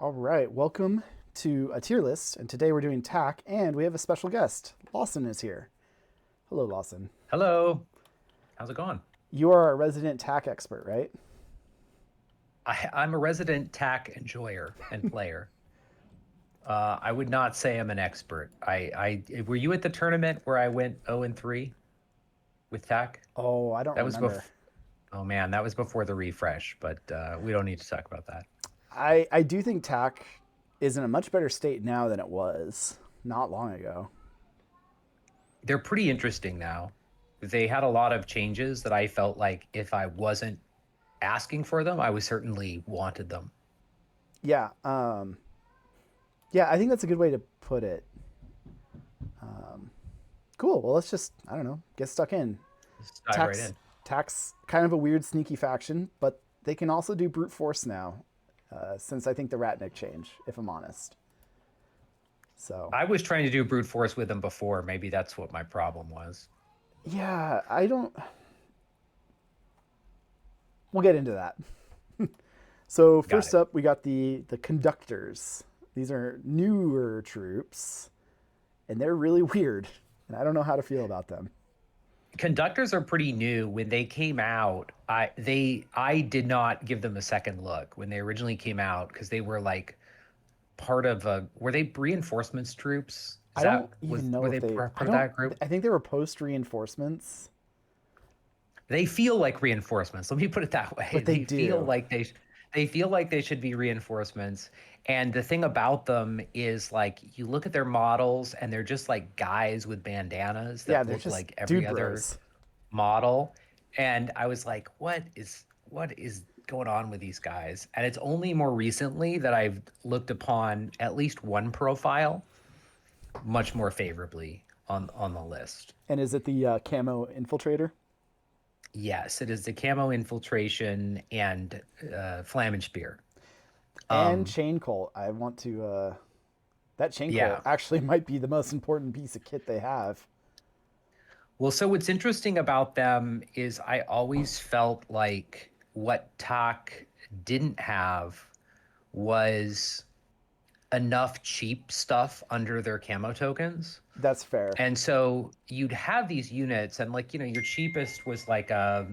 All right, welcome to a tier list, and today we're doing TAC, and we have a special guest. Lawson is here. Hello, Lawson. Hello. How's it going? You are a resident TAC expert, right? I'm a resident TAC enjoyer and player. I would not say I'm an expert. Were you at the tournament where I went 0 and 3 with TAC? Oh, I don't That was remember. oh man, that was before the refresh, but we don't need to talk about that. I do think TAC is in a much better state now than it was not long ago. They're pretty interesting now. They had a lot of changes that I felt like if I wasn't asking for them, I was certainly wanted them. Yeah, yeah, I think that's a good way to put it. Cool. Well, let's just I don't know get stuck in. Just dive right TAC's in. TAC's kind of a weird, sneaky faction, but they can also do brute force now. Since I think the Ratnik change, if I'm honest. So I was trying to do brute force with them before. Maybe that's what my problem was. yeah, I don't. We'll get into that. So Got first it. up, we got the conductors. These are newer troops, and they're really weird, and I don't know how to feel about them. Conductors are pretty new. When they came out, I did not give them a second look when they originally came out because they were like part of a were they reinforcements troops? Is I don't that was even know were if they they. part I of don't. that group? I think they were post reinforcements, They feel like reinforcements. Let me put it that way. but they do. They feel like they should be reinforcements. And the thing about them is like you look at their models and they're just like guys with bandanas Yeah, that they're look just like every dude other bros. model. And I was like, what is going on with these guys? And it's only more recently that I've looked upon at least one profile much more favorably on the list. And is it the camo infiltrator Yes, it is the camo infiltration and flamen spear. and Um, chain colt? I want to. That chain colt yeah. actually might be the most important piece of kit they have. Well, so what's interesting about them is I always felt like what Tak didn't have was enough cheap stuff under their camo tokens. That's fair. And so you'd have these units, and like, your cheapest was like a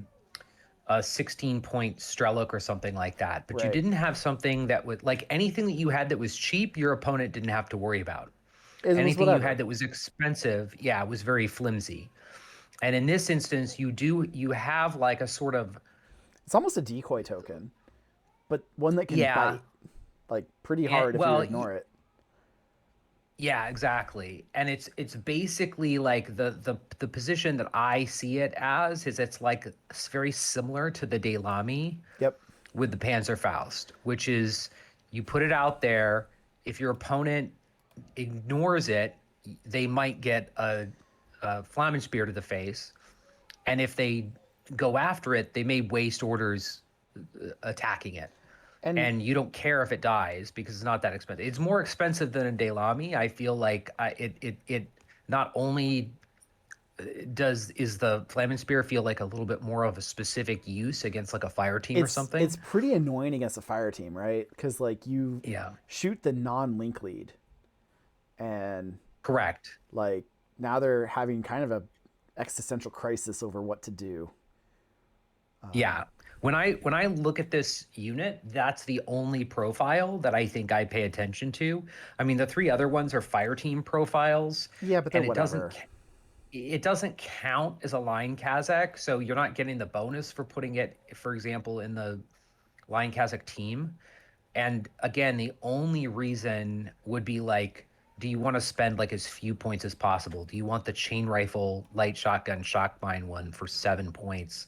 16-point Strelok or something like that. But you Right. didn't have something that would, like anything that you had that was cheap, your opponent didn't have to worry about. It was Anything you had whatever. that was expensive, yeah, it was very flimsy. And in this instance, you have like a sort of, It's almost a decoy token, but one that can yeah, bite like pretty and hard if you well, ignore it. yeah, exactly. And it's basically like the position that I see it as is it's like very similar to the Delamy Yep. with the Panzerfaust, which is you put it out there. If your opponent ignores it, they might get a Flamen Spear to the face, and if they go after it, they may waste orders attacking it. And And you don't care if it dies because it's not that expensive. It's more expensive than a Delamy. I feel like it not only does is the Flamen Spear feel like a little bit more of a specific use against like a fire team or it's something. pretty annoying against a fire team, right? Because like you Yeah, shoot the non-link lead, and correct. like now they're having kind of a existential crisis over what to do. Yeah. When I look at this unit, that's the only profile that I think I pay attention to. I mean, the three other ones are fire team profiles, Yeah, but they're and whatever. it doesn't count as a line Kazakh, so you're not getting the bonus for putting it, for example, in the line Kazakh team. And again, the only reason would be like, do you want to spend like as few points as possible? Do you want the chain rifle, light shotgun, shock mine one for 7 points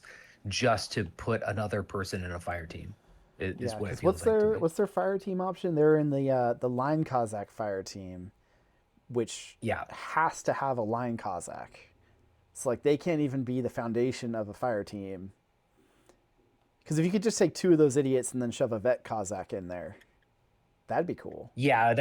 just to put another person in a fire team? Is Yeah, what it because feels like to me. what's their fire team option? They're in the line Kazakh fire team, which Yeah. has to have a line Kazakh. It's like they can't even be the foundation of a fire team. Because if you could just take two of those idiots and then shove a vet Kazakh in there, that'd be cool. Yeah.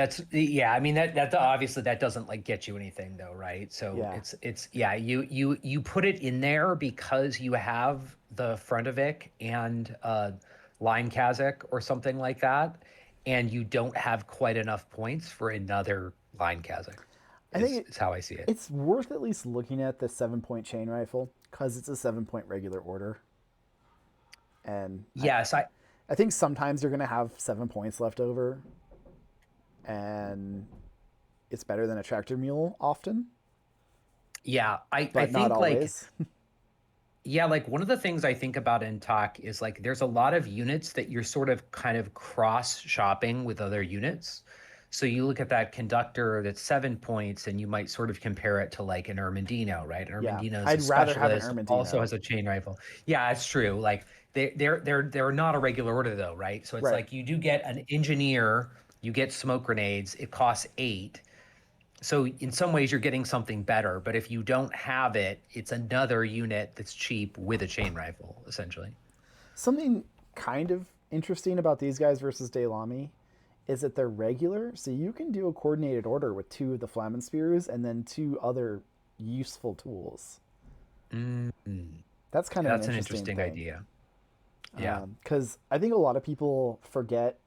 I mean that obviously that doesn't like get you anything though, right? So Yeah. it's yeah. You put it in there because you have the Frontovic and Line Kazakh or something like that, and you don't have quite enough points for another line Kazakh. I think Is how I see it. it's worth at least looking at the 7-point chain rifle because it's a 7-point regular order, and Yes, I think sometimes you're gonna have 7 points left over, and it's better than a tractor mule often, yeah, I but not think like always. yeah, like one of the things I think about in talk is like there's a lot of units that you're sort of kind of cross shopping with other units. So you look at that conductor that's 7 points and you might sort of compare it to like an Ermendino, right? An Yeah, Ermendino's a I'd rather have an specialist, also Ermendino. has a chain rifle. Yeah, it's true. Like they're not a regular order though, right? So it's Right. like you do get an engineer, you get smoke grenades, it costs 8. So in some ways you're getting something better, but if you don't have it, it's another unit that's cheap with a chain rifle, essentially. Something kind of interesting about these guys versus Daylami is that they're regular, so you can do a coordinated order with 2 of the Flamen Spears and then 2 other useful tools. Mm, That's kind of an that's an interesting interesting thing. idea. Yeah. Because I think a lot of people forget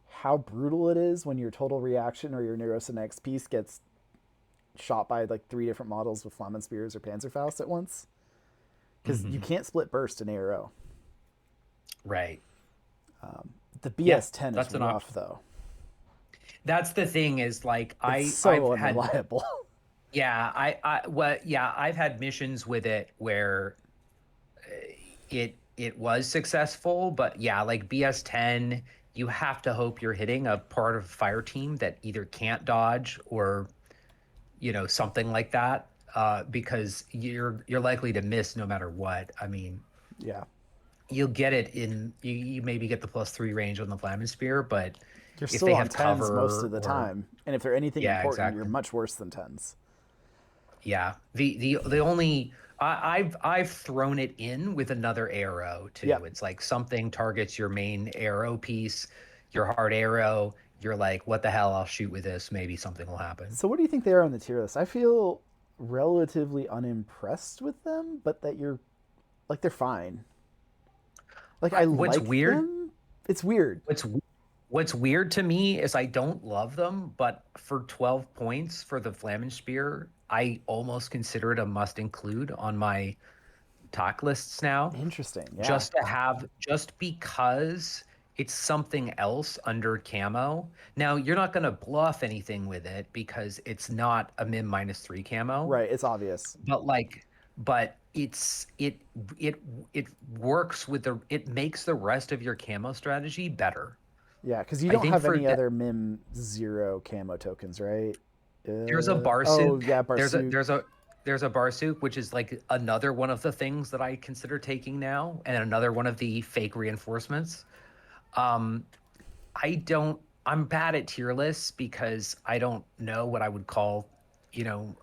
how brutal it is when your total reaction or your Neurosynetics piece gets shot by like 3 different models with Flamen Spears or Panzerfaust at once. Because you Hmm. can't split burst in ARO. Right. The Yeah, BS-10 is that's an rough option. though. That's the thing is like It's I've so had unreliable. yeah, I've had missions with it where it was successful, but yeah, like BS10, you have to hope you're hitting a part of fire team that either can't dodge or something like that, because you're likely to miss no matter what. I mean, Yeah. you'll get it you maybe get the +3 range on the Flamin Spear, but You're if still they on have tens most cover of the or time. And if they're anything yeah, important, you're exactly. much worse than tens. Yeah. The only I've thrown it in with another arrow Yeah. too. It's like something targets your main arrow piece, your hard arrow. You're like, what the hell? I'll shoot with this. Maybe something will happen. So what do you think they are on the tier list? I feel relatively unimpressed with them, but that you're like they're fine. Like I What's like weird them. It's weird. What's what's weird to me is I don't love them, but for 12 points for the Flamenspear, I almost consider it a must include on my talk lists now, Interesting. Yeah. just to have just because it's something else under camo. Now, you're not going to bluff anything with it because it's not a min -3 camo, Right. It's obvious. but it it works with it makes the rest of your camo strategy better. Yeah, because you I don't think have for any that other MIM zero camo tokens, right? there's a Oh Barsuk. yeah, There's a Barsuk. there's a there's a Barsuk, which is like another one of the things that I consider taking now, and another one of the fake reinforcements. Um, I don't. I'm bad at tier lists because I don't know what I would call, you know,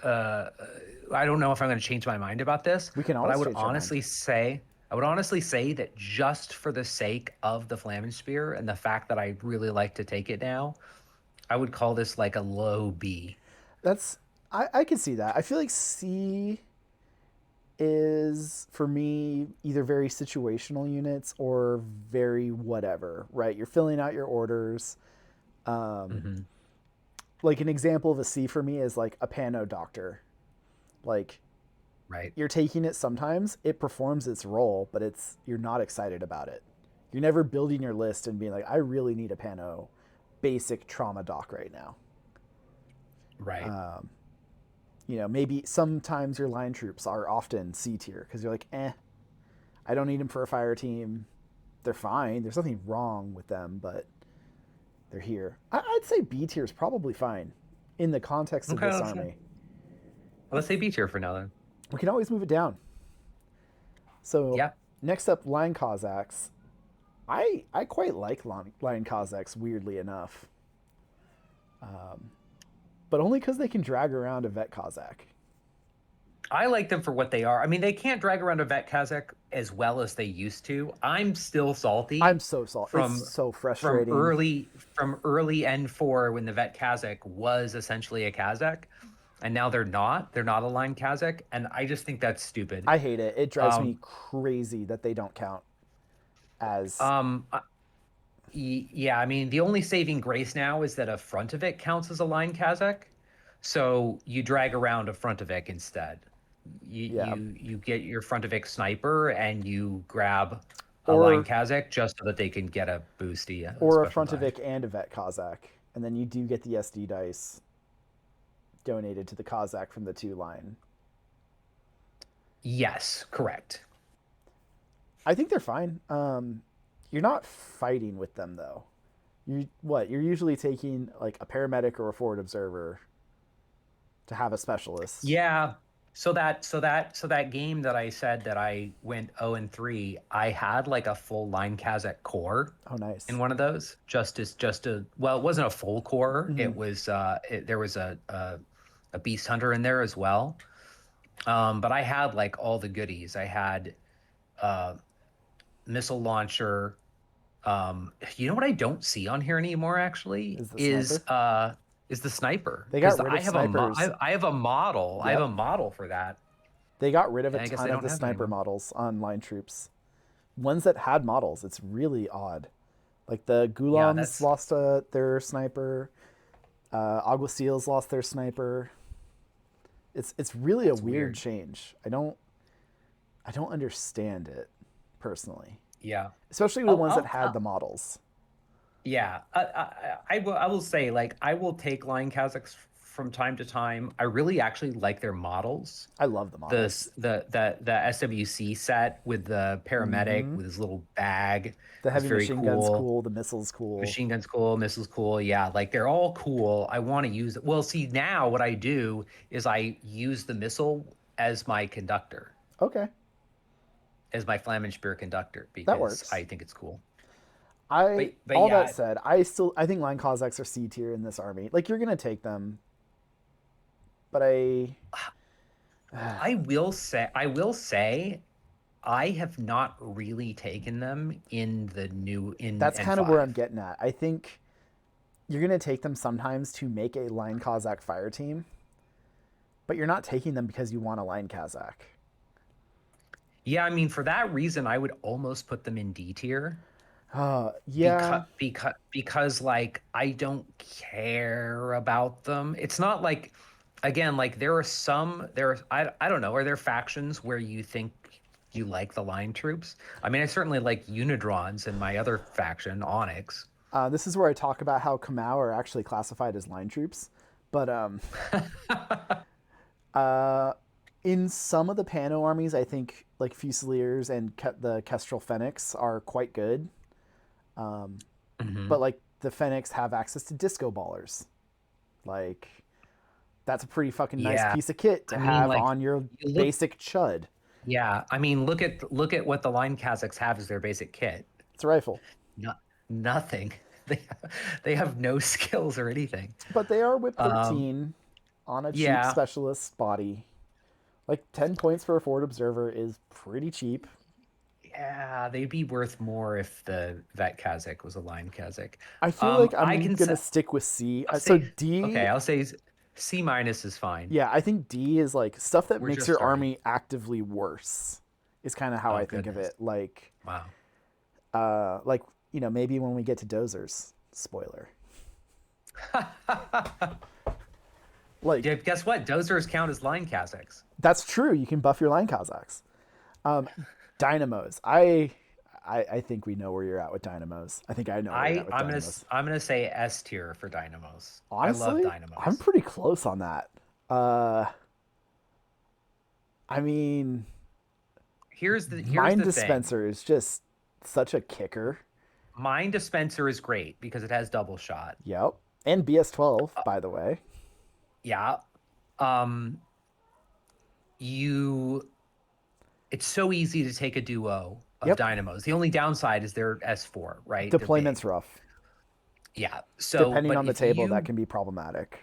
I don't know if I'm going to change my mind about this, We can but always change our mind. I would honestly say that just for the sake of the Flamenspear and the fact that I really like to take it now, I would call this like a low B. That's I can see that. I feel like C is for me either very situational units or very whatever, right? You're filling out your orders. Hmm. Like an example of a C for me is like a Pano Doctor. Like Right. you're taking it sometimes, it performs its role, but it's you're not excited about it. You're never building your list and being like, I really need a Pano basic trauma doc right now. Right. Maybe sometimes your line troops are often C tier because you're like, I don't need them for a fire team. They're fine. There's nothing wrong with them, but they're here. I'd say B tier is probably fine in the context of Okay. this army. Let's say B tier for now then. We can always move it down. So Yeah. next up, line Cossacks. I quite like line Cossacks. Weirdly enough, but only because they can drag around a vet Cossack. I like them for what they are. I mean, they can't drag around a vet Kazakh as well as they used to. I'm still I'm salty so salty. It's from so from frustrating. early from early N4 when the vet Kazakh was essentially a Kazakh, and now they're not. They're not a line Kazakh, and I just think that's stupid. I hate it. It drives me Um, crazy that they don't count as um, I- Yeah, I mean, the only saving grace now is that a frontovic counts as a line Kazakh. So you drag around a frontovic instead. Yeah. You get your frontovic sniper and you grab a line Or Kazakh just so that they can get a boosty, a or a special die. Frontovic and a Vet Kazakh, and then you do get the SD dice donated to the Kazakh from the 2 line. Yes, correct. I think they're fine. You're not fighting with them though. You're usually taking like a paramedic or a forward observer to have a specialist. Yeah. So that game that I said that I went 0-3, I had like a full line Kazakh core Oh, in nice. one of those. Just a well, it wasn't a full core. Mm-hmm. It was there was a beast hunter in there as well. But I had like all the goodies. I had uh missile launcher. You know what I don't see on here anymore actually Is the sniper? is the sniper, They because got rid of snipers. I have a model. I have Yep. a model for that. They got rid of a And I guess ton they of don't the have it sniper anymore. models on line troops. Ones that had models. It's really odd. Like the Yeah, Gulams that's lost their sniper. Alguacils lost their sniper. It's really a that's weird weird. change. I don't understand it personally, Yeah. especially with the ones that had I'll the models. yeah. I will say, like, I will take line Kazakhs from time to time. I really actually like their models. I love the models. The SWC set with the paramedic Mm-hmm. with his little bag The is heavy very machine gun's cool. cool. The missile's cool. Machine gun's cool, missiles cool. Yeah, like they're all cool. I want to use it. Well, see, now what I do is I use the missile as my conductor, Okay, as my Flammenspier conductor, that because works. I think it's cool. I But all that yeah, said, I think line Cossacks are C tier in this army. Like you're gonna take them, but I will say I have not really taken them in the new in that's kind of where I'm N5. getting at. I think you're gonna take them sometimes to make a line Cossack fire team, but you're not taking them because you want a line Kazakh. Yeah, I mean, for that reason, I would almost put them in D tier, Yeah, because like I don't care about them. It's not like, again, like I don't know, are there factions where you think you like the line troops? I mean, I certainly like Unidrons in my other faction, Onyx. this is where I talk about how Kamau are actually classified as line troops, but in some of the Pano armies, I think like Fusiliers and the Kestrel Fenix are quite good. But Hmm. like the Fenix have access to disco ballers. Like that's a pretty fucking nice Yeah, piece of kit to I mean, have like on your you look, basic chud. yeah, I mean, look at what the line Kazakhs have as their basic kit. It's a rifle, No, nothing. They have no skills or anything. but they are whip Um, 13 on a cheap yeah, specialist body. Like 10 points for a forward observer is pretty cheap. yeah, they'd be worth more if the vet Kazakh was a line Kazakh. I feel like I I'm can say, gonna stick with C. I'll So say, D, okay, I'll say C minus is fine. yeah, I think D is like stuff that We're makes just your starting. army actively worse. Is kind of how Oh I think of goodness, it. wow. Like maybe when we get to dozers. Spoiler. Like Yeah, guess what? Dozers count as line Kazakhs. that's true. You can buff your line Cossacks. Um, Dynamos. I think we know where you're at with Dynamos. I think I know where you're at with Dynamos. I'm gonna say S tier for Dynamos. I love Honestly, I'm Dynamos. pretty close on that. Uh, I mean, Here's Mind the thing. Dispenser is just such a kicker. Mine dispenser is great because it has double shot. Yep. And BS12, by the way. Yeah. Um, you it's so easy to take a duo of Yep. dynamos. The only downside is they're S4, right? They're Deployment's big. rough. Yeah. So, Depending on the table, that can be problematic.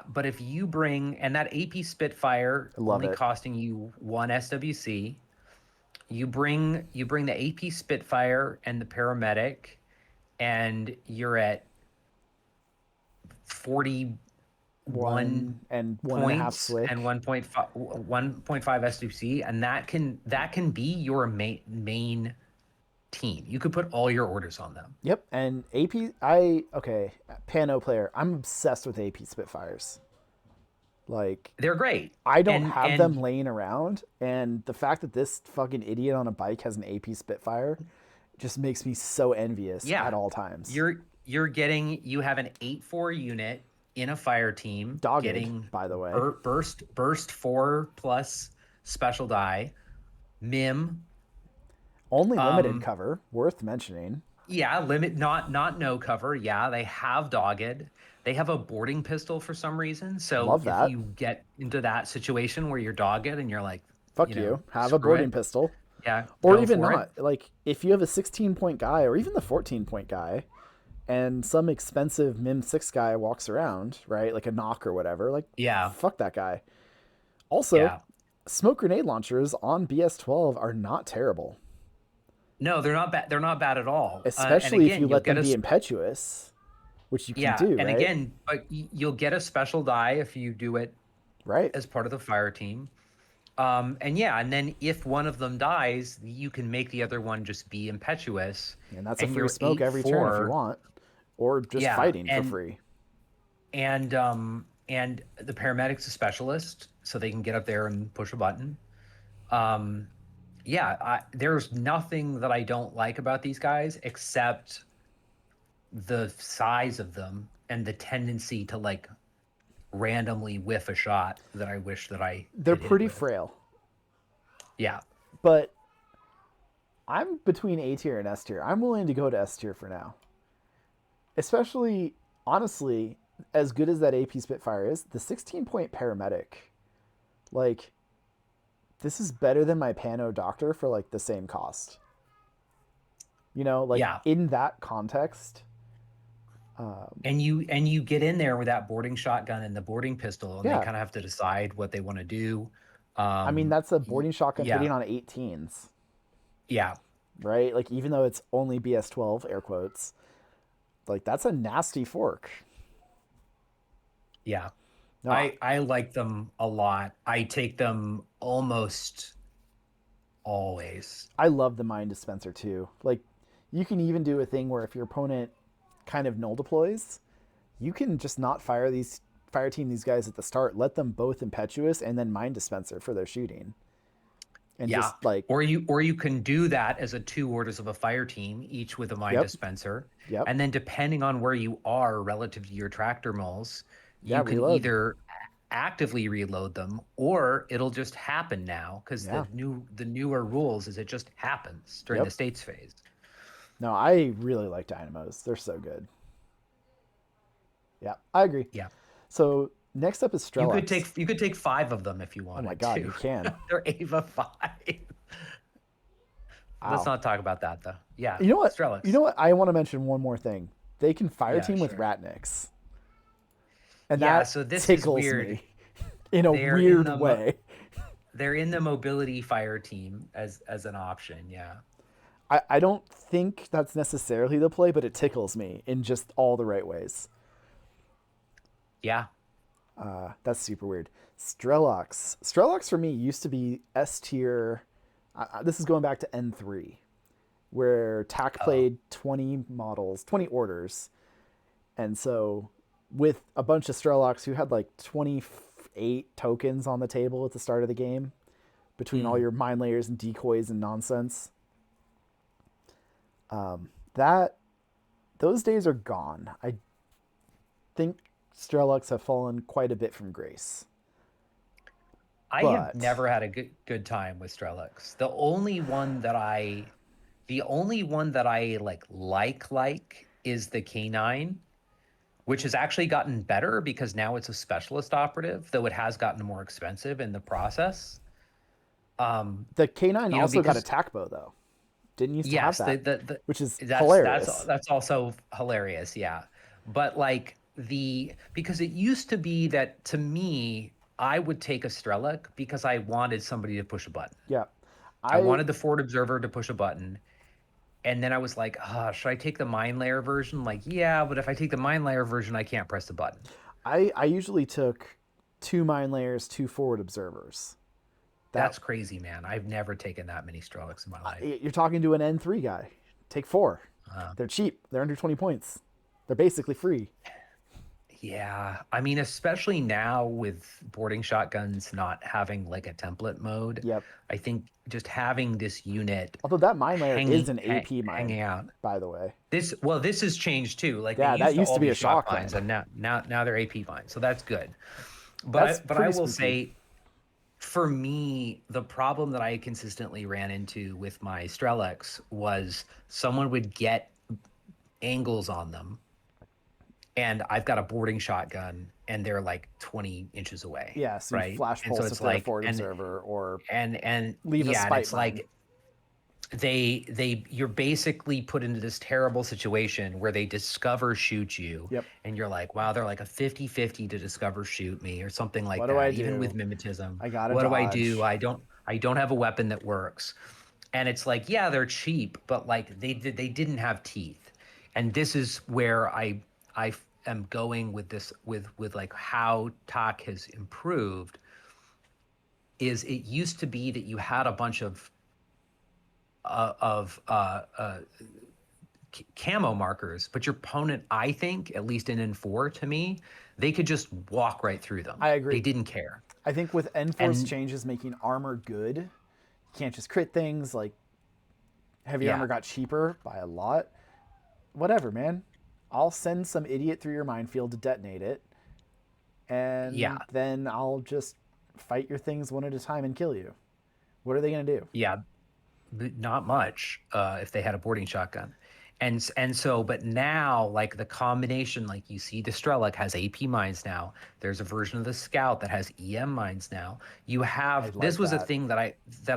but if you bring, and that AP Spitfire I love only it. costing you one SWC, you bring the AP Spitfire and the paramedic, and you're at 41 1.5 points swick. and 1.5 SWC, and that can be your main team. You could put all your orders on them. Yep, and okay, Pano player. I'm obsessed with AP Spitfires. Like, They're great. I don't have them And laying around, and the fact that this fucking idiot on a bike has an AP Spitfire just makes me so envious yeah, at all times. you have an 8-4 unit in a fire team Dogged, getting by the way. burst 4 plus special die, mim. Only limited Um cover, worth mentioning. yeah, limit, not no cover. Yeah, they have dogged. They have a boarding pistol for some reason. So Love if that. you get into that situation where you're dogged and you're like, Fuck you. Have a screw boarding it. pistol. Yeah, Or go even for it. not. Like, if you have a 16-point guy, or even the 14-point guy, and some expensive Mim 6 guy walks around, right? Like a knock or whatever, like, Yeah, fuck that guy. Also, yeah. smoke grenade launchers on BS-12 are not terrible, No, they're not bad. They're not bad at all. And especially if you again, you'll let get them a be impetuous, which you can yeah, do, and right? again, but you'll get a special die if you do it Right. as part of the fire team. And yeah, and then if one of them dies, you can make the other one just be impetuous, And that's a and free you're smoke eight every turn if you four. want, or just Yeah, fighting for free. and the paramedic's a specialist, so they can get up there and push a button. Um, yeah, there's nothing that I don't like about these guys except the size of them and the tendency to like randomly whiff a shot that I wish that I They're could hit pretty with. frail, Yeah. but I'm between A tier and S tier. I'm willing to go to S tier for now. Especially, honestly, as good as that AP Spitfire is, the 16-point paramedic, like, this is better than my Pano Doctor for like the same cost. You know, like Yeah. in that context, And you get in there with that boarding shotgun and the boarding pistol, and they yeah. kind of have to decide what they want to do. I mean, that's a boarding shotgun hitting Yeah. on 18s, Yeah. right? Like, even though it's only BS-12, air quotes, like, that's a nasty fork. Yeah. No, I like them a lot. I take them almost always. I love the Mind Dispenser too. Like, you can even do a thing where if your opponent kind of null deploys, you can just not fire team these guys at the start, let them both impetuous and then Mind Dispenser for their shooting. And Yeah. just like, Or you can do that as a two orders of a fire team, each with a mine yep, dispenser. yep, And then depending on where you are relative to your tractor moles, yeah, you can reload. either actively reload them or it'll just happen now because Yeah, the newer rules is it just happens during the yep. states phase. No, I really like dynamos. They're so good. Yeah, I agree. Yeah. So next up is Strelux. You could take five of them if you Oh my wanted God, to. you can. They're Ava 5. Let's Wow. not talk about that though. Yeah, You know what? You Strelix. know what? I want to mention one more thing. They can fire Yeah, team with sure. Ratniks, and Yeah, that so this is tickles weird. me in a They're in weird the way. they're in the mobility fire team as an option. Yeah. I don't think that's necessarily the play, but it tickles me in just all the right ways. Yeah. That's super weird. Strelux. Strelux for me used to be S tier. This is going back to N3, where TAC Oh. played 20 models, 20 orders. And so with a bunch of Strelux who had like 28 tokens on the table at the start of the game, between all Mm. your mine layers and decoys and nonsense, that those days are gone. I think Strelux have fallen quite a bit from grace. I have But never had a good time with Strelix. The only one that I like is the K9, which has actually gotten better because now it's a specialist operative, though it has gotten more expensive in the process. Um, the K9 also got a because tack bow though. Didn't used to have yes, that, which is that's hilarious. that's also hilarious, yeah. But like the because it used to be that to me, I would take a Strelic because I wanted somebody to push a button. Yeah. I I wanted the forward observer to push a button. And then I was like, should I take the mine layer version? Like, yeah, but if I take the mine layer version, I can't press the button. I usually took 2 mine layers, 2 forward observers. That That's crazy, man. I've never taken that many Strelics in my life. you're talking to an N3 guy. Take 4. Uh, They're cheap. They're under 20 points. They're basically free. yeah, I mean, especially now with boarding shotguns not having like a template mode, Yep. I think just having this unit Although that mine layer is an AP mine, hanging out. by the way. This has changed too. Like they Yeah, that used to used all to be be a shock shock mines, mine. and now they're AP mines. So that's good. That's But I pretty will spooky. say, for me, the problem that I consistently ran into with my Strelix was someone would get angles on them, and I've got a boarding shotgun, and they're like 20 inches away, Yeah, so you right? flash And so pulse if it's they're a like, forward observer or and leave a yeah, and spite it's mine. like you're basically put into this terrible situation where they discover shoot you, Yep. and you're like, wow, they're like a 50-50 to discover shoot me or something like What do I that, even with do? mimetism. I gotta What do I do? dodge. I don't have a weapon that works. And it's like, yeah, they're cheap, but like they didn't have teeth. And this is where I am going with this, with like how TOC has improved. Is it used to be that you had a bunch of uh, of uh, uh, camo markers, but your opponent, I think, at least in N4 to me, they could just walk right through them. I They agree. didn't care. I think with Enforce And changes making armor good, you can't just crit things. Like heavy yeah, armor got cheaper by a lot. Whatever, man. I'll send some idiot through your minefield to detonate it, yeah, and then I'll just fight your things one at a time and kill you. What are they gonna do? yeah, not much if they had a boarding shotgun. And so, but now, like the combination, like you see, the Strelok has AP mines now. There's a version of the Scout that has EM mines now. You I have, this like was a that. thing that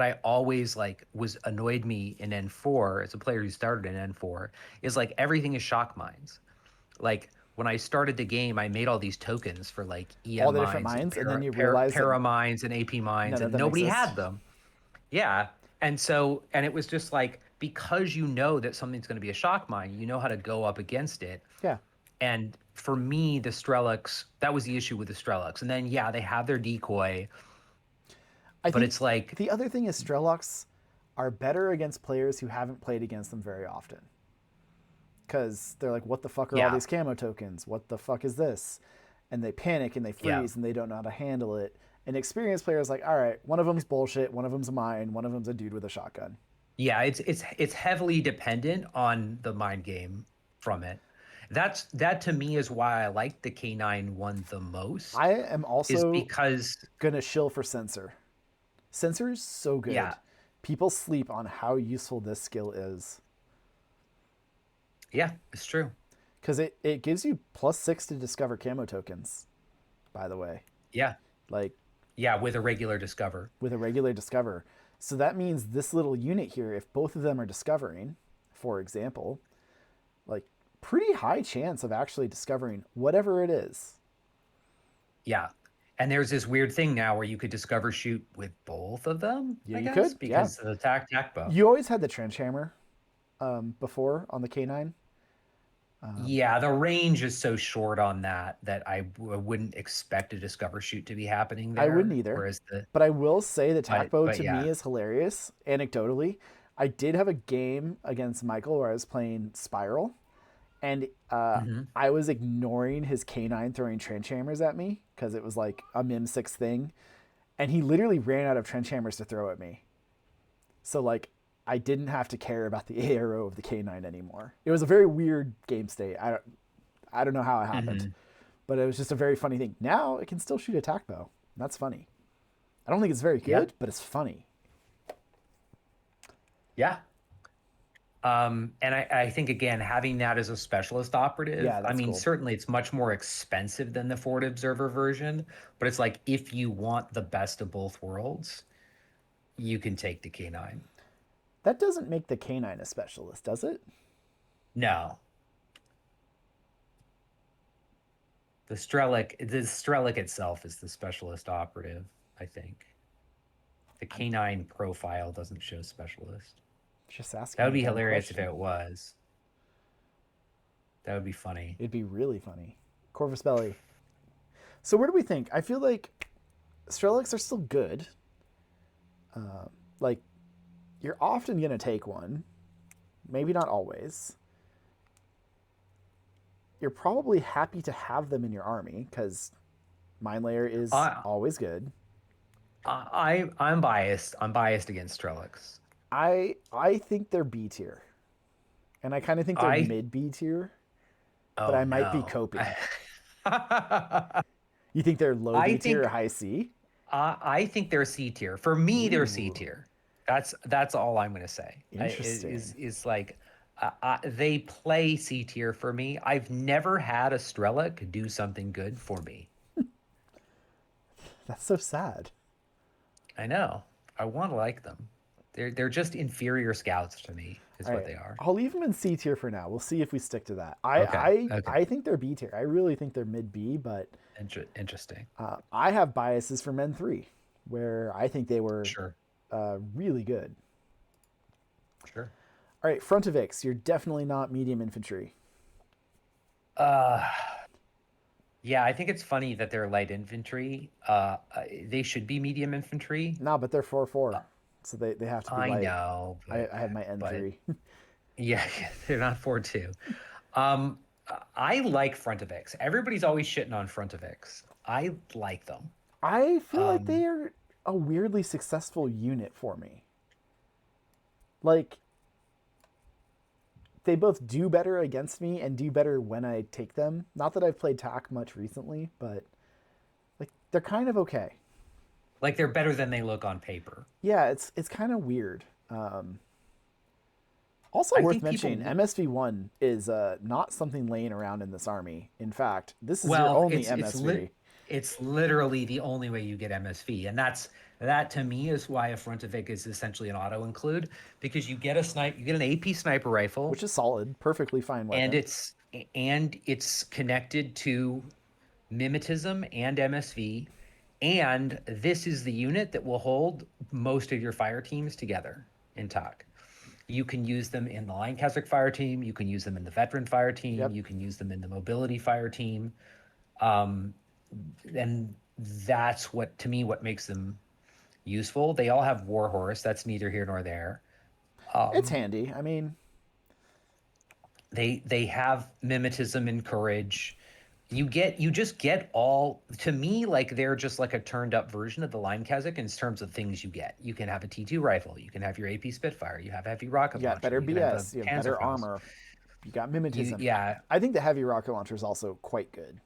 I always like was annoyed me in N4 as a player who started in N4, is like everything is shock mines. Like when I started the game, I made all these tokens for like All EM the different mines and mines, and then you realize that para mines and AP mines, none of and them nobody exist. had them. Yeah. And so, and it was just like, because you know that something's going to be a shock mine, you know how to go up against it. Yeah, And for me, the Strelix, that was the issue with the Strelix. And then, yeah, they have their decoy, I but think it's like, the other thing is Strelocks are better against players who haven't played against them very often. Because they're like, what the fuck are all yeah, these camo tokens? What the fuck is this? And they panic and they yeah, freeze and they don't know how to handle it. And experienced players like, all right, one of them's bullshit, one of them's a mine, one of them's a dude with a shotgun. yeah. It's heavily dependent on the mind game from it. That to me is why I like the K9 one the most, I am is also because, gonna shill for Sensor. Sensor's so yeah, good. People sleep on how useful this skill is. yeah, it's true. Because it gives you +6 to discover camo tokens, by the way. Yeah, Like yeah, with a regular discover. with a regular discover. So that means this little unit here, if both of them are discovering, for example, like pretty high chance of actually discovering whatever it is. Yeah. And there's this weird thing now where you could discover shoot with both of them, Yeah, I you guess, could. Yeah. because of the tac bow. You always had the trench hammer before on the K9. Yeah, the range is so short on that that wouldn't expect a discover shoot to be happening I wouldn't there. either. Whereas the But I will say the tac bow but to me yeah. is hilarious, anecdotally. I did have a game against Michael where I was playing Spiral, and Hmm. I was ignoring his K9 throwing trench hammers at me because it was like a Mim 6 thing. And he literally ran out of trench hammers to throw at me. So, like, I didn't have to care about the arrow of the K9 anymore. It was a very weird game state. I don't know how it happened, Hmm. but it was just a very funny thing. Now it can still shoot attack bow. That's funny. I don't think it's very Yeah. good, but it's funny. Yeah. And I think again, having that as a specialist operative, Yeah, I that's mean, cool. certainly it's much more expensive than the Forward Observer version, but it's like if you want the best of both worlds, you can take the K9. That doesn't make the K9 a specialist, does it? No, the Strelic itself is the specialist operative, I think. The I'm K9 profile doesn't show specialist. just That asking would a be dumb hilarious if question. it was. That would be funny. It'd be really funny. Corvus Belli. So where do we think? I feel like Strelics are still good. Like, you're often going to take one. maybe not always. You're probably happy to have them in your army because Mine Layer is I always good. I'm biased. I'm biased against Trellix. I think they're B tier, and I kind of think they're I mid B tier, but oh I might be no. coping. You think they're low I B tier or think high C? I think they're C tier. For me, they're C Ooh, tier. That's all I'm gonna say. interesting. Is like they play C tier for me. I've never had a Strelic do something good for me. That's so sad. I know. I want to like them. They're just inferior scouts to me, is All what right, they are. I'll leave them in C tier for now. We'll see if we stick to that. Okay. Okay. I think they're B tier. I really think they're mid B, but Interesting. I have biases for Men 3, where I think they were Sure. really good. Sure. All right, Frontovix, you're definitely not medium infantry. Uh yeah, I think it's funny that they're light infantry. They should be medium infantry. No, but they're Uh, 4-4, so they have to be I light. know, I have my but N3. yeah, they're not 4-2. Um, I like Frontovix. Everybody's always shitting on Frontovix. I like them. I feel like Um, they are a weirdly successful unit for me. Like, they both do better against me and do better when I take them. Not that I've played TAC much recently, but like they're kind of okay. like they're better than they look on paper. Yeah, it's kind of weird. Also I worth think mentioning, people, MSV1 is not something laying around in this army. In fact, this is your well, only MSV. it's literally the only way you get MSV, and that to me is why a Frontovic is essentially an auto include because you get an AP sniper rifle, Which is solid, perfectly fine and weapon. it's connected to mimetism and MSV, and this is the unit that will hold most of your fire teams together in TOC. You can use them in the Line Kazakh fire team. You can use them in the veteran fire team. Yep. You can use them in the mobility fire team. Um, and that's what, to me, what makes them useful. They all have Warhorse. That's neither here nor there. It's Um, handy. I mean, they have mimetism and courage. You just get all, to me, like they're just like a turned up version of the Line Kazakh in terms of things you get. You can have a T2 rifle, you can have your AP Spitfire, you have a heavy rocket you got launcher, better you can have a BS, you have better Panzerfaust. armor, you got mimetism. Yeah, I think the heavy rocket launcher is also quite good.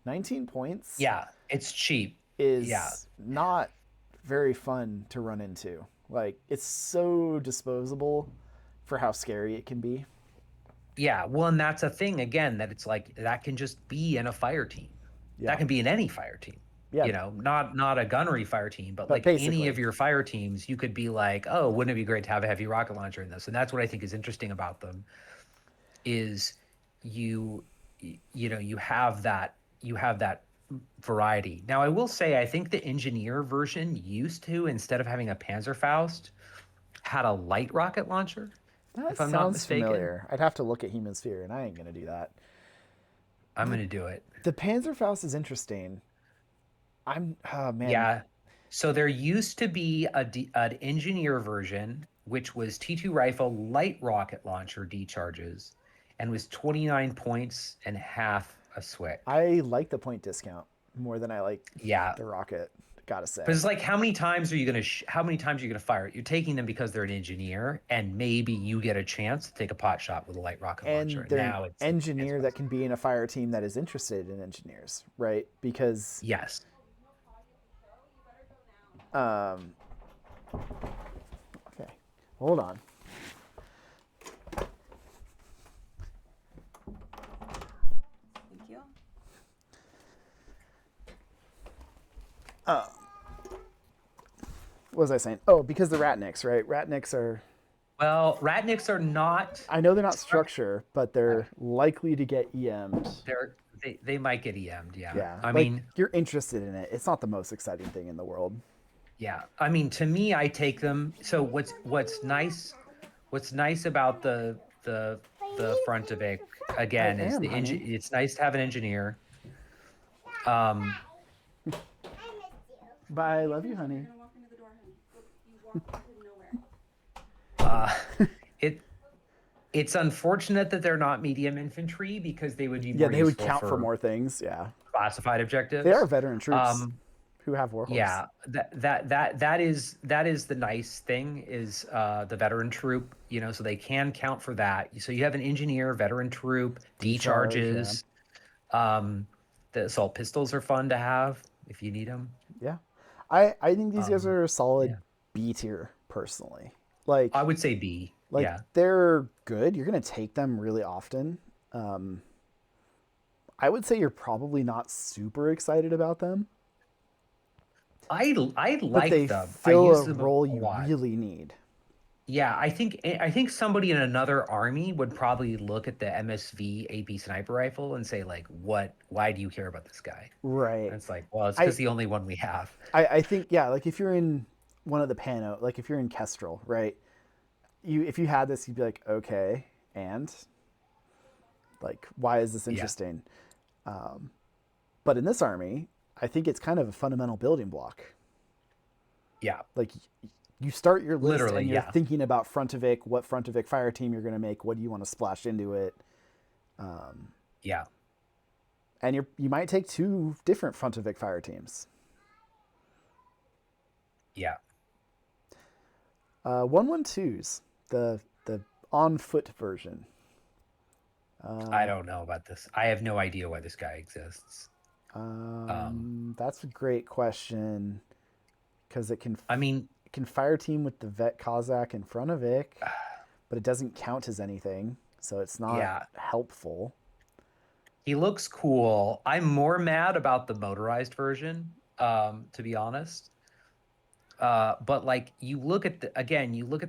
19 points yeah, it's cheap. Yeah, is not very fun to run into. Like, it's so disposable for how scary it can be. yeah. Well, and that's a thing again that it's like that can just be in a fire team. That Yeah. can be in any fire team. Yeah, Not a gunnery fire team, but but like any of basically. your fire teams, you could be like, oh, wouldn't it be great to have a heavy rocket launcher in this? And that's what I think is interesting about them is you you have that variety. Now, I will say, I think the engineer version used to, instead of having a Panzerfaust, had a light rocket launcher, That if I'm not sounds mistaken. familiar. I'd have to look at Human Sphere, and I ain't going to do that. I'm gonna do it. The Panzerfaust is interesting. Oh man, Yeah. So there used to be an engineer version, which was T2 rifle light rocket launcher decharges, and was 29 points and half a SWIC. I like the point discount more than I like Yeah, the rocket, gotta but say. it's like how many times are you gonna fire it? You're taking them because they're an engineer, and maybe you get a chance to take a pot shot with a light rocket And launcher. they're an Now it's engineer that expensive. can be in a fire team that is interested in engineers, right? Because, Yes. um, okay, hold on. Thank you. What was I saying? Oh, because the Ratniks, right? Ratniks are, Well, Ratniks are not I know they're not struck. structure, but they're likely to get EM'd. They might get EM'd. Yeah. Yeah, I like mean, you're interested in it. It's not the most exciting thing in the world. yeah. I mean, to me, I take them. So what's nice about the front of it I again is am, the honey. engine. It's nice to have an engineer. Um, Bye, love you, You're honey. gonna walk into the door, honey. You walk into nowhere. uh, it It's unfortunate that they're not medium infantry because they would be Yeah, more they would useful count for for more things. Yeah, classified they are objectives. veteran troops Um, who have warhorse. yeah, that is the nice thing is the veteran troop, so they can count for that. So you have an engineer, veteran troop, D Decharge. Yeah, charges. Um, the assault pistols are fun to have if you need them. yeah. I think these guys are a solid Yeah, B tier personally. I Like would say B. like Yeah, they're good. You're gonna take them really often. Um, I would say you're probably not super excited about them, I but like they them. I fill a use them role a you lot. really need. Yeah, I think somebody in another army would probably look at the MSV AP sniper rifle and say like, "What? Why do you care about this guy?" Right. And it's like, well, it's I because the only one we have. I think yeah. Like if you're in one of the Pano, like if you're in Kestrel, right? If you had this, you'd be like, okay, and like, why is this Yeah, interesting? But in this army, I think it's kind of a fundamental building block. yeah, Like you start your list literally, and you're yeah, thinking about Frontovic, what Frontovic fire team you're going to make, what do you want to splash into it, yeah, and you might take two different Frontovic fire teams. yeah. 112s, the on foot version. I don't know about this. I have no idea why this guy exists. Um, That's a great question because I mean, it can fire team with the Vet Kozak and Frontovic, but it doesn't count as anything, so it's not yeah, helpful. he looks cool. I'm more mad about the motorized version, to be honest. But like you look at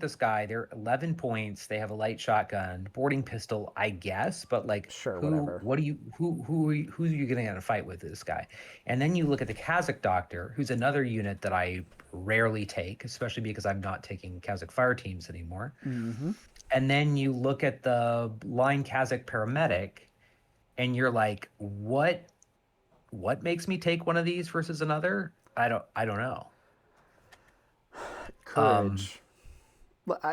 this guy, they're 11 points, they have a light shotgun, boarding pistol, I guess, but like Sure, whatever. who are you getting in a fight with this guy? And then you look at the Kazakh doctor, who's another unit that I rarely take, especially because I'm not taking Kazakh fire teams anymore. Mm-hmm. And then you look at the line Kazakh paramedic, and you're like, what makes me take one of these versus another? I don't know. Um, Courage.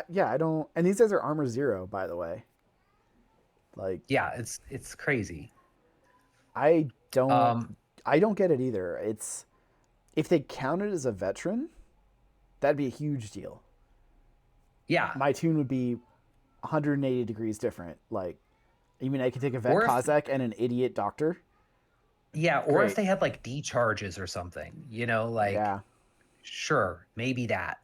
Yeah, I don't. And these guys are armor zero, by the way. Like yeah, it's crazy. I don't, Um, I don't get it either. It's if they counted as a veteran, that'd be a huge deal. yeah, My tune would be 180 degrees different. Like, you mean I could take a vet or if Kazakh and an idiot doctor? or if Great. they had like D charges or something, like Yeah. sure, maybe that.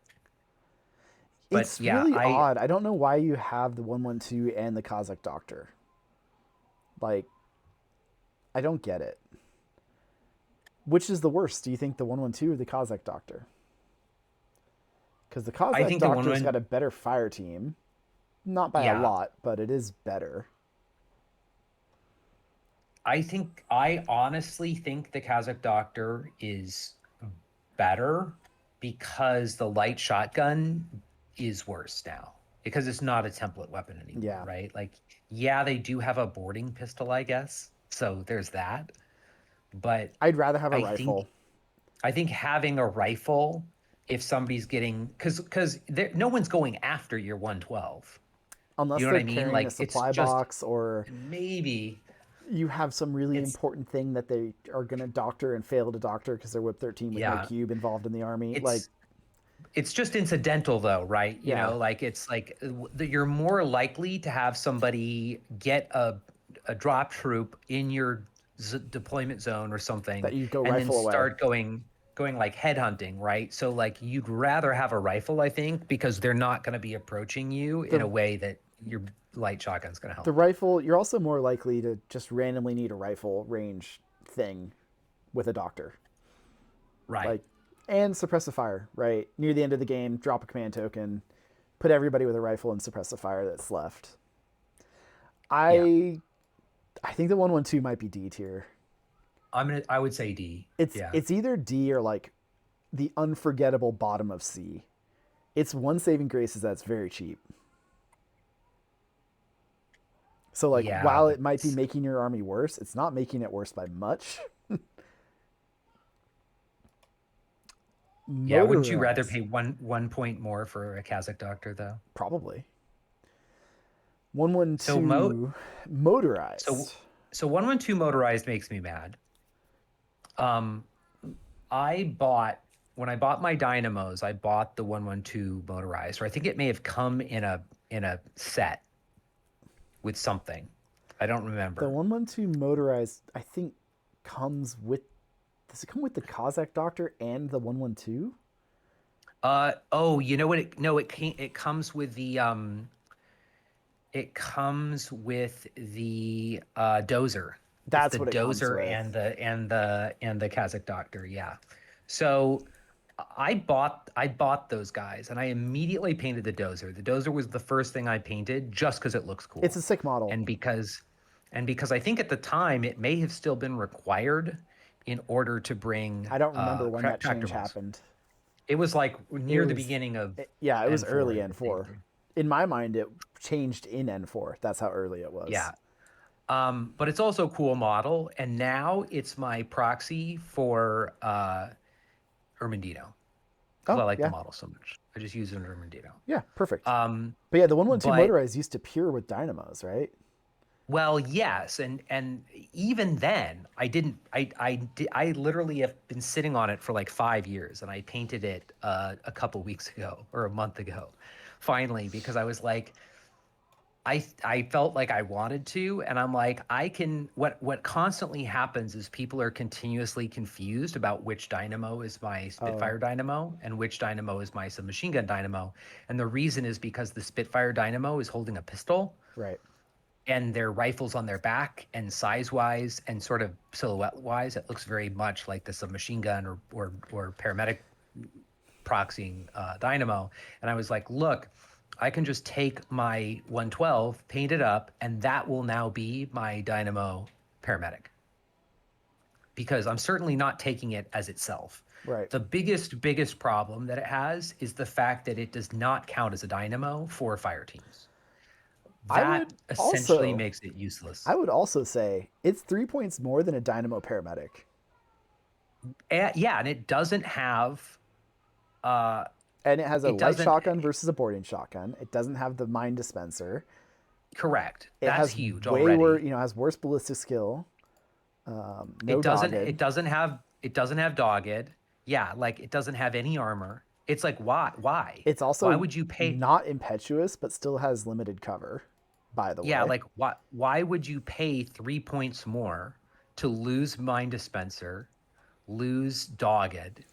But It's yeah, really I odd. I don't know why you have the 112 and the Kazakh doctor. Like, I don't get it. Which is the worst? Do you think the 112 or the Kazakh doctor? Because the I Kazakh think the one doctor's got when a better fire team. Not by a yeah, lot, but it is better. I honestly think the Kazakh doctor is better because the light shotgun is worse now because it's not a template weapon anymore, Yeah. right? Like, yeah, they do have a boarding pistol, I guess. So there's that. But I'd rather have a I rifle. think I think having a rifle, if somebody's getting, because no one's going after your 112. You Unless know what they're I mean? carrying a Like it's supply just box or maybe you have some really it's important thing that they are going to doctor and fail to doctor because they're Whip 13 with no yeah, cube involved in the army. Like, it's just incidental though, right? yeah, Like it's like you're more likely to have somebody get a drop troop in your deployment zone or something, that you go and then rifle away. start going like headhunting, right? So like you'd rather have a rifle, I think, because they're not going to be approaching you in a The way that your light shotgun's going to the help. rifle, you're also more likely to just randomly need a rifle range thing with a doctor. Right. Like, and suppress the fire, right? Near the end of the game, drop a command token, put everybody with a rifle and suppress the fire that's left. Yeah. I think the 112 might be D tier. I would say D. It's Yeah. it's either D or like the unforgettable bottom of C. Its one saving grace is that it's very cheap. So like Yeah, while it might be that's making your army worse, it's not making it worse by much. yeah, wouldn't you rather Motorized, pay one point more for a Kazakh doctor though? probably. So mo 112 so motorized. so 112 motorized makes me mad. Um, I bought when I bought my dynamos, I bought the 112 motorized, or I think it may have come in a set with something. I don't The remember. 112 motorized, I think, comes with. Does it come with the Kazakh doctor and the 112? Oh, you know what? It comes with the dozer. It's That's the what it comes dozer with. and the Kazakh doctor. Yeah. So I bought those guys and I immediately painted the dozer. The dozer was the first thing I painted just because it looks It's cool. a sick model. And because I think at the time it may have still been required in order to bring I don't remember when that tractor change modes. happened. It was like It near the was, beginning of yeah, it was N4 early that they N4. did. In my mind, it changed in N4. That's how early it was. Yeah. But it's also a cool model, and now it's my proxy for Ermendino because I Oh, like the yeah. model so much. I just use it in Ermendino. Yeah, perfect. Um, But yeah, the 112 but motorized used to pure with dynamos, right? well, yes, and even then, I literally have been sitting on it for like 5 years, and I painted it a couple weeks ago or a month ago, finally, because I was like, I felt like I wanted to, and I'm like, I can. What constantly happens is people are continuously confused about which dynamo is my Oh, Spitfire dynamo and which dynamo is my submachine gun dynamo, and the reason is because the Spitfire dynamo is holding a pistol, right. and their rifles on their back, and size wise and sort of silhouette wise, it looks very much like the submachine gun or paramedic proxying dynamo. And I was like, look, I can just take my 112, paint it up, and that will now be my dynamo paramedic because I'm certainly not taking it as itself. Right. The biggest problem that it has is the fact that it does not count as a dynamo for fire teams. I That would essentially also makes it I useless. would also say it's 3 points more than a dynamo paramedic. Yeah, and uh And it has a it light doesn't shotgun versus a boarding shotgun. It doesn't have the mine dispenser. correct. It That's has huge way worse, already. has worse ballistic skill. It No doesn't dogged. it doesn't have it doesn't have dogged. Yeah, like it doesn't have any armor. It's like why? Why? It's Why also would you pay not impetuous, but still has limited cover, by the yeah, way. like why would you pay 3 points more to lose mine dispenser, lose dogged,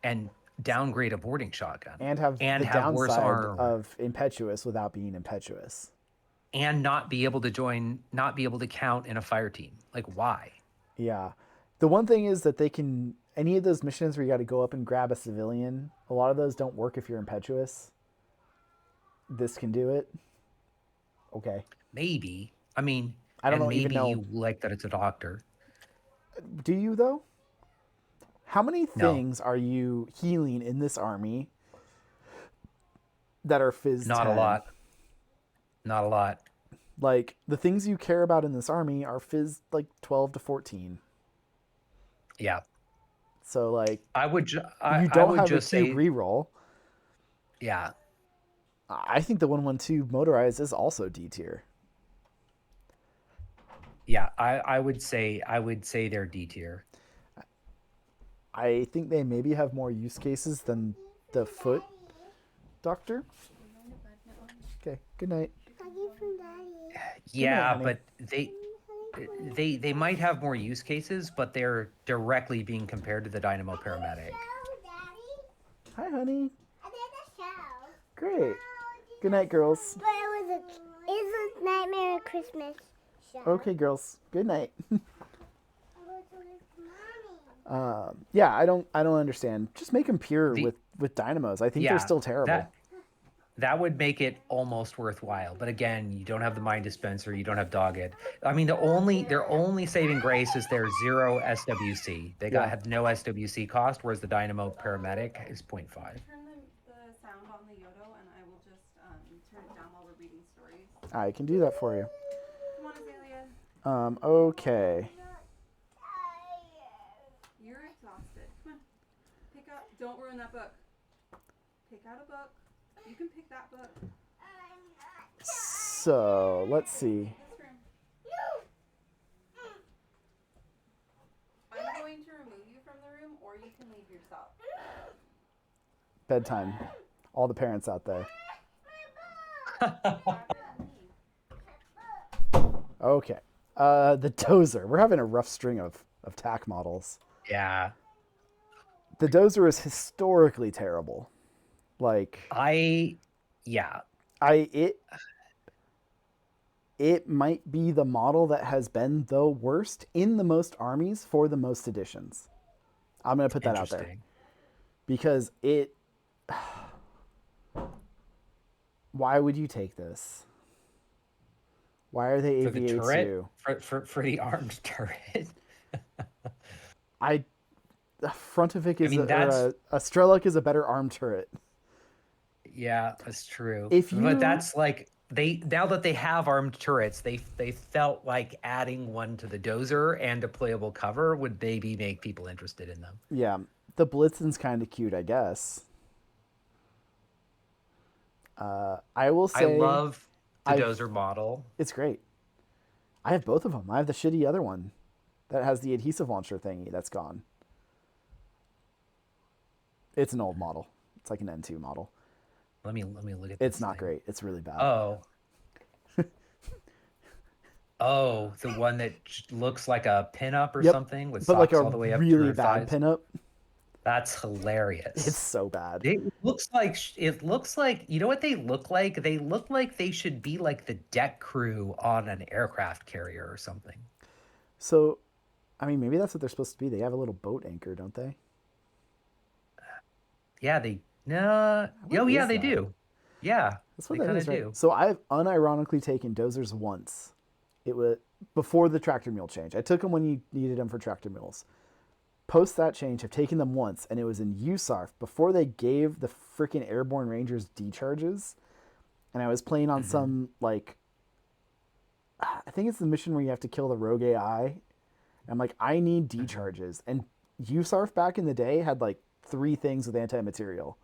and downgrade a boarding shotgun And have and the have worse downside armor of impetuous without being impetuous. and not be able to count in a fire team? Like why? Yeah. The one thing is that they can, any of those missions where you got to go up and grab a civilian, a lot of those don't work if you're impetuous. This can do it. Okay. Maybe. I mean, I don't and know, even maybe know. you like that it's a doctor. Do you, though? How many No, things are you healing in this army that are Fizz not a 10? lot. Not a lot. Like, the things you care about in this army are Fizz, like, 12 to 14. Yeah. So, like, you I don't would have a just cube say reroll. yeah. I think the 112 motorized is also D tier. Yeah, I would say they're D tier. I think they maybe have more use cases than the foot doctor. Okay, good night. Good night, Yeah, honey. but they might have more use cases, but they're directly being compared to the Dynamo Paramedic. Hi, honey. Great. Good night, girls. But it was a Nightmare Christmas show. Okay, girls. Good night. Yeah, I don't understand. Just make them pure The with dynamos. I think they're yeah, still terrible. that would make it almost worthwhile. But again, you don't have the mine dispenser, you don't have dogged. I mean, their only saving grace is their 0 SWC. They Yeah. have no SWC cost, whereas the Dynamo Paramedic is 0.5. Turn the sound on the Yodo, and I will just turn it down while we're reading stories. I can do that for you. Come on, Azalea. Okay. You're exhausted. Come on. Pick up. Don't ruin that book. Pick out a book. You can pick that book. So let's see. This room. I'm going to remove you from the room, or you can leave yourself. Bedtime. All the parents out there. Grab it and leave. Okay. The Dozer. We're having a rough string of TAC models. Yeah. The Dozer is historically terrible. Like Yeah. It might be the model that has been the worst in the most armies for the most editions. I'm going to put that out there. Interesting. Because it... Why would you take this? Why are they For the AVA2? turret? For the armed turret? Frontovic is mean, that's- a Strelok is a better armed turret. Yeah, that's true. If you- But that's like now that they have armed turrets, they felt like adding one to the Dozer and a playable cover would maybe make people interested in them. Yeah, the Blitzen's kind of cute, I guess. I will say I love the I've- Dozer model. it's great. I have both of them. I have the shitty other one that has the adhesive launcher thingy that's gone. It's an old model. It's like an N2 model. Let me look at It's this not thing. great. It's really bad. Oh. Oh, the one that looks like a pinup or Yep, something with but socks like a all the way up to really her bad thighs. pinup. That's hilarious. It's so bad. It looks like you know what they look like? They look like they should be like the deck crew on an aircraft carrier or something. So, I mean, maybe that's what they're supposed to be. They have a little boat anchor, don't they? Yeah, oh yeah, is they that? do. Yeah, That's what they that kind is, of right? do. So I've unironically taken Dozers once. It was before the tractor mule change. I took them when you needed them for tractor mules. Post that change, I've taken them once, and it was in USARF before they gave the freaking Airborne Rangers decharges. And I was playing on some, like, I think it's the mission where you have to kill the rogue AI. And I'm like, I need decharges. And USARF back in the day had like 3 things with anti-material.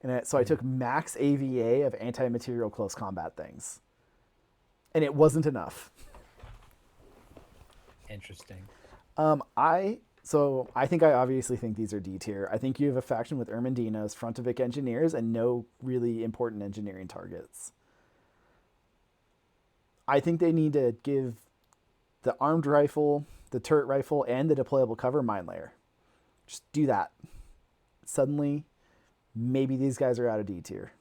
And so I took max AVA of anti-material close combat things. And it wasn't enough. Interesting. I think I obviously think these are D tier. I think you have a faction with Ermendinos, Frontovic engineers, and no really important engineering targets. I think they need to give the armed rifle, the turret rifle, and the deployable cover mine layer. Just do that. Suddenly, maybe these guys are out of D tier.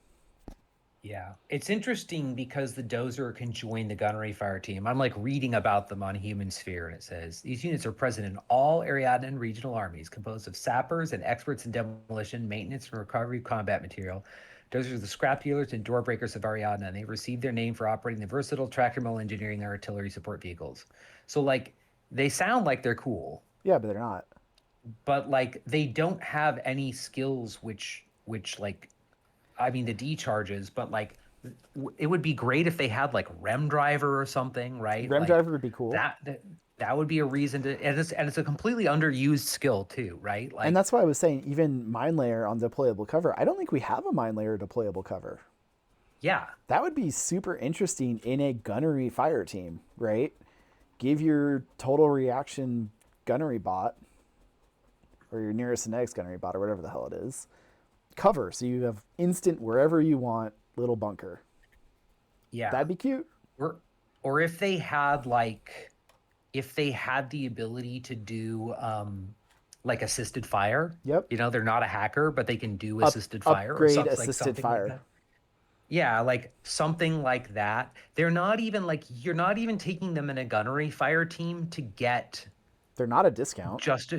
Yeah, it's interesting because the Dozer can join the gunnery fire team. I'm like reading about them on Human Sphere, and it says these units are present in all Ariadne and regional armies, composed of sappers and experts in demolition, maintenance, and recovery of combat material. Dozers are the scrap dealers and door breakers of Ariadne, and they received their name for operating the versatile tractor mill engineering and artillery support vehicles. So, like, they sound like they're cool, Yeah, but they're not. but like they don't have any skills which like, I mean, the D charges, but like it would be great if they had like Rem driver or something, right? Rem Like, driver would be cool. that would be a reason to, and it's a completely underused skill too, right? Like, And that's why I was saying even mine layer on deployable cover. I don't think we have a mine layer deployable cover. yeah, That would be super interesting in a gunnery fire team, right? Give your total reaction gunnery bot or your nearest next gunnery bot or whatever the hell it is cover, so you have instant wherever you want little bunker. yeah. That'd be cute. Or if they had like, if they had the ability to do like assisted fire. Yep. You know, they're not a hacker, but they can do assisted fire. Upgrade something, assisted something fire. Like that. Yeah, like something like that. They're not even like, you're not even taking them in a gunnery fire team to get They're not a discount. just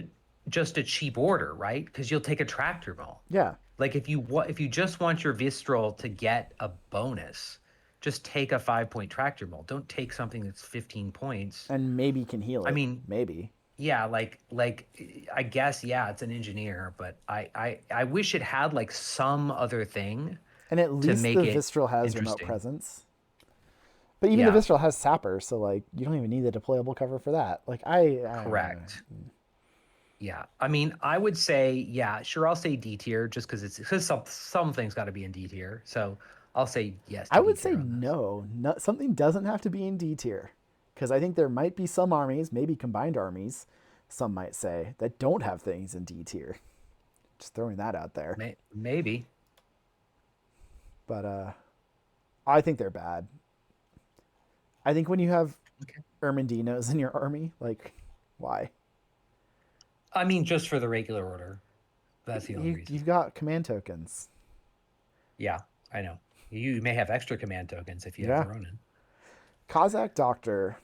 a cheap order, right? Because you'll take a tractor mill. Yeah. Like if you just want your Vistral to get a bonus, just take a 5-point tractor mill. Don't take something that's 15 points. And maybe can heal it. I mean, maybe. Yeah, like I guess, yeah, it's an engineer, but I wish it had like some other thing. And at least the make it Vistral has remote interesting. presence. But even Yeah. the Vistral has Sapper, so like you don't even need the deployable cover for that. Like I Correct. Yeah, I mean, I would say, yeah, sure, I'll say D tier just because some things got to be in D tier. So I'll say yes I to D would say tier on those. no. Something doesn't have to be in D tier. Because I think there might be some armies, maybe combined armies, some might say, that don't have things in D tier. Just throwing that out there. Maybe. But I think they're bad. I think when you have Okay. Ermendinos in your army, like, why? I mean, just for the regular order. That's the only reason. You've got command tokens. Yeah, I know. You may have extra command tokens if you Yeah. have Ronin. Cossack Doctor,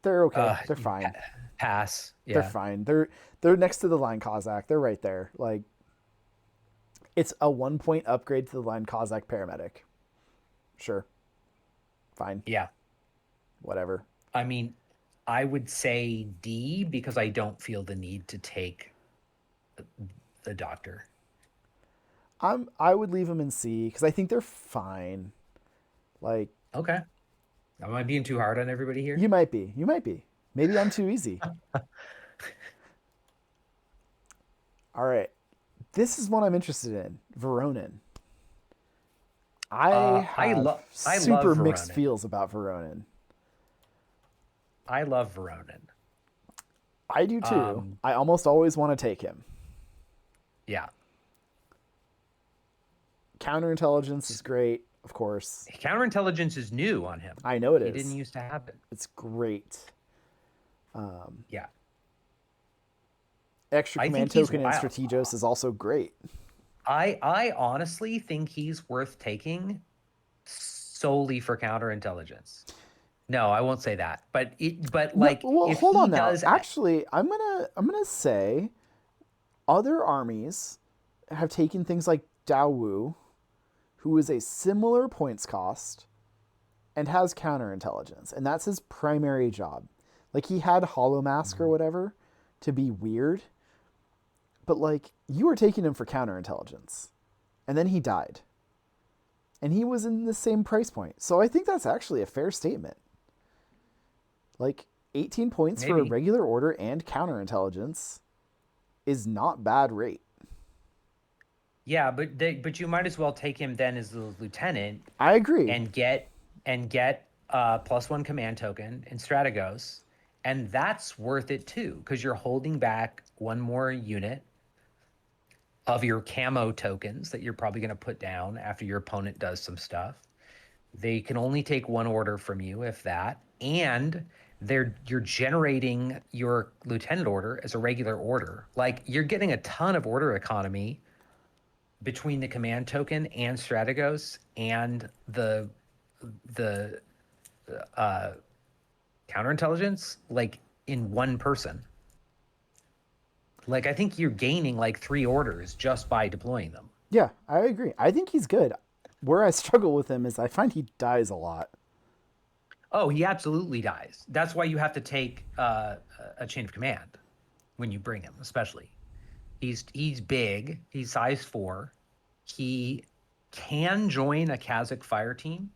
they're okay. They're fine. Pass. They're Yeah. fine. They're next to the line Cossack. They're right there. Like, it's a 1 point upgrade to the line Cossack paramedic. Sure. Fine. Yeah. Whatever. I mean, I would say D because I don't feel the need to take the doctor. I would leave them in C because I think they're fine. Like, Okay. Am I being too hard on everybody here? you might be. You might be. Maybe I'm too easy. All right. This is one I'm interested in. Veronin. I have I super love mixed Veronin. feels about Veronin. I love Veronin. I do too. I almost always want to take him. Yeah. Counterintelligence is great, of course. Counterintelligence is new on him. I know it He is. didn't used to have it. It's great. Yeah. Extra I command think he's token and wild. Strategos is also great. I honestly think he's worth taking solely for counterintelligence. No, I won't say that. But like, well, if hold he on now. does, Actually, I'm gonna say other armies have taken things like Dawu, who is a similar points cost and has counterintelligence, and that's his primary job. Like, he had Hollow Mask or whatever to be weird, but like, you were taking him for counterintelligence, and then he died, and he was in the same price point. So I think that's actually a fair statement. Like, 18 points for a Maybe. regular order and counterintelligence is not bad rate. yeah, but you might as well take him then as the lieutenant I agree. and get +1 command token in Strategos, and that's worth it too because you're holding back one more unit of your camo tokens that you're probably going to put down after your opponent does some stuff. They can only take one order from you, if that, and you're generating your lieutenant order as a regular order. Like, you're getting a ton of order economy between the command token and Strategos and the counterintelligence, like, in one person. Like, I think you're gaining like 3 orders just by deploying them. Yeah, I agree. I think he's good. Where I struggle with him is I find he dies a lot. Oh, he absolutely dies. That's why you have to take a chain of command when you bring him, especially. He's big. He's size 4. He can join a Kazakh fire team.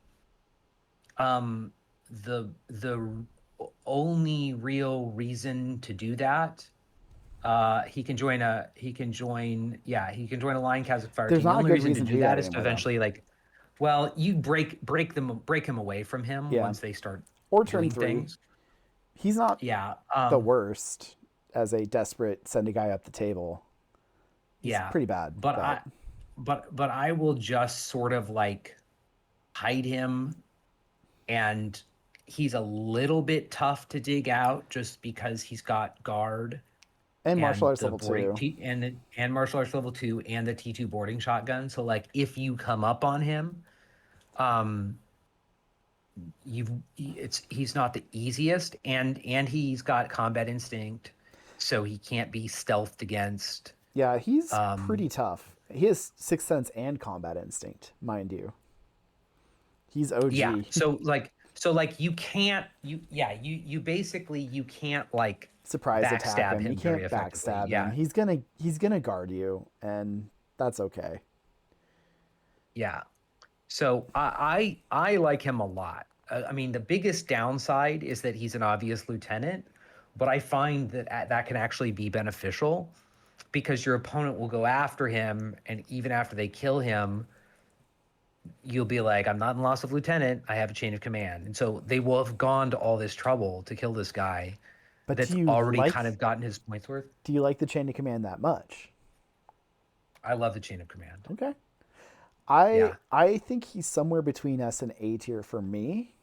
The only real reason to do that, he can join a line Kazakh fire There's team. The not a only good reason reason to do that is to anymore, though. eventually, like, well, you break him away from him Yeah. once they start Or turn doing 3. things. He's not Yeah. the worst as a desperate send a guy up the table. He's Yeah. pretty bad. But I will just sort of like hide him, and he's a little bit tough to dig out just because he's got guard and martial arts the level boarding 2. and martial arts level 2 and the T2 boarding shotgun. So like, if you come up on him, he's not the easiest, and he's got combat instinct, so he can't be stealthed against. Yeah, he's pretty tough. He has Sixth Sense and combat instinct, mind you. He's OG. Yeah. So like you can't you basically you can't like Surprise attack backstab him. You very can't effectively. backstab Yeah. him. He's gonna guard you, and that's okay. Yeah. So I like him a lot. I mean, the biggest downside is that he's an obvious lieutenant, but I find that that can actually be beneficial because your opponent will go after him, and even after they kill him, you'll be like, I'm not in loss of lieutenant. I have a chain of command. And so they will have gone to all this trouble to kill this guy But that's already kind of gotten his points worth. do you like the chain of command that much? I love the chain of command. Okay. Yeah. I think he's somewhere between S and A tier for me.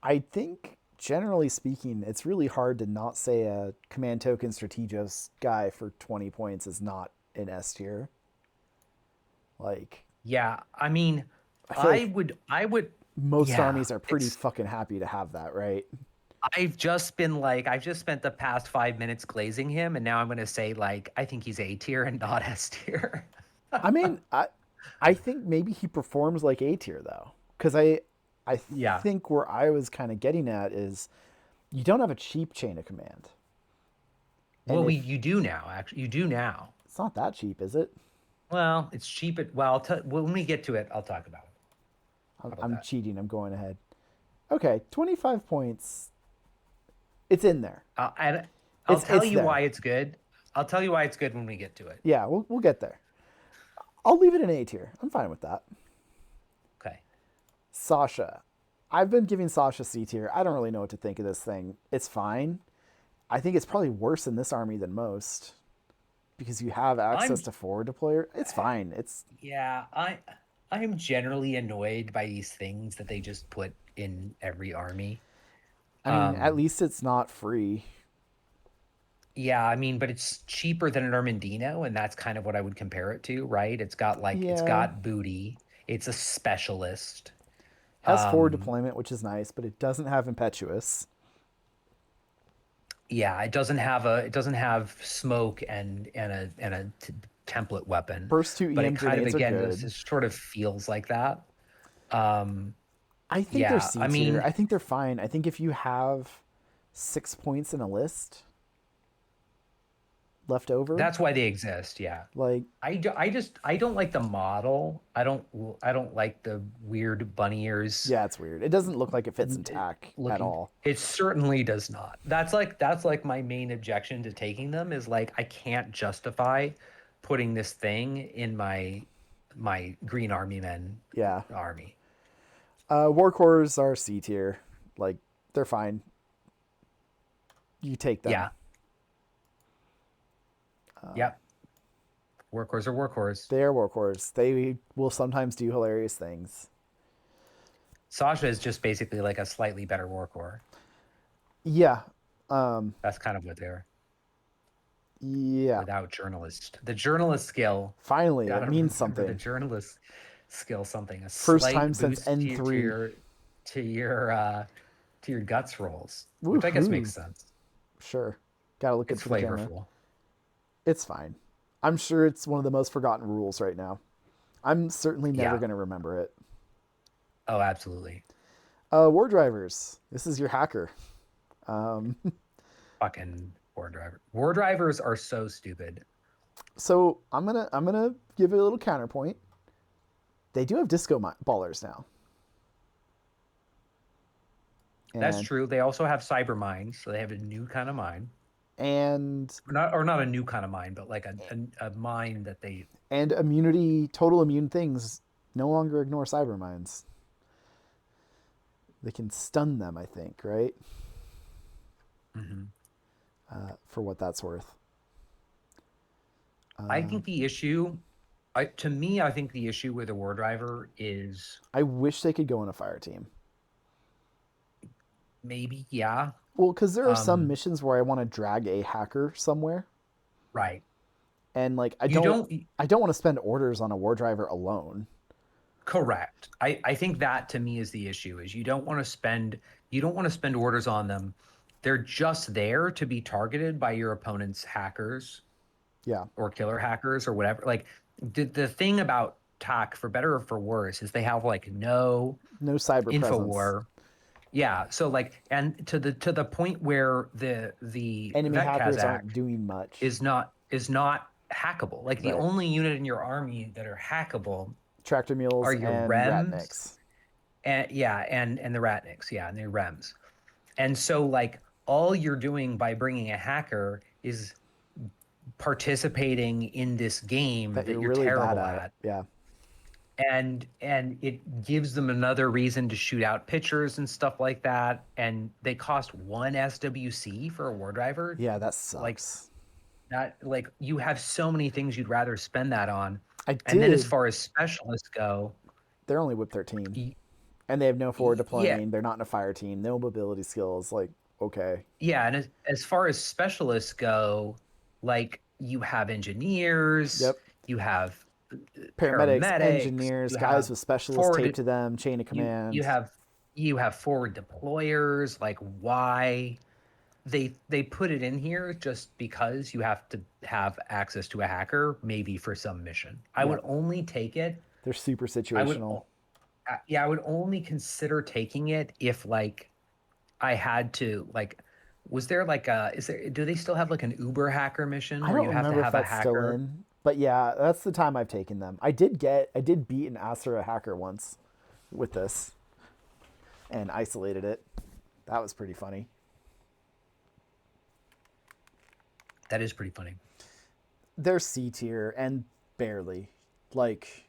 I think generally speaking, it's really hard to not say a command token strategos guy for 20 points is not an S tier. Like, Yeah. I mean, I feel like I would, most yeah, armies are pretty it's, fucking happy to have that, right? I've just spent the past 5 minutes glazing him. And now I'm going to say, like, I think he's A tier and not S tier. I mean, I think maybe he performs like A tier though, because I Yeah. think where I was kind of getting at is you don't have a cheap chain of command. And Well, if you do now, actually. You do now. it's not that cheap, is it? Well, it's cheap. Well, when we get to it, I'll talk about it. How about I'm that? cheating. I'm going ahead. Okay, 25 points. It's in there. And I'll tell It's you there. why it's good. I'll tell you why it's good when we get to it. Yeah, we'll get there. I'll leave it in A tier. I'm fine with that. Okay. Sasha. I've been giving Sasha C tier. I don't really know what to think of this thing. It's fine. I think it's probably worse in this army than most because you have access I'm to forward deployer. It's fine. It's Yeah, I'm generally annoyed by these things that they just put in every army. I mean, at Um, least it's not free. yeah, I mean, but it's cheaper than an Armandino, and that's kind of what I would compare it to, right? It's Yeah. got booty, it's a specialist. Has forward Um, deployment, which is nice, but it doesn't have impetuous. yeah, it doesn't have smoke and a template weapon, Burst 2 but it EM kind of grenades are again this good. is sort of feels like that. Um, I think they're yeah, C I tier. mean, I think they're fine. I think if you have 6 points in a list left over, that's why they exist. Yeah. like, I don't like the model. I don't like the weird bunny ears yeah, it's weird. It doesn't look like it fits in TAC at looking. all. It certainly does not. That's like my main objection to taking them is like I can't justify putting this thing in my Green Army Men Yeah. army. War cores are C tier. Like, they're fine. You take them. Yeah. Yep. Workhorse are workhorse. They are war cores. They will sometimes do hilarious things. Sasha is just basically like a slightly better warcore. Yeah. That's kind of what they are. Yeah. Without journalist. The journalist skill. Finally, Gotta it means remember the something. journalist skill something. A First slight time since boost N3. to your guts rolls. Which I guess Woohoo. makes sense. Sure. Gotta look good It's for the camera. flavorful. It's fine. I'm sure it's one of the most forgotten rules right now. I'm certainly never Yeah. going to remember it. Oh, absolutely. War drivers. This is your hacker. Fucking war driver. War drivers are so stupid. So I'm gonna give it a little counterpoint. They do have disco ballers now. That's And true. They also have cyber mines, so they have a new kind of mine. and Or not a new kind of mine, but like a mine that they and immunity, total immune things no longer ignore cyber mines. They can stun them, I think, right? For what that's worth. I think the issue to me, I think the issue with a war driver is I wish they could go in a fire team. maybe, yeah. Well, because there are some Um, missions where I want to drag a hacker somewhere, right. and like You don't I don't want to spend orders on a war driver alone. correct. I think that to me is the issue is you don't want to spend orders on them. They're just there to be targeted by your opponent's hackers Yeah, or killer hackers or whatever. Like the thing about TAC, for better or for worse, is they have like no no cyber info presence. war. Yeah, so like, and to the point where the Enemy vet hackers Kazakh aren't doing much. is not hackable. Like the Right. only unit in your army that are hackable Tractor mules are your and rems, ratniks. and the ratniks, yeah, and the rems. And so like all you're doing by bringing a hacker is participating in this game That that you're you're really bad terrible at. at. Yeah. and it gives them another reason to shoot out pitchers and stuff like that. And they cost 1 SWC for a war driver. Yeah, that Like sucks. that, like you have so many things you'd rather spend that on. I And then as did. far as specialists go, They're only whip 13. y- And they have no forward yeah, deploying. They're not in a fire team. No mobility skills. Like, okay. yeah, and as far as specialists go, like you have engineers, Yep. you have Paramedics, paramedics, engineers, you guys have with specialists taped forward to them, chain of you command. you have you have forward deployers. Like why they put it in here just because you have to have access to a hacker, maybe for some mission. I would Yep. only take it. They're super I would situational. yeah, I would only consider taking it if like I had to like was there like a is there do they still have like an Uber hacker mission I where don't you have to remember if have a that's still hacker? in, but yeah, that's the time I've taken them. I did beat an Asura hacker once with this and isolated it. That was pretty funny. That is pretty funny. They're C tier and barely. Like,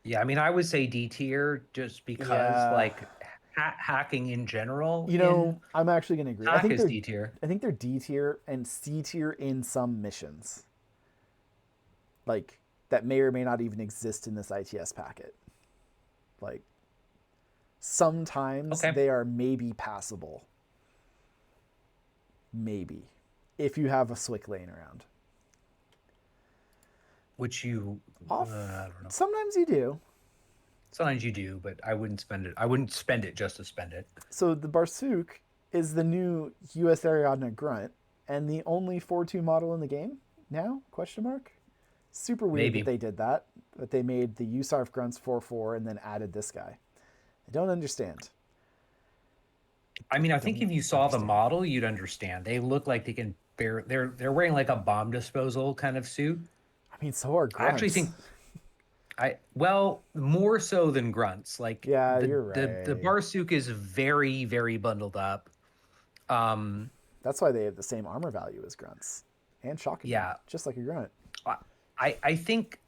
Yeah, I mean I would say D tier just because yeah, like hacking in general you in know, I'm actually gonna agree. hack is D tier. I think they're D tier and C tier in some missions. Like that may or may not even exist in this ITS packet. Like sometimes Okay. they are maybe passable. Maybe. If you have a Swick lane around. Which you Off I don't know. sometimes you do. Sometimes you do, but I wouldn't spend it. I wouldn't spend it just to spend it. So the Barsook is the new US Ariadne Grunt and the only 4-2 model in the game now? Question mark. Super weird that Maybe. they did that, but they made the USARF grunts 4-4 and then added this guy. I don't understand. I mean, I think Don't if you saw the understand. model, you'd understand. They look like they can bear. They're wearing like a bomb disposal kind of suit. I mean, so are I actually grunts. think I well more so than grunts. Like Yeah, the you're the right. Barsuk is very bundled up. Um, That's why they have the same armor value as grunts and shock immune, yeah, just like a grunt. I think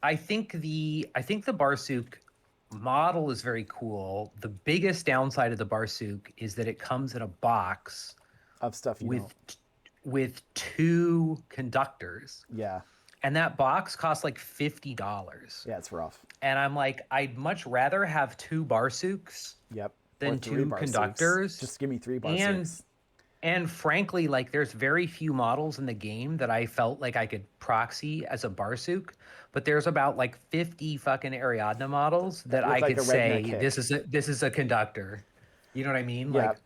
the Barsuk model is very cool. The biggest downside of the Barsuk is that it comes in a box Of stuff you don't. with two conductors, Yeah, and that box costs like $50. yeah, it's rough. And I'm like, I'd much rather have two Barsooks Yep. Or than 3 two bar souks. conductors. Just give me 3 bar And souks. and frankly, like there's very few models in the game that I felt like I could proxy as a Barsook, but there's about like 50 fucking Ariadne models that With I like could a redneck say kick. this is a conductor. You know what I mean? Yeah. Like,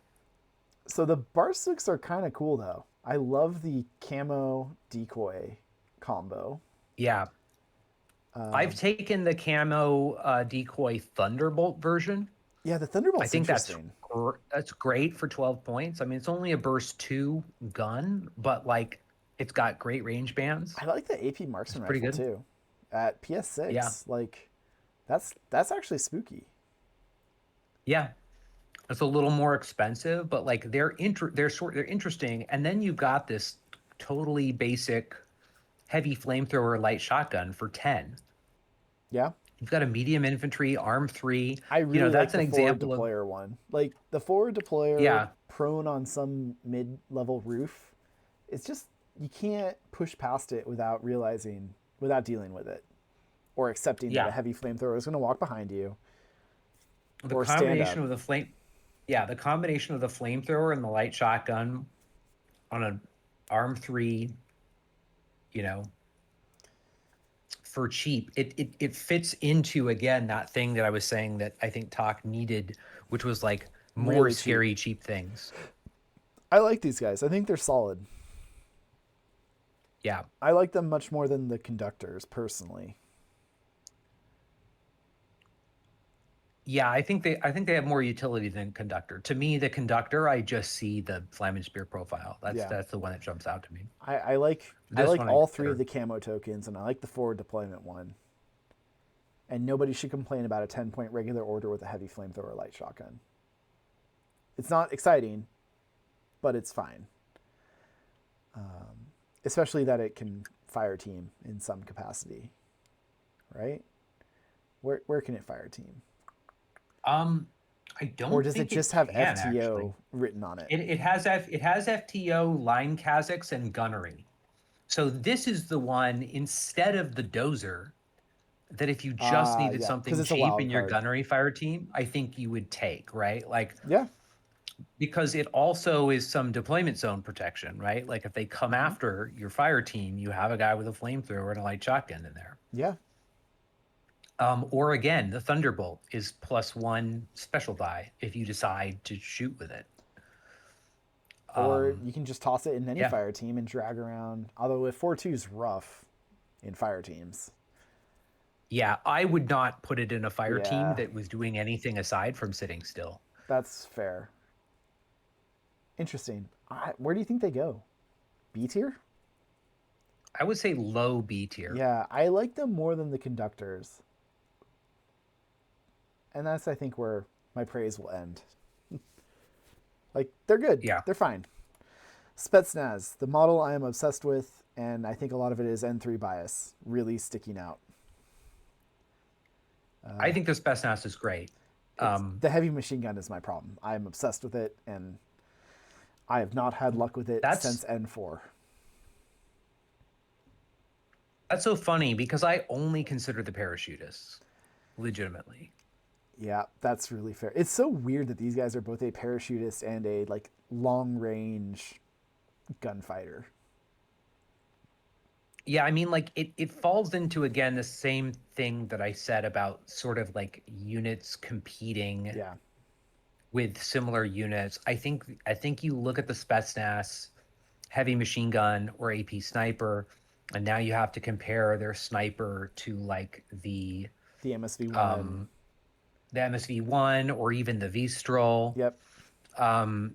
So the Barsooks are kind of cool though. I love the camo decoy combo. yeah. I've taken the camo decoy Thunderbolt version. Yeah, the I Thunderbolt's think interesting. that's great for 12 points. I mean, it's only a burst 2 gun, but like it's got great range bands. I like the AP It's marksman pretty rifle good. too. At PS6, Yeah. like that's actually spooky. Yeah. It's a little more expensive, but like they're interesting. And then you've got this totally basic heavy flamethrower light shotgun for 10. Yeah. You've got a medium infantry arm 3. I You know, really like that's an the forward example of deployer one. Like the forward deployer yeah. prone on some mid-level roof. It's just you can't push past it without dealing with it or accepting that a Yeah. heavy flamethrower is going to walk behind you The or stand up. combination of the flame Yeah, the combination of the flamethrower and the light shotgun on an arm 3, you know, for cheap, it fits into again that thing that I was saying that I think Talk needed, which was like more Really cheap. scary cheap things. I like these guys. I think they're solid. Yeah. I like them much more than the conductors personally. Yeah, I think they have more utility than conductor. To me, the conductor, I just see the Flam and Spear profile. Yeah. That's the one that jumps out to me. I like This one I all 3 of consider. the camo tokens and I like the forward deployment one. And nobody should complain about a 10-point regular order with a heavy flamethrower light shotgun. It's not exciting, but it's fine. Especially that it can fire team in some capacity, right? Where can it fire team? I don't Or does it think just it have can actually. FTO written on it? It has FTO, line Kazakhs, and gunnery. So this is the one instead of the dozer that if you just needed Yeah, because something it's a cheap wild in your card. gunnery fire team, I think you would take, right? Like Yeah. because it also is some deployment zone protection, right? Like if they come after your fire team, you have a guy with a flamethrower and a light shotgun in there. Yeah. Or again, the Thunderbolt is +1 special die if you decide to shoot with it. Or you can just toss it in any Yeah. fire team and drag around. Although if 4-2 is rough in fire teams. Yeah, I would not put it in a fire team Yeah. that was doing anything aside from sitting still. That's fair. Interesting. Where do you think they go? B tier? I would say low B tier. Yeah, I like them more than the conductors. And that's, I think, where my praise will end. Like, they're good. Yeah. They're fine. Spetsnaz, the model I am obsessed with, and I think a lot of it is N3 bias, really sticking out. I think this Spetsnaz is great. The heavy machine gun is my problem. I am obsessed with it, and I have not had luck with it since N4. That's so funny because I only consider the parachutists, legitimately. Yeah, that's really fair. It's so weird that these guys are both a parachutist and a like long range gunfighter. Yeah, I mean, like it falls into again the same thing that I said about sort of like units competing Yeah. with similar units. I think you look at the Spetsnaz heavy machine gun or AP sniper, and now you have to compare their sniper to like the MSV1. The MSV1 or even the V-Stroll. Yep.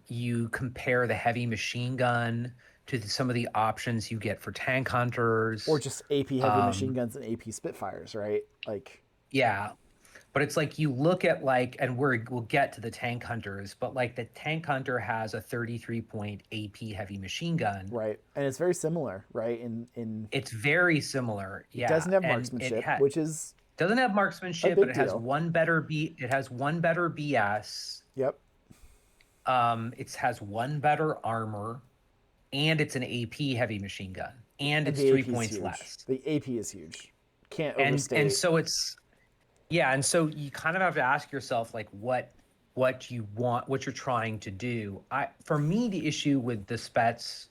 You compare the heavy machine gun to some of the options you get for tank hunters. Or just AP heavy machine guns and AP Spitfires, right? Like, yeah. But it's like you look at like, and we'll get to the tank hunters, but like the tank hunter has a 33-point AP heavy machine gun. right. And it's very similar, right? It's very similar. Yeah. It doesn't have And marksmanship, which is doesn't have marksmanship, big but it has deal. one better BS. Yep. It has one better armor, and it's an AP heavy machine gun, and it's the 3 AP is points huge. less. The AP is huge. Can't overstate. And so it's and so you kind of have to ask yourself like what you want, what you're trying to do. For me, the issue with the Spets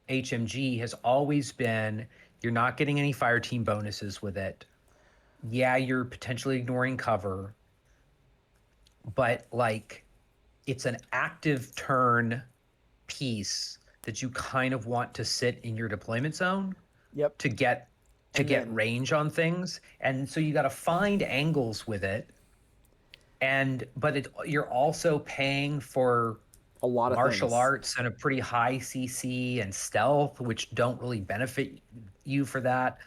HMG has always been you're not getting any fire team bonuses with it. Yeah, you're potentially ignoring cover, but like it's an active turn piece that you kind of want to sit in your deployment zone. Yep. To get range on things, and so you got to find angles with it. But you're also paying for a lot of martial things. arts and a pretty high CC and stealth, which don't really benefit you for that.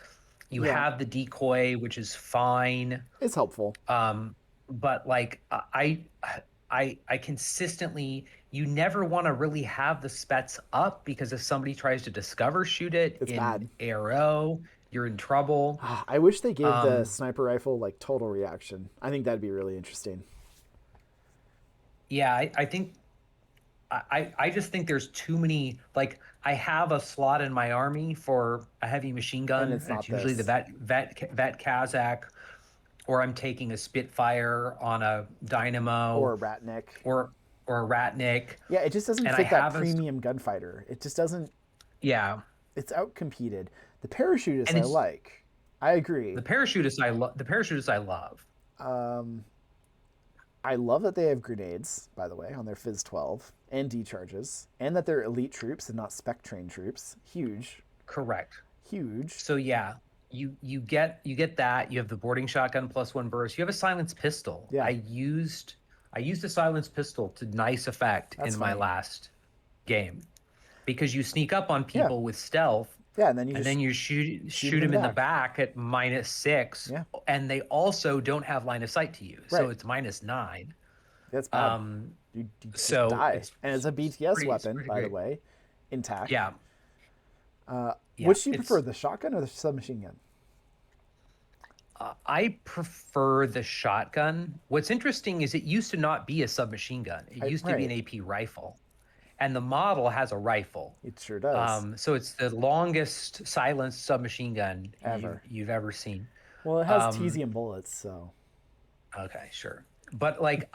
You have the decoy, which is fine. It's helpful. But like I consistently, you never want to really have the Spets up because if somebody tries to discover shoot it It's in bad. ARO, you're in trouble. I wish they gave the sniper rifle like total reaction. I think that'd be really interesting. Yeah, I think I just think there's too many. Like I have a slot in my army for a heavy machine gun. And it's not usually this. the vet Kazakh, or I'm taking a Spitfire on a Dynamo Or a Ratnik. or a Ratnik. Yeah, it just doesn't And fit I that have premium gunfighter. It just doesn't. Yeah, It's outcompeted. The parachutist And I it's- like. I agree. the parachutists I love. I love that they have grenades, by the way, on their Fizz 12 and decharges, and that they're elite troops and not spec trained troops. Huge. Correct. Huge. So yeah, you get that. You have the boarding shotgun +1 burst. You have a silenced pistol. Yeah. I used a silenced pistol to nice effect That's in my funny. last game, because you sneak up on people with stealth. Yeah, and then you just you shoot them in the back at -6. Yeah. And they also don't have line of sight to you, so Right. it's -9. That's bad. You just so die. it's- And it's a BTS it's weapon, pretty by the great. way, intact. Yeah. Yeah, Which do you it's- prefer, the shotgun or the submachine gun? I prefer the shotgun. What's interesting is it used to not be a submachine gun. It used to be an Right. AP rifle, and the model has a rifle. It sure does. So it's the longest silenced submachine gun Ever. you've ever seen. Well, it has Um, Tesium bullets, so okay, sure. But like,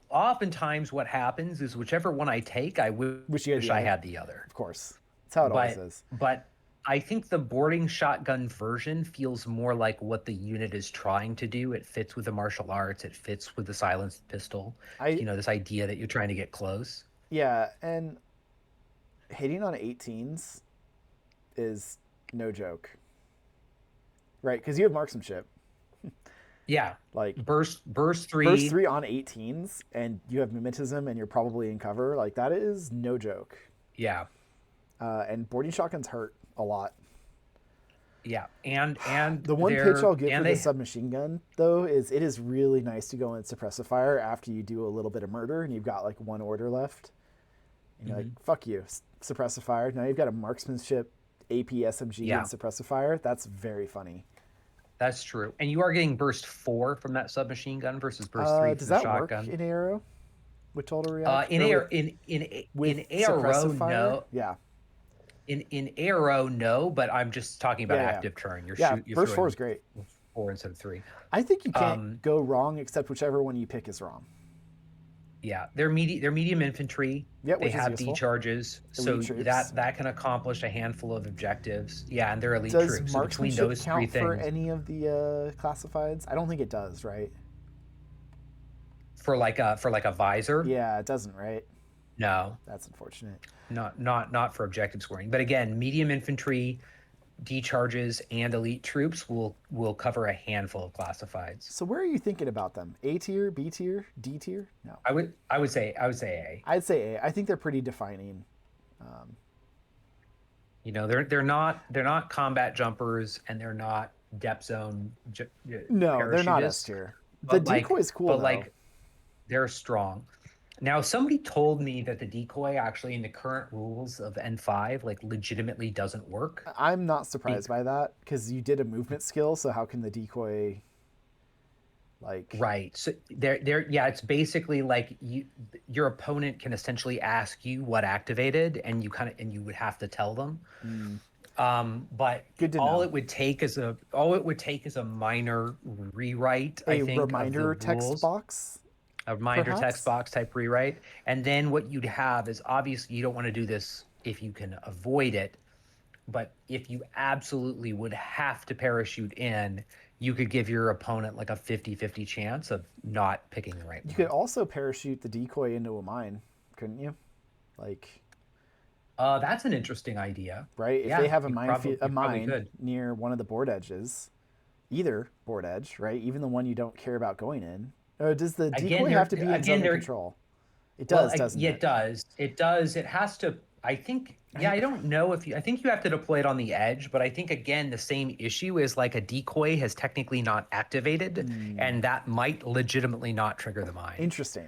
oftentimes what happens is whichever one I take, I wish you had wish the I other. had the other. Of course. That's how it always But is. but I think the boarding shotgun version feels more like what the unit is trying to do. It fits with the martial arts. It fits with the silenced pistol. I This idea that you're trying to get close. Yeah, and hitting on 18s is no joke. Right? Because you have marksmanship. Yeah, Like burst burst 3. 3 on 18s and you have mimetism and you're probably in cover. Like that is no joke. Yeah, And boarding shotguns hurt a lot. yeah, and The one pitch I'll give and for the they submachine gun, though, is it is really nice to go in suppressive fire after you do a little bit of murder and you've got like one order left. And you're like, fuck you, suppressive fire. Now you've got a marksmanship AP SMG Yeah. and suppressive fire. That's very funny. That's true. And you are getting burst 4 from that submachine gun versus burst 3 Does from the that work shotgun. in Arrow with total react? In Or air with, with in Arrow, suppressive fire? no. Yeah. In Arrow, no. But I'm just talking about Yeah, yeah. active turn. You're Yeah, you're burst 4 throwing is great. 4 instead of 3. I think you can't Um, go wrong except whichever one you pick is wrong. Yeah, they're medium infantry. Yeah, They which is have useful. D charges, so Elite troops. that can accomplish a handful of objectives. Yeah, and they're elite Does troops. So between marksmanship those 3 count for things, any of the classifieds? I don't think it does, right? for like a visor, Yeah, it doesn't, right? no, That's unfortunate. not for objective scoring. But again, medium infantry, D charges, and elite troops will cover a handful of classifieds. So where are you thinking about them? A tier, B tier, D tier? No. I would say A. I'd say A. I think they're pretty defining. They're not combat jumpers, and they're not depth zone. No, they're not S parachutists. tier. The But like, decoy is cool, but though. like, they're strong. Now, somebody told me that the decoy actually in the current rules of N5 like legitimately doesn't work. I'm not surprised by that because you did a movement skill, so how can the decoy, like... Right. So yeah, it's basically like your opponent can essentially ask you what activated, and you would have to tell them. But Good to all know. it would take is a minor rewrite. I A think reminder of the text rules. box? A reminder perhaps? text box type rewrite. And then what you'd have is, obviously you don't want to do this if you can avoid it, but if you absolutely would have to parachute in, you could give your opponent like a 50-50 chance of not picking the right You one. could also parachute the decoy into a mine, couldn't you? Like, That's an interesting idea. right? If Yeah, they have a you mine, probably- a you probably mine could. near one of the board edges, either board edge, right? Even the one you don't care about going in. Or does the Again, decoy have to be in again, zone of they're- control? It does, doesn't yeah, it? it does. It does. It has to. I think. Yeah, I don't know if you. I think you have to deploy it on the edge, but I think again the same issue is like a decoy has technically not activated, and that might legitimately not trigger the mine. Interesting.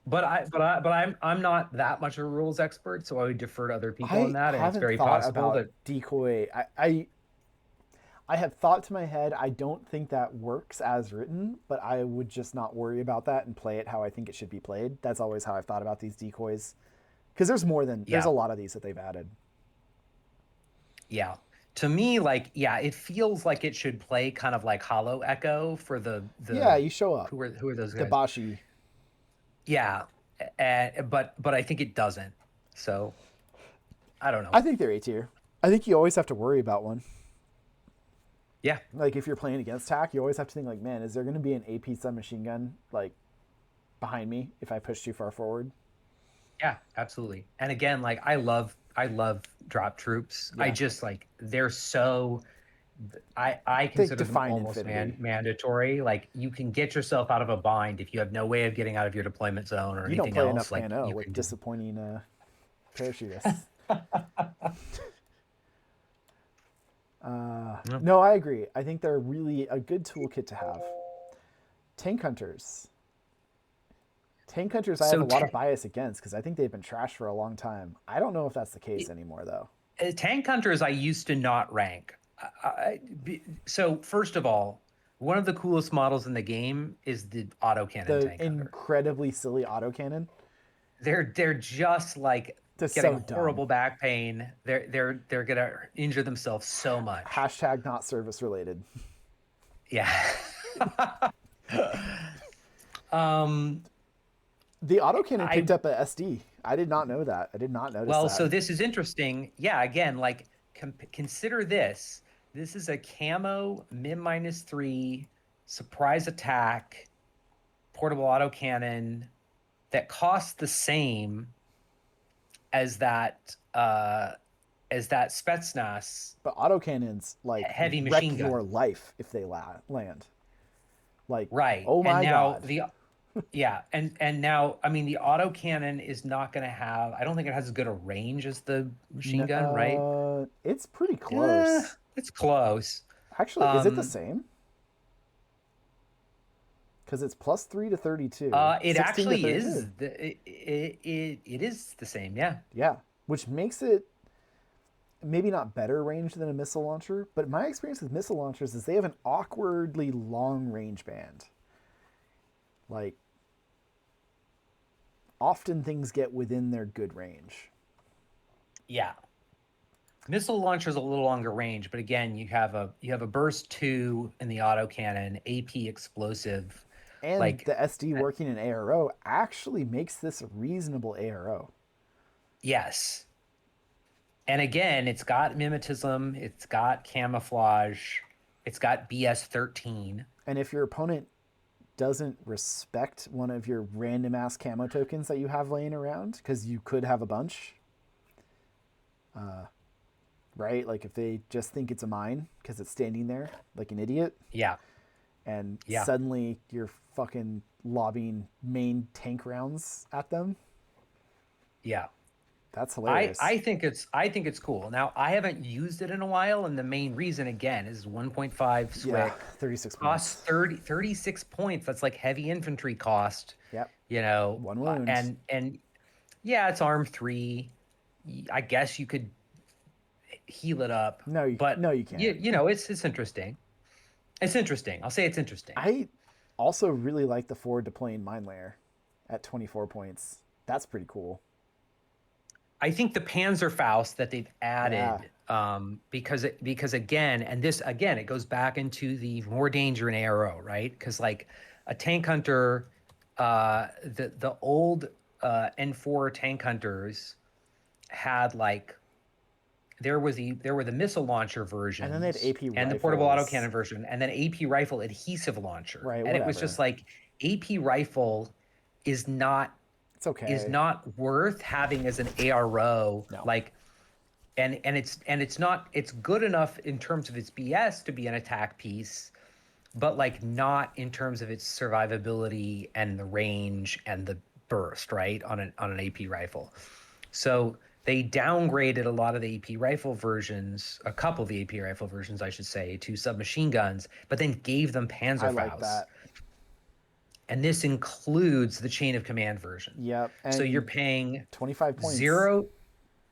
But I'm not that much of a rules expert, so I would defer to other people on that, and it's haven't very thought possible about that. decoy. I have thought to my head, I don't think that works as written, but I would just not worry about that and play it how I think it should be played. That's always how I've thought about these decoys. Because there's Yeah. a lot of these that they've added. Yeah. To me, like, yeah, it feels like it should play kind of like Hollow Echo for the Yeah, you show up. who are those guys? Dabashi. Yeah, but I think it doesn't. So I don't know. I think they're A tier. I think you always have to worry about one. Yeah, Like if you're playing against TAC, you always have to think like, man, is there going to be an AP submachine gun like behind me if I push too far forward? yeah, absolutely. And again, like I love drop troops. I Yeah. just like they're so. I consider them define almost infinity. mandatory. Like you can get yourself out of a bind if you have no way of getting out of your deployment zone or You don't anything play else. enough Like Plan O you with can do- disappointing parachutists. No, I agree. I think they're really a good toolkit to have. Tank hunters. Tank hunters, I So have a lot of ta- bias against because I think they've been trashed for a long time. I don't know if that's the case anymore, though. Tank hunters I used to not rank. So first of all, one of the coolest models in the game is the autocannon The tank hunter. incredibly silly autocannon. They're just like They're getting so dumb. horrible back pain. They're gonna injure themselves so much. Hashtag not service related. Yeah. The autocannon I- picked up a SD. I did not know that. I did not notice Well, that. so this is interesting. Yeah, again, like consider this. This is a camo -3 surprise attack portable autocannon that costs the same as that Spetsnaz. But autocannons like Heavy wreck machine your gun. life if they land. Like, Right. oh my and now god. yeah, and now I mean the autocannon is not going to have. I don't think it has as good a range as the machine gun, right? It's pretty close. It's close. Actually, is it the Um, same? Because it's +3 to 32. It 16 to actually 32. is. It is the same. Yeah. Yeah, which makes it maybe not better range than a missile launcher, but my experience with missile launchers is they have an awkwardly long range band. Like, often things get within their good range. Yeah. Missile launcher is a little longer range, but again, you have a burst 2 in the autocannon, AP explosive. And Like the SD working in ARO actually makes this a reasonable ARO. yes. And again, it's got mimetism, it's got camouflage, it's got BS-13. And if your opponent doesn't respect one of your random ass camo tokens that you have laying around, because you could have a bunch, right? Like if they just think it's a mine because it's standing there like an idiot, Yeah. and Yeah. suddenly you're fucking lobbing main tank rounds at them. Yeah. That's hilarious. I think it's cool. Now I haven't used it in a while, and the main reason again is 1.5 SWIC. yeah, 36 Costs points. 36 points. That's like heavy infantry cost. Yep. You know, One wound. And yeah, it's arm 3. I guess you could heal it up. No, you but no, you can't. You know, it's interesting. It's interesting. I'll say it's interesting. I also really like the forward deploying mine layer at 24 points. That's pretty cool. I think the Panzerfaust that they've added, because again, and this again, it goes back into the more danger in ARO, right? Because like a tank hunter, the old N4 tank hunters had like there were the missile launcher version, And then they had AP and the portable rifles. autocannon version, and then AP rifle adhesive launcher, Right, and it was whatever. just like AP rifle is not It's okay. is not worth having as an ARO. No. Like, and it's good enough in terms of its BS to be an attack piece, but like not in terms of its survivability and the range and the burst, right? On an AP rifle. So they downgraded a lot of the AP rifle versions, a couple of the AP rifle versions, I should say, to submachine guns, but then gave them Panzerfaust. I like that. And this includes the chain of command version. Yep. And So you're paying 25 points. zero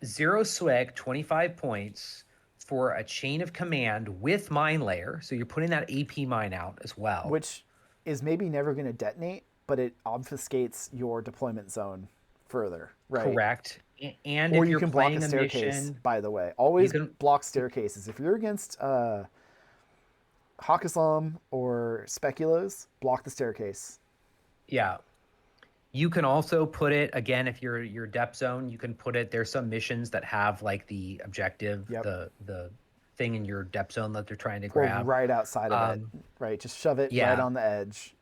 SWIC, 25 points for a chain of command with mine layer. So you're putting that AP mine out as well. Which is maybe never going to detonate, but it obfuscates your deployment zone further, right? Correct. And Or if you you're can block playing a a staircase, mission, by the way. Always you can- block staircases. If you're against Hawk Islam or Speculos, block the staircase. yeah. You can also put it again if you're your depth zone. You can put it. There's some missions that have like the objective, Yep. the thing in your depth zone that they're trying to Or grab. right outside of it, right? Just shove it yeah. right on the edge.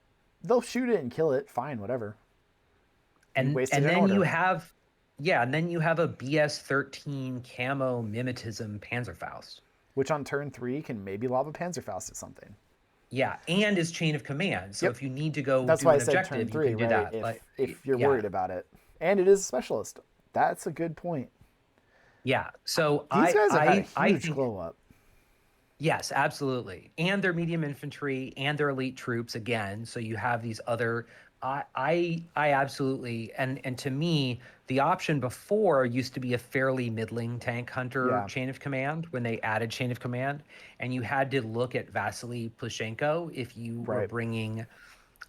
They'll shoot it and kill it. Fine, whatever. And wasted and an then order. you have, yeah, and then you have a BS-13 camo mimetism Panzerfaust. Which on turn 3 can maybe lob a Panzerfaust at something. Yeah, and is chain of command. So Yep. if you need to go That's do why I an said objective, turn 3, you can right? do that. If you're yeah. worried about it. And it is a specialist. That's a good point. Yeah. So These guys have had a I huge think, glow up. yes, absolutely. And they're medium infantry and they're elite troops again. So you have these other I absolutely, and to me, the option before used to be a fairly middling tank hunter Yeah. chain of command when they added chain of command, and you had to look at Vasily Plushenko if you were Right. bringing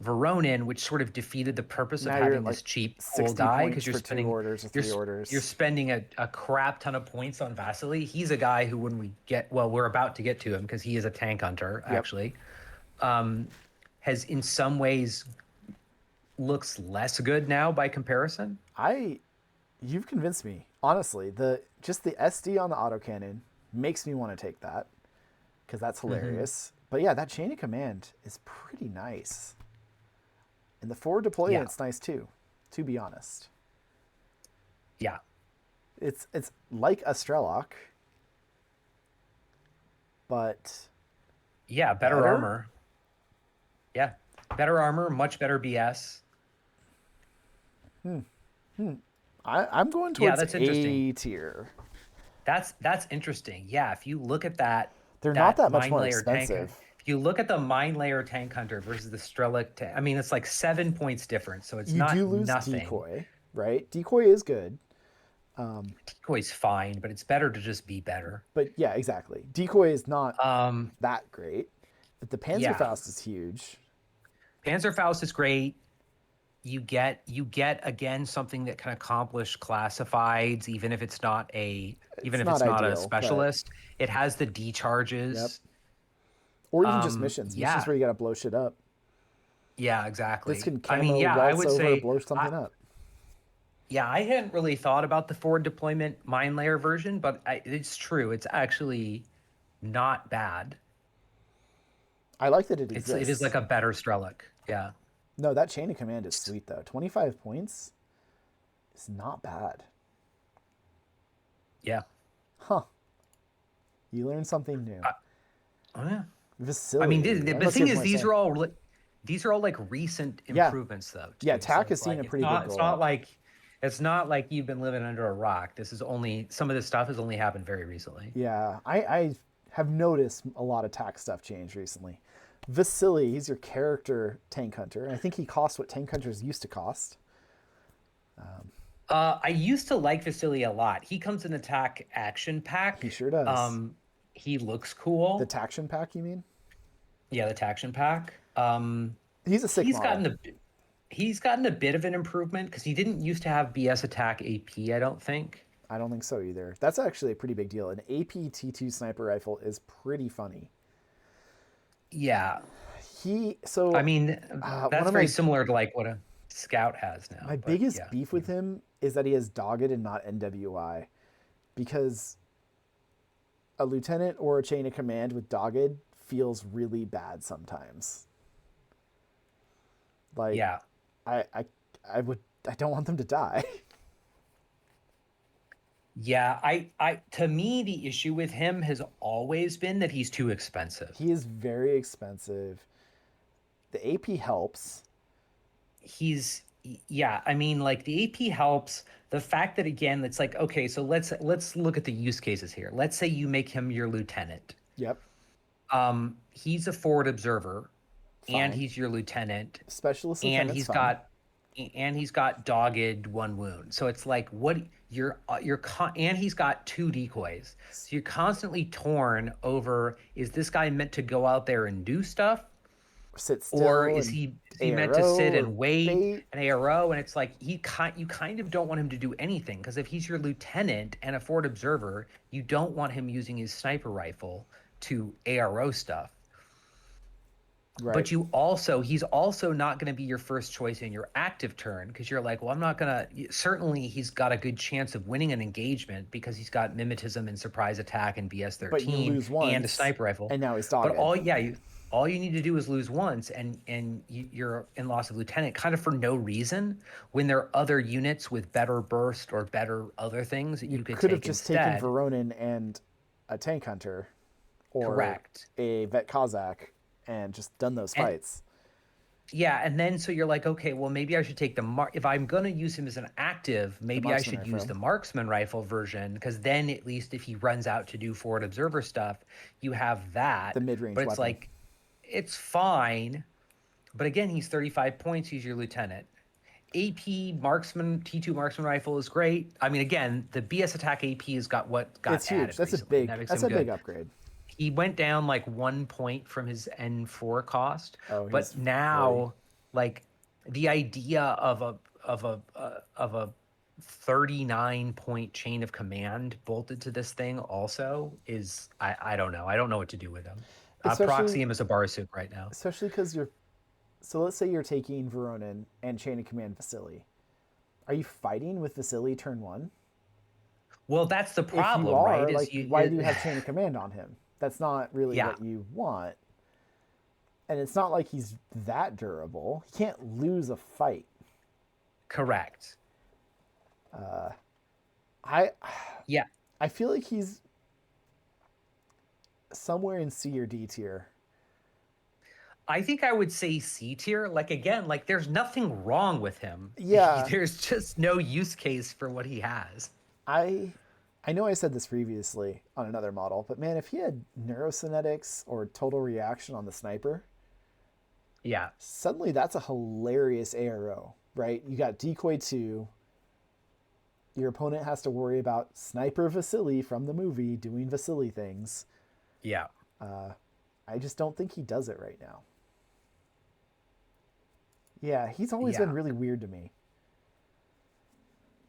Voronin, which sort of defeated the purpose of Now you're having at like this cheap old 60 guy points because for 2 orders or you're 3 orders. spending a crap ton of points on Vasily. He's a guy who we're about to get to him because he is a tank hunter Yep. actually, um, has in some ways looks less good now by comparison. You've convinced me. Honestly, the SD on the autocannon makes me want to take that because that's hilarious. But yeah, that chain of command is pretty nice. And the forward deployment's nice too, to be honest. Yeah. It's like a Strelok, but Yeah, better better? armor. Yeah. Better armor, much better BS. I'm going Yeah, towards that's interesting. A tier. That's interesting. Yeah, if you look at that They're not that much mine more layer tank, expensive. if you look at the mine layer tank hunter versus the Strelic, I mean, it's like 7 points difference, so it's You not do lose nothing. decoy, right? Decoy is good. Decoy's fine, but it's better to just be better. But yeah, exactly. Decoy is not Um, that great. But the yeah, Panzerfaust is huge. Panzerfaust is great. You get again something that can accomplish classifieds, even if it's not not a ideal, but- specialist. It has the Yep. decharges. Or even just missions. yeah. Missions where you got to blow shit up. Yeah, exactly. This can I camo mean, yeah, I waltz would over, say blow something up. yeah, I hadn't really thought about the forward deployment mine layer version, but it's true. It's actually not bad. I like that it exists. It is like a better Strelic. Yeah. No, that chain of command is sweet though. 25 points is not bad. Yeah. Huh. You learn something new. Oh, yeah. Vasily. I mean, and the let's thing hear is, what these are all like recent Yeah. improvements, though. Too. Yeah, TAC has it's seen a like, pretty it's big not, go it's not up. like it's not like you've been living under a rock. This is only some of this stuff has only happened very recently. Yeah, I have noticed a lot of TAC stuff change recently. Vasily, he's your character tank hunter. And I think he costs what tank hunters used to cost. I used to like Vasily a lot. He comes in the TAC action pack. He sure does. He looks cool. The Taction pack, you mean? Yeah, the Taction pack. He's a sick model. He's gotten a bit of an improvement because he didn't used to have BS attack AP, I don't think. I don't think so either. That's actually a pretty big deal. An AP T2 sniper rifle is pretty funny. Yeah. I mean, one that's of very my- similar to like what a Scout has now. My but biggest yeah. beef with him is that he has dogged and not NWI. Because a lieutenant or a chain of command with dogged feels really bad sometimes. Like, Yeah. I don't want them to die. Yeah, to me the issue with him has always been that he's too expensive. He is very expensive. The AP helps. Yeah, I mean, like the AP helps. The fact that again, it's like, okay, so let's look at the use cases here. Let's say you make him your lieutenant. Yep. He's a forward observer, and Fine. he's your lieutenant, Specialist and lieutenant's fine. he's got dogged 1 wound. So it's like and he's got 2 decoys. So you're constantly torn over: is this guy meant to go out there and do stuff? Sit still, Or is and he meant to ARO sit or and wait bait. an ARO? And it's like you kind of don't want him to do anything, because if he's your lieutenant and a forward observer, you don't want him using his sniper rifle to ARO stuff. Right. But he's also not going to be your first choice in your active turn, because you're like, well, I'm not going to. Certainly, he's got a good chance of winning an engagement because he's got mimetism and surprise attack and BS-13 But you lose once, and a sniper rifle. and now he's dogged. But all you need to do is lose once, and you're in loss of lieutenant, kind of for no reason, when there are other units with better burst or better other things that you could have take just instead. taken Voronin and a tank hunter, or Correct. a vet Kazakh, and just done those fights. Yeah, and then so you're like, okay, well, maybe I should take if I'm going to use him as an active, maybe I marksman should use rifle. the marksman rifle version, because then at least if he runs out to do forward observer stuff, you have that. The mid-range But it's weapon. like, it's fine, But again, he's 35 points. He's your lieutenant. AP marksman, T2 marksman rifle is great. I mean, again, the BS attack AP has got what got It's huge. added That's recently, and that makes that's him a big good. upgrade. He went down like 1 point from his N4 cost, Oh, he's but now like the idea of a 39-point chain of command bolted to this thing also is I don't know. I don't know what to do with him. I proxy him as a Barsuk right now. Especially because so let's say you're taking Veronin and Chain of Command Vasily. Are you fighting with Vasily turn 1? Well, that's the problem, if you are, right? Like, why do you have Chain of Command on him? That's not really what you want. And it's not like he's that durable. He can't lose a fight. Correct. I feel like he's somewhere in C or D tier. I think I would say C tier. Like, again, like there's nothing wrong with him. Yeah. There's just no use case for what he has. I know I said this previously on another model, but man, if he had neurocynetics or total reaction on the sniper, yeah, suddenly that's a hilarious ARO, right? You got decoy 2. Your opponent has to worry about Sniper Vasily from the movie doing Vasily things. Yeah. I just don't think he does it right now. Yeah, he's always been really weird to me.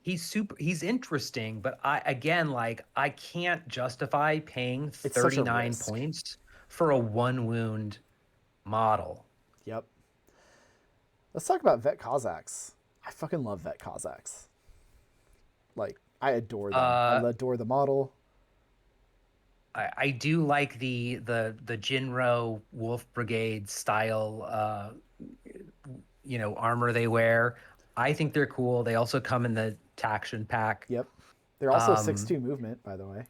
He's interesting, but I can't justify paying 39 points for a 1-wound model. Yep. Let's talk about Vet Cossacks. I fucking love Vet Cossacks. Like, I adore them. I adore the model. I do like the Jinro Wolf Brigade style armor they wear. I think they're cool. They also come in the Taction pack. Yep. They're also 6-2 movement, by the way.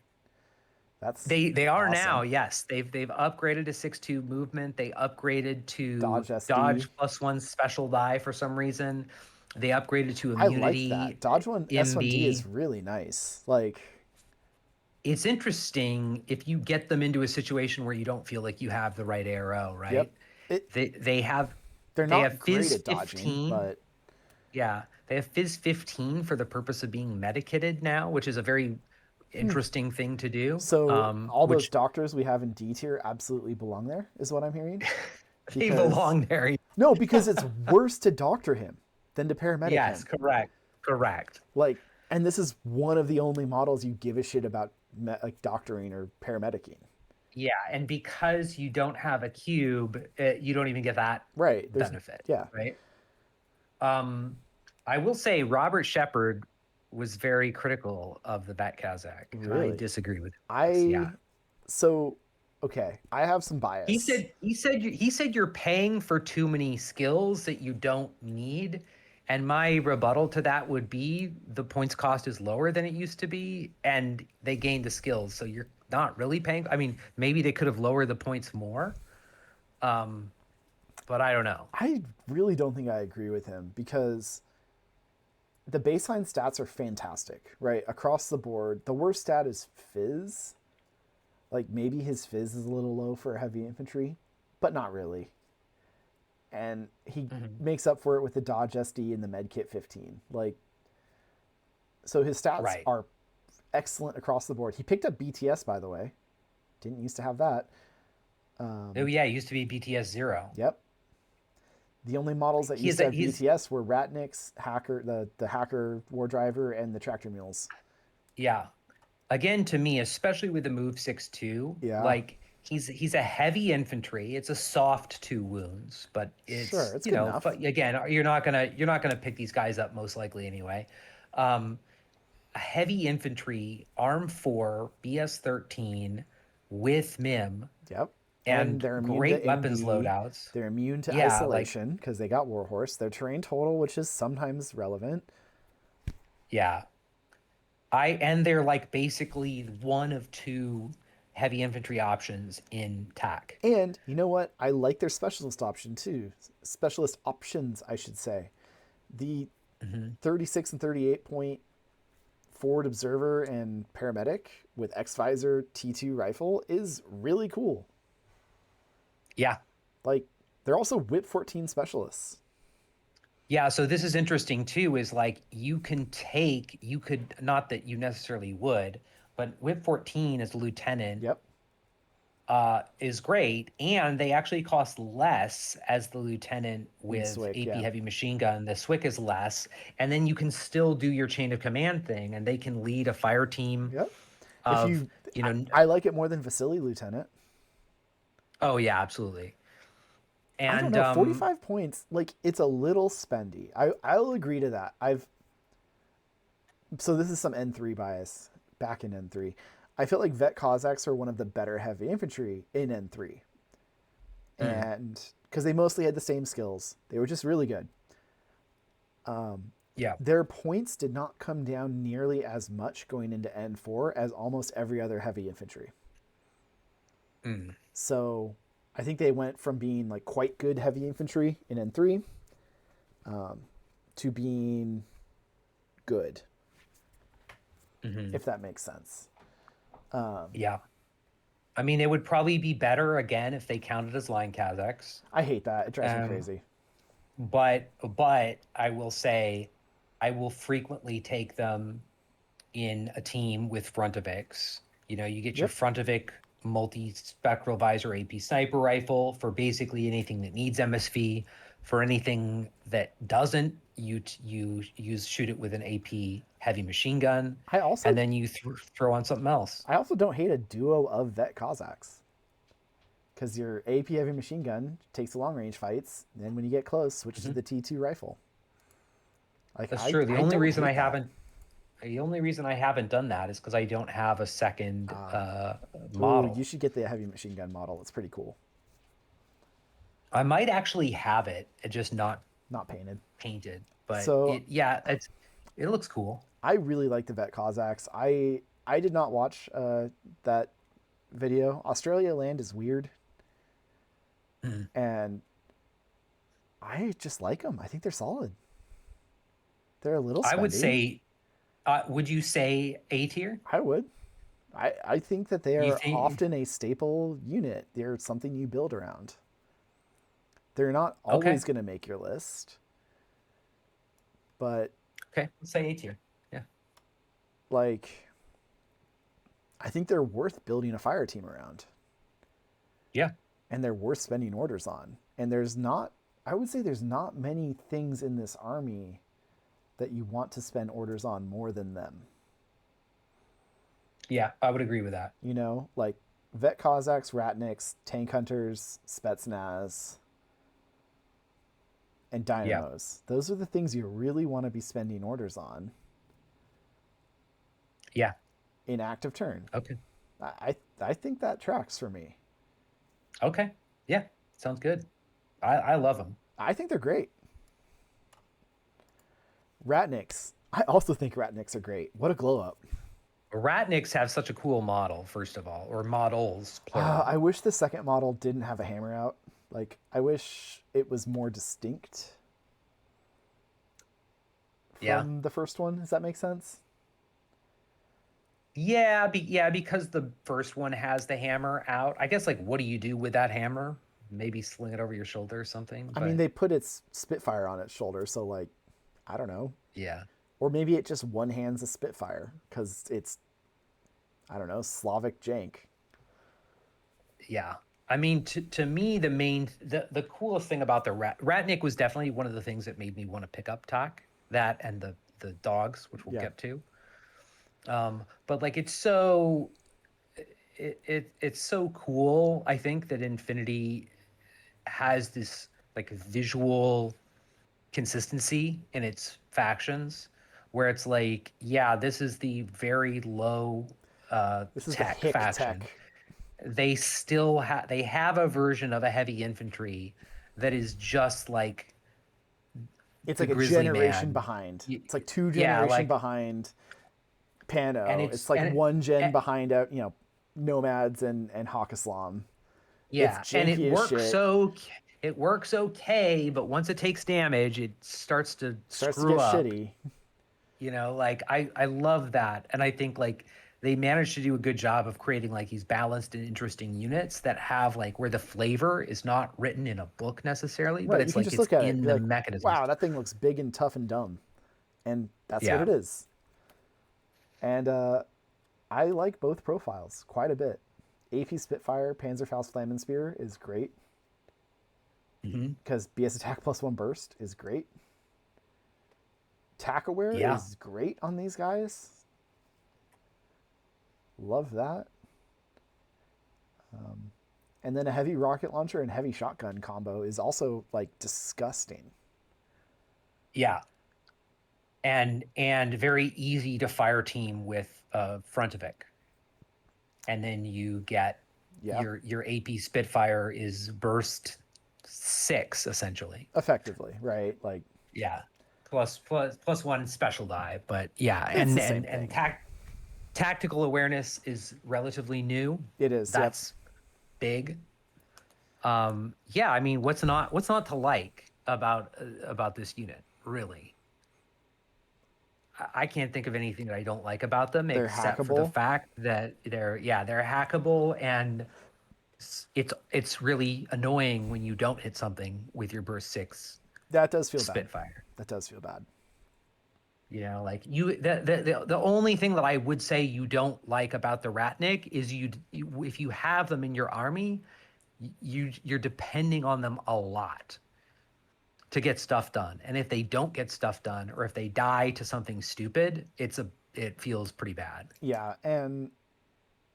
They are awesome. now, yes. They've upgraded to 6-2 movement. They upgraded to Dodge SD. Dodge +1 special die for some reason. They upgraded to immunity. I like that. Dodge 1 S1D is really nice. Like, it's interesting if you get them into a situation where you don't feel like you have the right arrow, right? Yep. They have great at dodging, 15, but yeah, they have Fizz 15 for the purpose of being medikitted now, which is a very interesting thing to do. So those doctors we have in D tier absolutely belong there, is what I'm hearing. They belong there. No, because it's worse to doctor him than to paramedic him. Yes, correct. Like, and this is one of the only models you give a shit about like doctoring or paramedicing. Yeah, and because you don't have a cube, you don't even get that benefit. Yeah. Right. I will say Robert Shepard was very critical of the Bat Kazakh. Really? I disagree with him. Okay, I have some bias. He said you're paying for too many skills that you don't need. And my rebuttal to that would be the points cost is lower than it used to be, and they gained the skills. So you're not really paying. I mean, maybe they could have lowered the points more. But I don't know. I really don't think I agree with him because the baseline stats are fantastic, right? Across the board. The worst stat is Fizz. Like, maybe his Fizz is a little low for heavy infantry, but not really. And he makes up for it with the Dodge SD and the Medkit 15. Like, so his stats are excellent across the board. He picked up BTS, by the way. Didn't used to have that. It used to be BTS 0. Yep. The only models that used to have BTS were Ratnik's, Hacker, the Hacker War Driver, and the Tractor Mules. Yeah. Again, to me, especially with the move 6-2, like he's a heavy infantry. It's a soft 2 wounds, but it's good enough. But again, you're not gonna pick these guys up most likely anyway. A heavy infantry, Arm 4, BS 13 with MIM. Yep. And they're great weapons loadouts. They're immune to isolation because they got Warhorse. They're terrain total, which is sometimes relevant. Yeah. And they're like basically one of 2 heavy infantry options in TAC. And you know what? I like their specialist option too. Specialist options, I should say. The 36 and 38 point forward observer and paramedic with X-Visor T2 rifle is really cool. Yeah. Like, They're also whip 14 specialists. Yeah, so this is interesting too, is like you could, not that you necessarily would, but Whip 14 as a lieutenant Yep. is great, and they actually cost less as the lieutenant with SWIC, AP yeah. heavy machine gun. The SWIC is less, and then you can still do your chain of command thing, and they can lead a fire team Yep. If of, you, you know, I like it more than Vasily Lieutenant. oh yeah, absolutely. I don't And know, 45 points, like it's a little spendy. I'll agree to that. So this is some N3 bias back in N3. I feel like Vet Cossacks are one of the better heavy infantry in N3. And because they mostly had the same skills, they were just really good. yeah, Their points did not come down nearly as much going into N4 as almost every other heavy infantry. So I think they went from being like quite good heavy infantry in N3 to being good, if that makes sense. yeah. I mean, it would probably be better again if they counted as line Kazakhs. I hate that. It drives me crazy. But I will say, I will frequently take them in a team with Frontovics. You know, you get your Yep. Frontovic multi-spectral visor AP sniper rifle for basically anything that needs MSV. For anything that doesn't, you shoot it with an AP heavy machine gun, I also and then you throw on something else. I also don't hate a duo of Vet Cossacks. Because your AP heavy machine gun takes the long range fights, and then when you get close, switches to the T2 rifle. Like That's true. The I only don't reason hate I that. haven't The only reason I haven't done that is because I don't have a second Ooh, model. you should get the heavy machine gun model. It's pretty cool. I might actually have it, just not Not painted. painted. But So it looks cool. I really like the Vet Cossacks. I did not watch that video. Australia land is weird, and I just like them. I think they're solid. They're a little. I would spendy. say, would you say A tier? I would. I think that they You are think- often a staple unit. They're something you build around. They're not Okay. always going to make your list, but Okay, let's say A tier. Yeah. like, I think they're worth building a fire team around, Yeah. and they're worth spending orders on. And I would say there's not many things in this army that you want to spend orders on more than them. Yeah, I would agree with that. You know, like Vet Cossacks, Ratniks, Tank Hunters, Spetsnaz, and Dynamos. Those are the things you really want to be spending orders on Yeah. in active turn. Okay. I think that tracks for me. Okay. Yeah. Sounds good. I love them. I think they're great. Ratniks. I also think Ratniks are great. What a glow up. Ratniks have such a cool model, first of all, or models, plural. I wish the second model didn't have a hammer out. Like, I wish it was more distinct from the first one. Does that make sense? Yeah, because the first one has the hammer out. I guess, like, what do you do with that hammer? Maybe sling it over your shoulder or something. I mean, they put its Spitfire on its shoulder, so, like, I don't know. Yeah. Or maybe it just one hands a Spitfire because it's, I don't know, Slavic jank. Yeah. I mean, to me, the coolest thing about the Ratnik was definitely one of the things that made me want to pick up TOC. That and the dogs, which we'll get to. But like, it's so cool. I think that Infinity has this like visual consistency in its factions, where it's like, yeah, this is the very low This is tech the hick faction. tech. They still have a version of a heavy infantry that is just like It's the like a Grizzly generation Man. behind. It's like two Yeah, generation like- behind Pano. And It's like and one gen and- behind out, Nomads and Hawk Islam. Yeah, It's and janky it as works shit. it works okay, but once it takes damage, it starts to Starts to screw get up. shitty. Like I love that, and I think like they managed to do a good job of creating like these balanced and interesting units that have like where the flavor is not written in a book necessarily, but Right, you it's can like just it's look at it and in be the like, mechanisms. wow, that thing looks big and tough and dumb. And that's what Yeah. it is. And I like both profiles quite a bit. AP Spitfire Panzerfaust Flamenspear is great Hmm. because BS attack +1 burst is great. Tack aware Yeah. is great on these guys. Love that. And then a heavy rocket launcher and heavy shotgun combo is also like disgusting. Yeah. And very easy to fire team with Frontovic. And then you get Yeah, your AP Spitfire is burst 6 essentially. effectively, right? Like Yeah. Plus one special die, but yeah, it's and the same and thing. and tactical awareness is relatively new. It is. Yep. That's big. Yeah, I mean, what's not to like about this unit, really? I can't think of anything that I don't like about them They're except for the hackable. fact that they're hackable, and it's really annoying when you don't hit something with your burst 6 That does feel bad. Spitfire. That does feel bad. You know, like the only thing that I would say you don't like about the Ratnik is you if you have them in your army, you're depending on them a lot to get stuff done. And if they don't get stuff done, or if they die to something stupid, it feels pretty bad. Yeah, and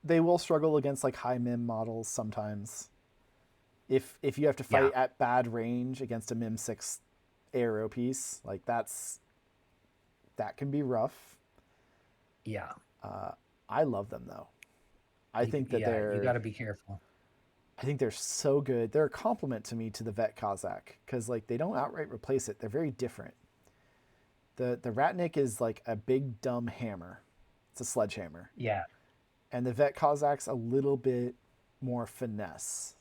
they will struggle against like high mim models sometimes. If you have to fight Yeah. at bad range against a mim 6 aero piece, like that can be rough. Yeah. I love them though. I think that You got to be careful. I think they're so good. They're a compliment to me to the Vet Kazakh because like they don't outright replace it. They're very different. The Ratnik is like a big dumb hammer. It's a sledgehammer. Yeah. And the Vet Kazakh's a little bit more finesse.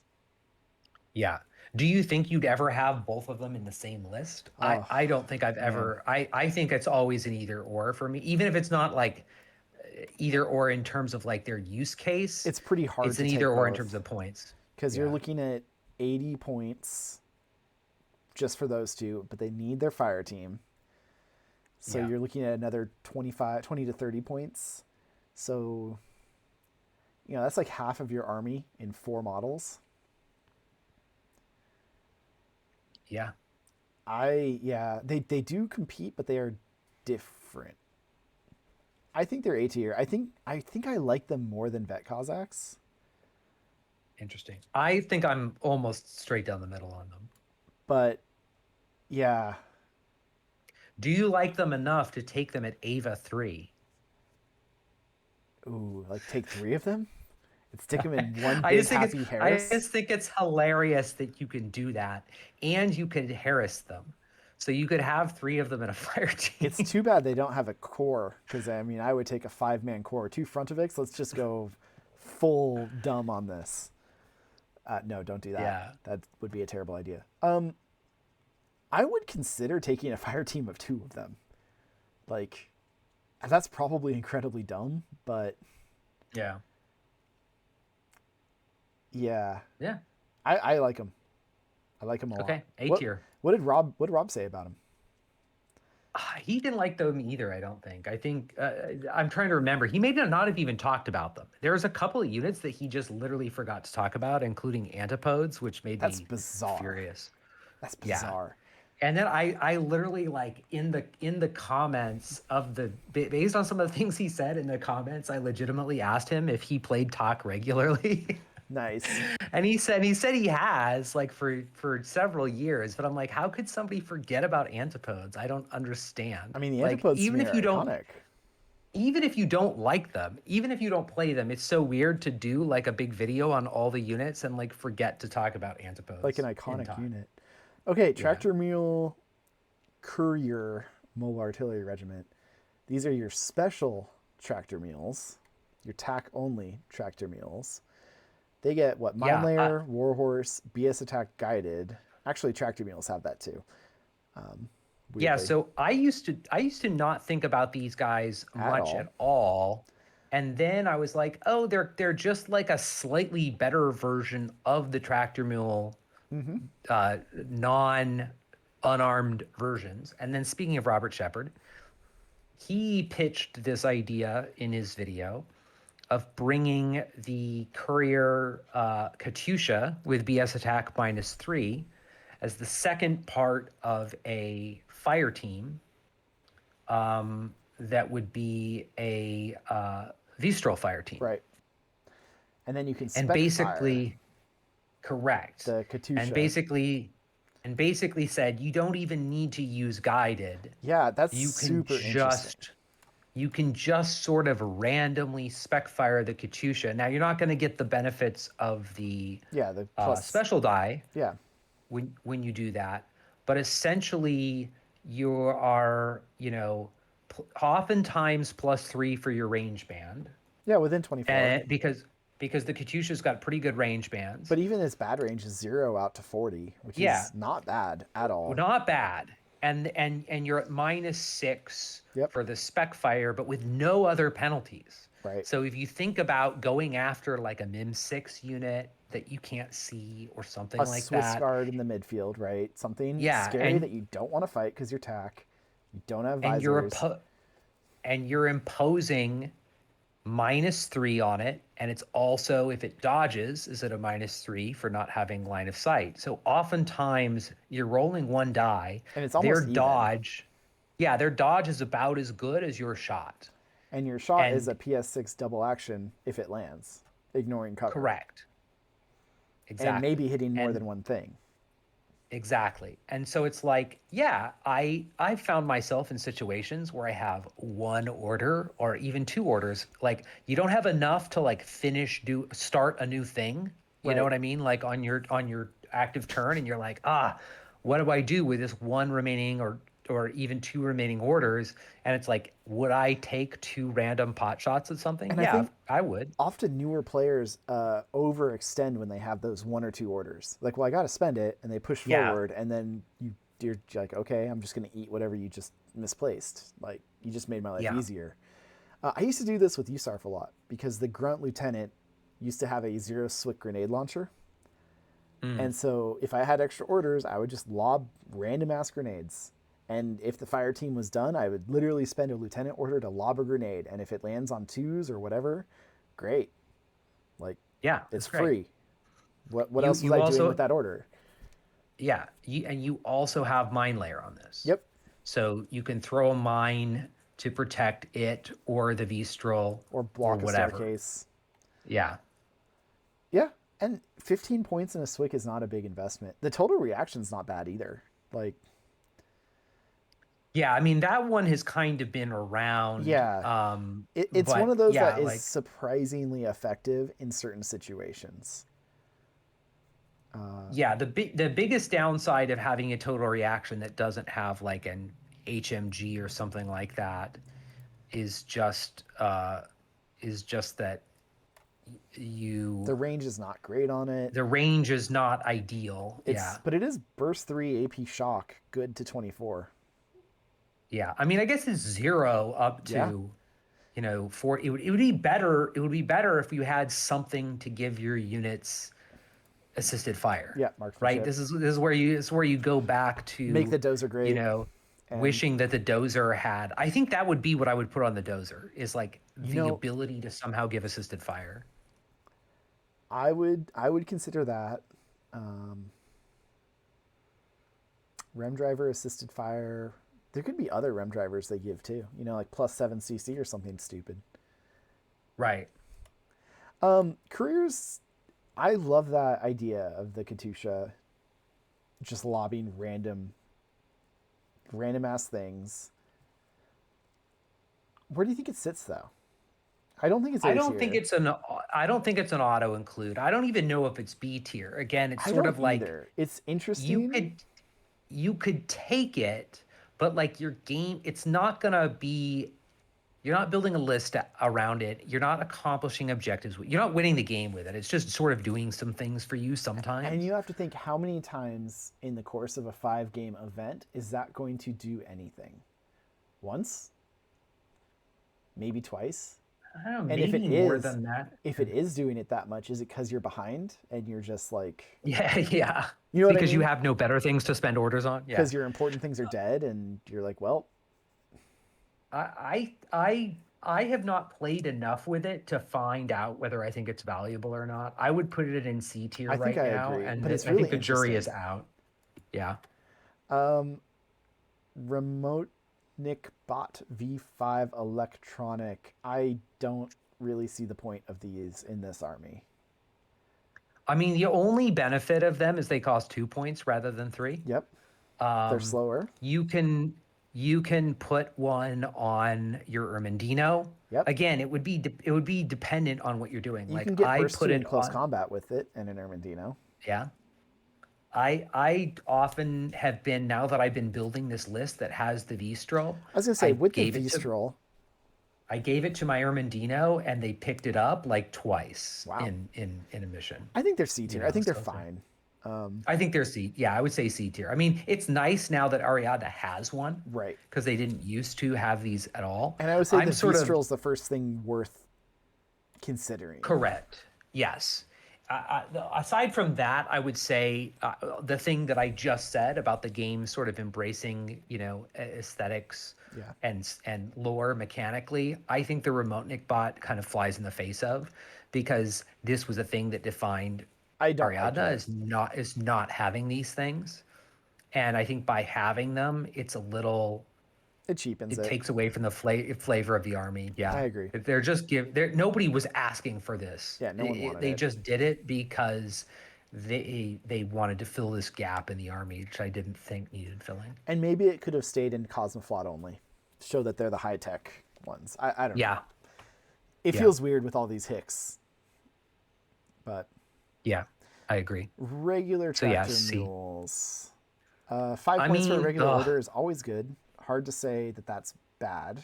Yeah. Do you think you'd ever have both of them in the same list? Oh, I don't think I've man. ever. I think it's always an either or for me, even if it's not like either or in terms of like their use case. It's pretty hard It's to an take either or in both terms of points. because you're Yeah. looking at 80 points just for those two, but they need their fire team. So Yeah. you're looking at another 20 to 30 points. So, that's like half of your army in 4 models. Yeah. They do compete, but they are different. I think they're A tier. I think I like them more than Vet Kazakhs. Interesting. I think I'm almost straight down the middle on them. But yeah, Do you like them enough to take them at Ava 3? ooh, like take 3 of them and stick them in one I big just think happy it's I Harris. just think it's hilarious that you can do that, and you could Harris them. So you could have 3 of them in a fire team. It's too bad they don't have a core because I mean I would take a 5-man core, 2 Frontovics. Let's just go full dumb on this. No, don't do that. Yeah. That would be a terrible idea. I would consider taking a fire team of 2 of them. Like, that's probably incredibly dumb, but Yeah. yeah, Yeah. I like them. I like them a lot. Okay. A What- tier. What did Rob say about him? He didn't like them either, I don't think. I think I'm trying to remember. He may not have even talked about them. There was a couple of units that he just literally forgot to talk about, including antipodes, which made That's me bizarre. furious. That's Yeah. bizarre. And then I literally like in the comments of based on some of the things he said in the comments, I legitimately asked him if he played talk regularly. Nice. And he said he has like for several years, but I'm like, how could somebody forget about antipodes? I don't understand. I mean, the like, antipodes to even me if are you don't iconic. even if you don't like them, even if you don't play them, it's so weird to do like a big video on all the units and like forget to talk about antipodes. Like an in iconic talk. unit. Okay, Tractor Mule Courier Mobile Artillery Regiment. These are your special tractor mules, your tack only tractor mules. They get what? Mine Yeah, Layer, Warhorse, BS Attack Guided. Actually, tractor mules have that too. Yeah, weirdly. so I used to not think about these guys At much all. at all And then I was like, oh, they're just like a slightly better version of the tractor mule, non unarmed versions. And then speaking of Robert Shepard, he pitched this idea in his video of bringing the Courier Katyusha with BS attack -3 as the second part of a fire team that would be a Vistral fire team. Right. And then you can And spec basically, correct. the Katyusha. And basically said you don't even need to use guided. Yeah, that's You can super interesting. you can just sort of randomly spec fire the Katyusha. Now you're not going to get the benefits of the The plus special die Yeah. when you do that, but essentially you are, oftentimes +3 for your range band. Yeah, within 24. And because the Katyusha's got pretty good range bands. But even its bad range is 0 out to 40, which is not bad at all. Not bad. And you're at -6 for the spec fire, but with no other penalties. Right. So if you think about going after like a MIM6 unit that you can't see or something like Swiss that. Guard in the midfield, right? Something scary that you don't want to fight because you're tack. You don't have visors. And you're imposing -3 on it, and it's also, if it dodges, is at a -3 for not having line of sight. So oftentimes you're rolling one die, and it's almost even. Their dodge is about as good as your shot. And your shot is a PS6 double action if it lands, ignoring cover. Correct. Exactly. And maybe hitting more than one thing. Exactly. And so it's like, I found myself in situations where I have one order or even two orders. Like, you don't have enough to like start a new thing. You know what I mean? Like on your active turn, and you're like, what do I do with this one remaining or even two remaining orders? And it's like, would I take 2 random pot shots at something? And I would. Often newer players overextend when they have those 1 or 2 orders. Like, well, I got to spend it, and they push forward, and then you're like, okay, I'm just going to eat whatever you just misplaced. Like, you just made my life easier. I used to do this with USARF a lot because the Grunt Lieutenant used to have a 0 Swick grenade launcher. And so if I had extra orders, I would just lob random ass grenades. And if the fire team was done, I would literally spend a lieutenant order to lob a grenade. And if it lands on 2s or whatever, great. Like, it's free. What else was I doing with that order? Yeah, and you also have mine layer on this. Yep. So you can throw a mine to protect it or the Vistral or block or a staircase. Yeah. Yeah, and 15 points in a Swick is not a big investment. The total reaction's not bad either. Like. Yeah, I mean, that one has kind of been around. Yeah. It's one of those that is surprisingly effective in certain situations. The biggest downside of having a total reaction that doesn't have like an HMG or something like that is just that the range is not great on it. The range is not ideal. But it is burst 3 AP shock, good to 24. Yeah, I mean, I guess it's 0 up to, 4. It would be better. It would be better if you had something to give your units assisted fire. Yeah, marksmanship. Right. This is where you go back to make the dozer great. Wishing that the dozer had. I think that would be what I would put on the dozer, is like the ability to somehow give assisted fire. I would consider that. Rem driver assisted fire. There could be other rem drivers they give too, like +7 CC or something stupid. Right. Couriers, I love that idea of the Katyusha just lobbing random ass things. Where do you think it sits though? I don't think it's A tier. I don't think it's an auto include. I don't even know if it's B tier. Again, it's sort of like either. It's interesting. You could take it, but like your game, it's not gonna be. You're not building a list around it. You're not accomplishing objectives. You're not winning the game with it. It's just sort of doing some things for you sometimes. And you have to think, how many times in the course of a 5-game event is that going to do anything? Once? Maybe twice? I don't know, And if it maybe more is, than that. if it is doing it that much, is it because you're behind and you're just like, Yeah, yeah. you know what I Because you mean? have no better things to spend orders on. Yeah. Because your important things are dead and you're like, well, I have not played enough with it to find out whether I think it's valuable or not. I would put it in C tier I think right I now, agree, and but it's I really think the jury is interesting. out. Yeah. Remote Nick Bot V5 electronic. I don't really see the point of these in this army. I mean, the only benefit of them is they cost 2 points rather than 3. Yep. They're slower. You can put one on your Ermendino. Yep. Again, it would be dependent on what you're doing. You Like can get I burst put 2 it in close on. combat with it and an Ermendino. Yeah. I often have been, now that I've been building this list that has the V-Stroll, I was going to say, with the V-Stroll, I gave it to my Ermendino and they picked it up like twice Wow. in a mission. I think they're C tier. I think they're so fine. I think they're C. Yeah, I would say C tier. I mean, it's nice now that Ariadna has one. Right. Because they didn't used to have these at all. And I would say I'm the sort of V-Stroll's the first thing worth considering. correct. Yes. Aside from that, I would say the thing that I just said about the game sort of embracing, aesthetics Yeah. and lore mechanically, I think the remote Nick bot kind of flies in the face of, because this was a thing that defined I don't Ariadna like it. is not having these things. And I think by having them, it's a little, It cheapens it it. takes away from the flavor of the army. Yeah, I agree. They're just nobody was asking for this. Yeah, no one wanted They it. just did it because they wanted to fill this gap in the army, which I didn't think needed filling. And maybe it could have stayed in Cosmoflot only. Show that they're the high-tech ones. I don't know. Yeah, It feels weird with all these Hicks. But yeah, I agree. regular So, yeah, tractor C. mules. 5 points for a mean, regular ugh. order is always good. Hard to say that that's bad.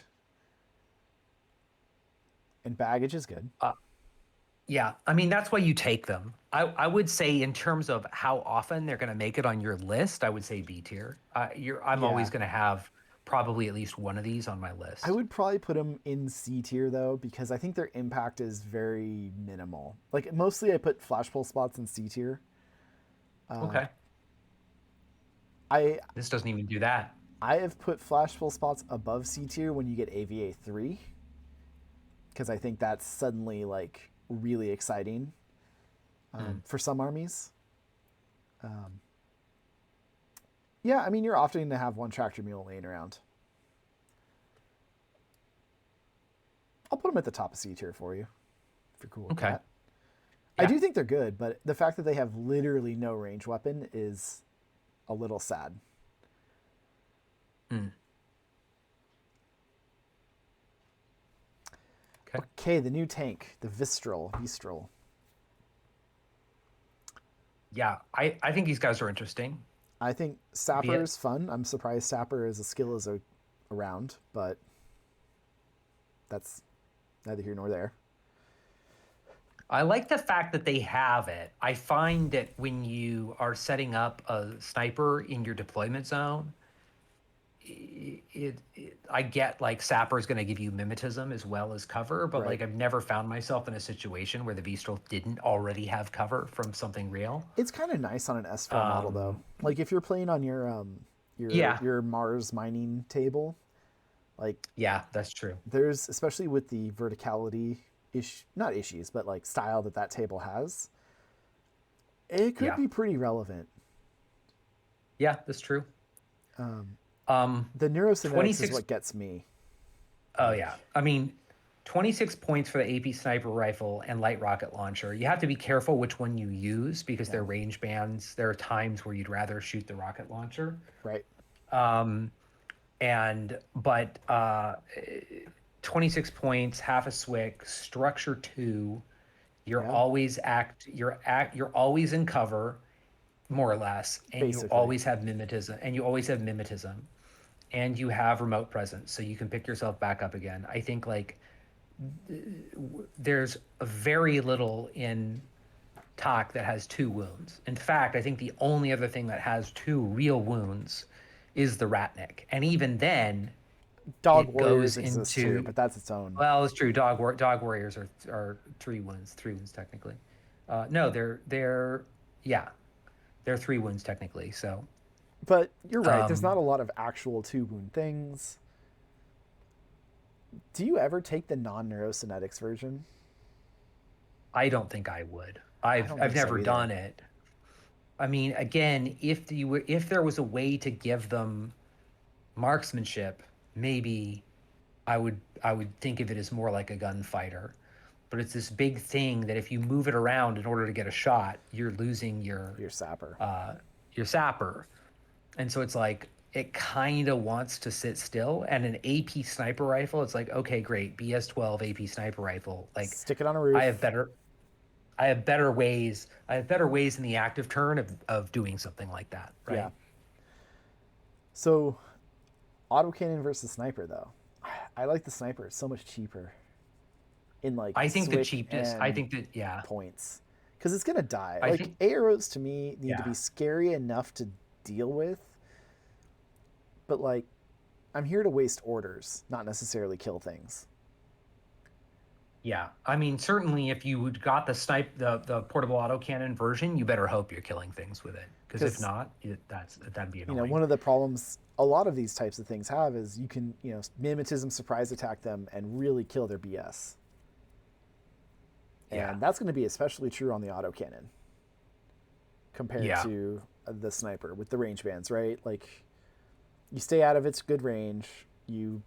And baggage is good. Yeah, I mean, that's why you take them. I would say in terms of how often they're going to make it on your list, I would say B tier. I'm always Yeah. going to have probably at least one of these on my list. I would probably put them in C tier though, because I think their impact is very minimal. Like mostly I put flash pull spots in C tier. Okay. I This doesn't even do that. have put flash pull spots above C tier when you get AVA 3. Because I think that's suddenly like really exciting for some armies. Yeah, I mean, you're often going to have one tractor mule laying around. I'll put them at the top of C tier for you, if you're cool with Okay. that. I Yeah. do think they're good, but the fact that they have literally no range weapon is a little sad. Okay. Okay, the new tank, the Vistral. Yeah, I think these guys are interesting. I think Sapper is fun. I'm surprised Sapper as a skill is around, but that's neither here nor there. I like the fact that they have it. I find that when you are setting up a sniper in your deployment zone, I get like Sapper is going to give you mimetism as well as cover, but Right. like I've never found myself in a situation where the V-Stroll didn't already have cover from something real. It's kind of nice on an S4 model though. Like if you're playing on your Yeah. your Mars mining table, like Yeah, that's true. there's, especially with the verticality not issues, but like style that table has, it could Yeah. be pretty relevant. Yeah, that's true. The neurocinetics 26 is what gets me. Oh yeah. I mean, 26 points for the AP sniper rifle and light rocket launcher. You have to be careful which one you use because they're range bands. There are times where you'd rather shoot the rocket launcher. Right. But 26 points, half a SWIC, structure 2. You're always in cover, more or less, and Basically. you always have mimetism. And you have remote presence, so you can pick yourself back up again. I think like there's very little in TOC that has 2 wounds. In fact, I think the only other thing that has 2 real wounds is the Ratnik. And even then, Dog it warriors goes exist too, into, but that's its own. well, it's true. Dog warriors are 3 wounds, 3 wounds technically. No, they're yeah, they're 3 wounds technically. So But you're right. There's not um, a lot of actual 2 wound things. Do you ever take the non-neurocynetics version? I don't think I would. I don't I've think so never either. done it. I mean, again, if there was a way to give them marksmanship, maybe I would think of it as more like a gunfighter. But it's this big thing that if you move it around in order to get a shot, you're losing Your sapper. your sapper. And so it's like it kind of wants to sit still. And an AP sniper rifle, it's like, okay, great, BS-12 AP sniper rifle. Like Stick it on a I roof. have better I have better ways. I have better ways in the active turn of doing something like that, right? Yeah. So, autocannon versus sniper though. I like the sniper. It's so much cheaper in like I think the swick cheapest. I and think that yeah. points because it's gonna die. I Like think arrows to me need to yeah. be scary enough to deal with, but like I'm here to waste orders, not necessarily kill things. Yeah. I mean, certainly if you got the portable autocannon version, you better hope you're killing things with it. Because if Because not, that'd be annoying. one of the problems a lot of these types of things have is you can mimetism surprise attack them and really kill their BS. Yeah. And that's going to be especially true on the autocannon compared Yeah. to the sniper with the range bands, right? Like you stay out of its good range, you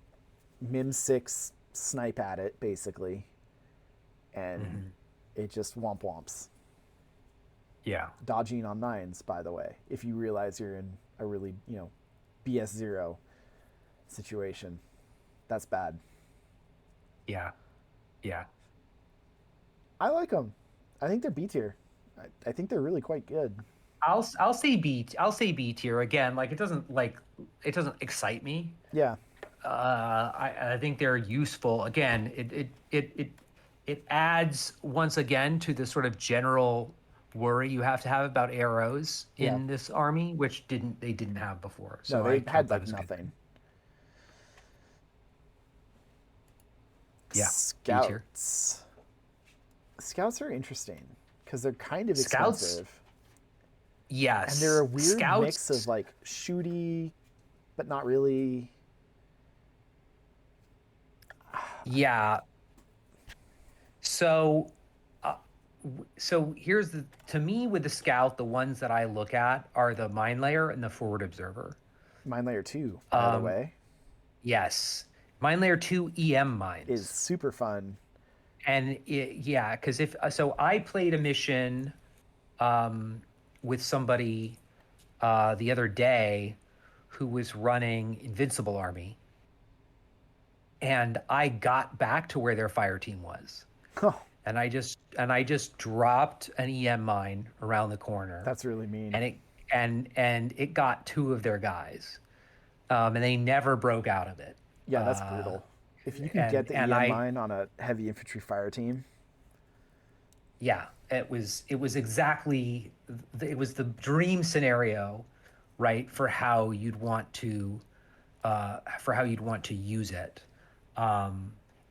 mim 6 snipe at it basically, and it just womp womps. Yeah. Dodging on 9s, by the way, if you realize you're in a really, BS0 situation. That's bad. Yeah. Yeah. I like them. I think they're B tier. I think they're really quite good. I'll say B. I'll say B tier again. Like it doesn't excite me. Yeah. I think they're useful. Again, it adds once again to the sort of general worry you have to have about arrows Yeah. in this army, which they didn't have before. So No, they I count had that like as good. nothing. Yeah, B tier. Scouts. Scouts are interesting because they're kind of Scouts? expensive. Yes, And they're a weird Scouts. mix of like shooty, but not really. Yeah. So, so here's to me with the scout, the ones that I look at are the mine layer and the forward observer. Mine Layer 2, by the way, Yes, mine layer 2 EM mines is super fun. and yeah, because if so, I played a mission with somebody the other day who was running Invincible Army, and I got back to where their fire team was. Oh, And I just dropped an EM mine around the corner, that's really mean. and it got 2 of their guys, and they never broke out of it. Yeah, that's brutal. If you can get the And EM mine on a heavy infantry fire team, yeah, it was exactly it was the dream scenario, right, for how you'd want to use it,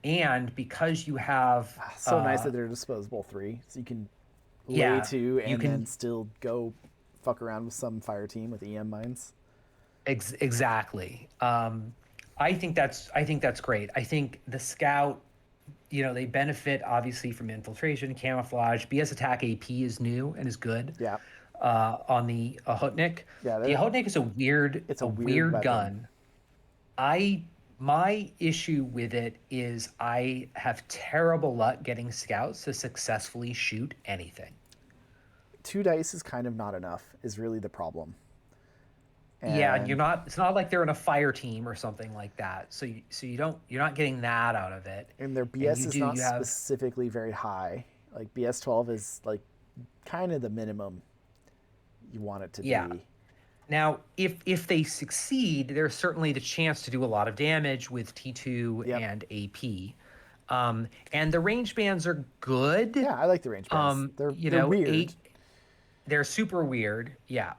and because you have so nice that they're disposable 3, so you can yeah, lay 2 you and can then still go fuck around with some fire team with EM mines. exactly. I think that's great. I think the scout, they benefit obviously from infiltration, camouflage. BS attack AP is new and is good. Yeah. On the Ahotnik. Yeah, The Ahotnik is it's a a weird weapon. gun. My issue with it is I have terrible luck getting scouts to successfully shoot anything. 2 dice is kind of not enough, is really the problem. Yeah, and it's not like they're in a fire team or something like that. So you're not getting that out of it. And their BS is not specifically very high. Like BS-12 is like kind of the minimum you want it to be. Now, if they succeed, there's certainly the chance to do a lot of damage with T2 Yep. and AP. And the range bands are good. Yeah, I like the range bands. They're weird. They're super weird. Yeah.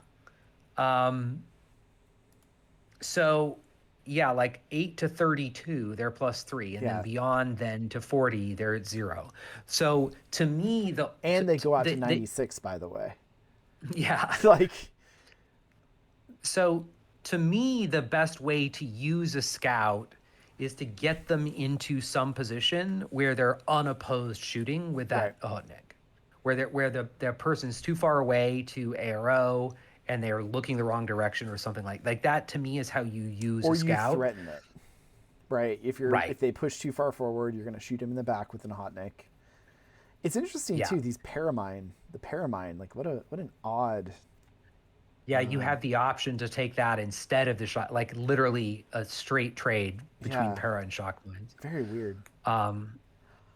So, yeah, like 8 to 32, they're +3, and Yeah. then beyond then to 40, they're at 0. So to me, And they go out to the 96, by the way. yeah. Like, So to me, the best way to use a scout is to get them into some position where they're unopposed shooting with that Right. Hutnik, where the person's too far away to ARO and they're looking the wrong direction or something like that. To me, is how you use or a you scout. threaten it. Right. If Right. they push too far forward, you're going to shoot him in the back with a hot nick. It's interesting Yeah. too. The paramine. Like what an odd. Yeah, you have the option to take that instead of the shot, like literally a straight trade between Yeah. para and shock mines. Very weird.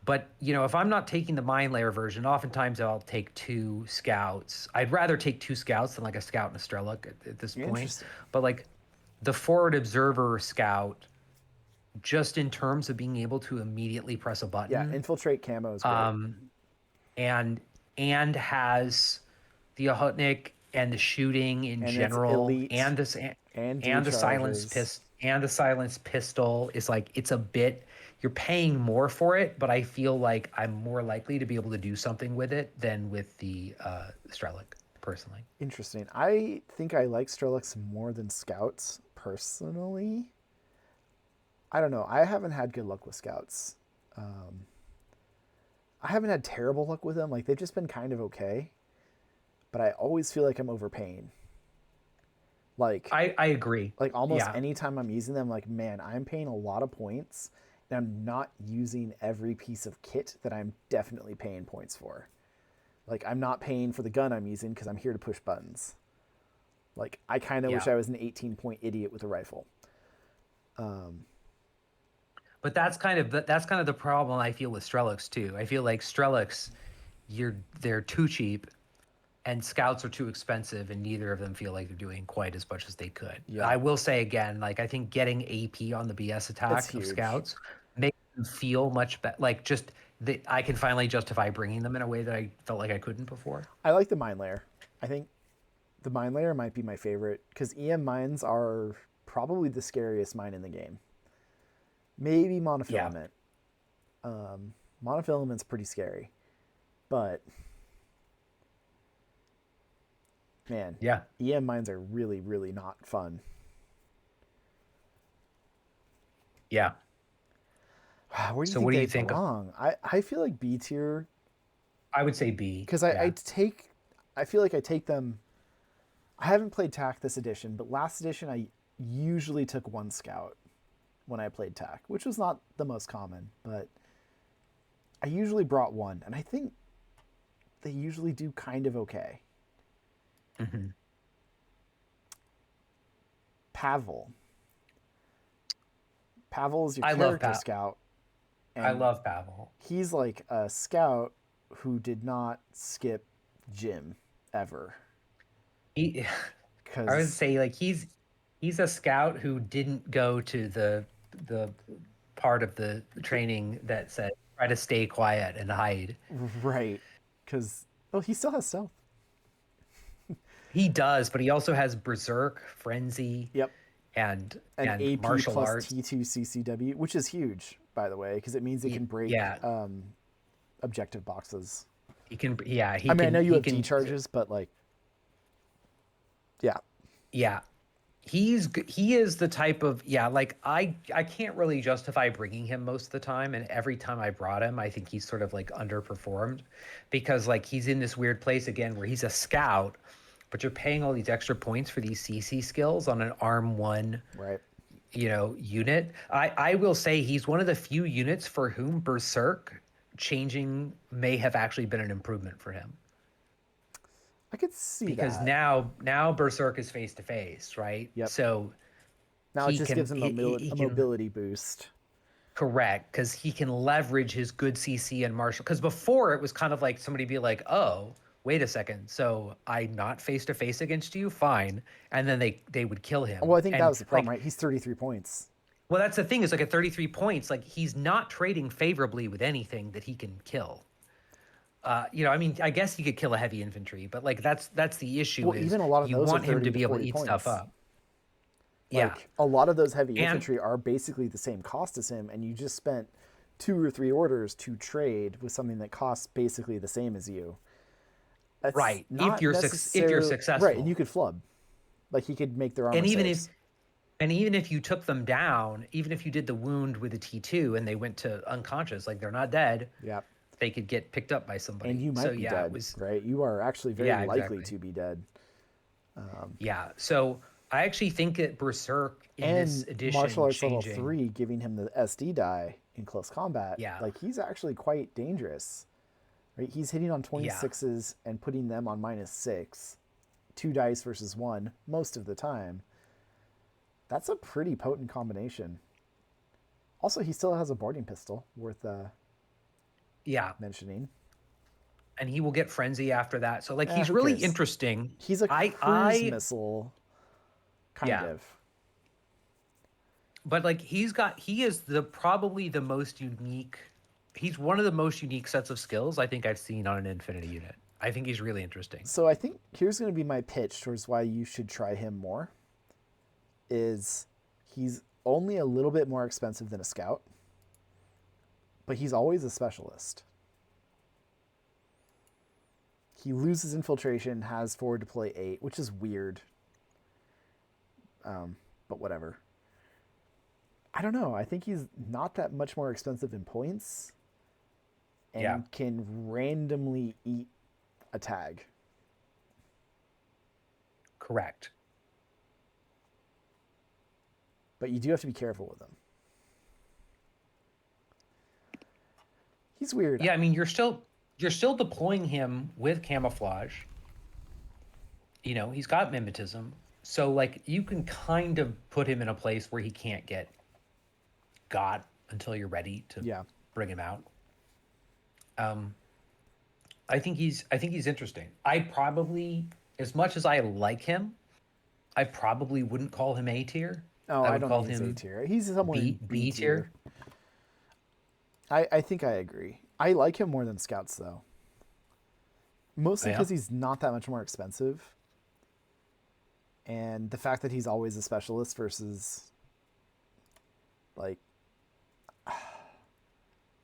But if I'm not taking the mine layer version, oftentimes I'll take 2 scouts. I'd rather take 2 scouts than like a scout and a Strelok at this point. Interesting. But like the forward observer scout, just in terms of being able to immediately press a button. Yeah, infiltrate camo is great. And has the Ahutnik and the shooting in And it's general, elite and this and and the silenced decharges. pistol is like, it's a bit, you're paying more for it, but I feel like I'm more likely to be able to do something with it than with the Strelok, personally. Interesting. I think I like Strelix more than scouts personally. I don't know. I haven't had good luck with scouts. I haven't had terrible luck with them. Like they've just been kind of okay. But I always feel like I'm overpaying. Like I agree. like almost Yeah. anytime I'm using them, like man, I'm paying a lot of points, and I'm not using every piece of kit that I'm definitely paying points for. Like I'm not paying for the gun I'm using because I'm here to push buttons. Like I kind of wish Yeah. I was an 18-point idiot with a rifle. But that's kind of the problem I feel with Strelix too. I feel like Strelix, they're too cheap, and scouts are too expensive, and neither of them feel like they're doing quite as much as they could. Yeah. I will say again, like I think getting AP on the BS That's attack of huge. scouts makes them feel much better. Like just I can finally justify bringing them in a way that I felt like I couldn't before. I like the mine layer. I think the mine layer might be my favorite because EM mines are probably the scariest mine in the game. Maybe monofilament. Monofilament's pretty scary, but man, Yeah. EM mines are really, really not fun. Yeah. Where do you So think what do they you think of- belong? I feel like B tier I would say B. because yeah. I feel like I take them. I haven't played TAC this edition, but last edition I usually took 1 scout when I played TAC, which was not the most common, but I usually brought 1, and I think they usually do kind of okay. Mm-hmm. Pavel. Pavel is your I love character scout. I and love Pavel. He's like a scout who did not skip gym ever. I would 'Cause say like he's a scout who didn't go to the part of the training that said try to stay quiet and hide. right, because he still has stealth. He does, but he also has Berserk, Frenzy, Yep. and An AP martial plus arts. T2 CCW, which is huge, by the way, because it means it can break Yeah. objective boxes. He can, yeah. He I mean, can, I know you he have can, D-charges, but like, yeah. Yeah, he is the type of, yeah, like I can't really justify bringing him most of the time, and every time I brought him I think he's sort of like underperformed because like he's in this weird place again where he's a scout, but you're paying all these extra points for these CC skills on an arm 1 Right. unit. I will say he's one of the few units for whom Berserk changing may have actually been an improvement for him. I could see Because that. now Berserk is face to face, right? Yep. So Now it he just can- gives him a he can- mobility boost. correct, because he can leverage his good CC and martial. Because before it was kind of like somebody be like, "Oh, wait a second, so I'm not face to face against you, fine," and then they would kill him. Well, I think that And, was the problem, like, right? He's 33 points. Well, that's the thing is like at 33 points, like he's not trading favorably with anything that he can kill. I mean, I guess he could kill a heavy infantry, but like that's the issue. Well, is even a lot of you those are want him 30 to to be able to 40 eat stuff points. up. Yeah. Like, a lot of those heavy And infantry are basically the same cost as him, and you just spent 2 or 3 orders to trade with something that costs basically the same as you. That's right, if not you're if you're necessarily right, and successful. you could flub. Like, he could make their armor And even if saves. and even if you took them down, even if you did the wound with a T2 and they went to unconscious, like they're not dead, Yeah. they could get picked up by And somebody. you So might be yeah, it dead, was right? You are actually very yeah, likely exactly. to be dead. Yeah. So I actually think that Berserk in this And martial edition arts level changing. 3 giving him the SD die in close combat, Yeah. like, he's actually quite dangerous. Right? He's hitting on Yeah. 26s and putting them on -6. 2 dice versus 1 most of the time. That's a pretty potent combination. Also, he still has a boarding pistol worth Yeah. mentioning. And he will get frenzy after that. So like he's Who really cares? interesting. He's a cruise I missile, kind yeah. of. But like he is probably the most unique. He's one of the most unique sets of skills I think I've seen on an Infinity unit. I think he's really interesting. So I think here's going to be my pitch towards why you should try him more. Is he's only a little bit more expensive than a scout, but he's always a specialist. He loses infiltration, has forward deploy 8, which is weird. But whatever. I don't know. I think he's not that much more expensive in points, and Yeah. can randomly eat a tag. Correct. But you do have to be careful with him. He's weird. Yeah, I mean you're still deploying him with camouflage. You know, he's got mimetism. So like you can kind of put him in a place where he can't get got until you're ready to Yeah. bring him out. I think he's interesting. I probably, as much as I like him, I probably wouldn't call him A tier. Oh, I I would don't call think he's A him tier. He's somewhere in B B tier. tier. I think I agree. I like him more than Scouts, though. Mostly Yeah. because he's not that much more expensive. And the fact that he's always a specialist versus, like,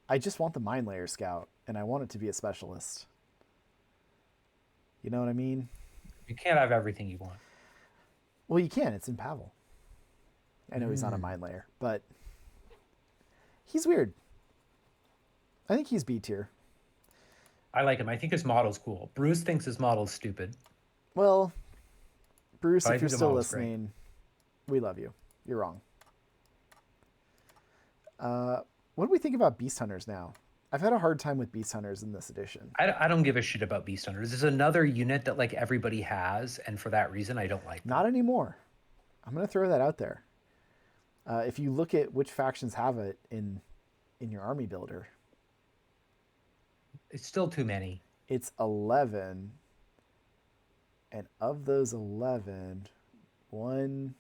I just want the Mine Layer Scout, and I want it to be a specialist. You know what I mean? You can't have everything you want. Well, you can. It's in Pavel. I know he's not a Mine Layer, but he's weird. I think he's B tier. I like him. I think his model's cool. Bruce thinks his model's stupid. Well, Bruce, But I if you're think the still model's great. listening, we love you. You're wrong. What do we think about Beast Hunters now? I've had a hard time with Beast Hunters in this edition. I don't give a shit about Beast Hunters. There's another unit that like everybody has, and for that reason, I don't like them. Not anymore. I'm going to throw that out there. If you look at which factions have it in your army builder, It's still too many. it's 11. And of those 11, 1,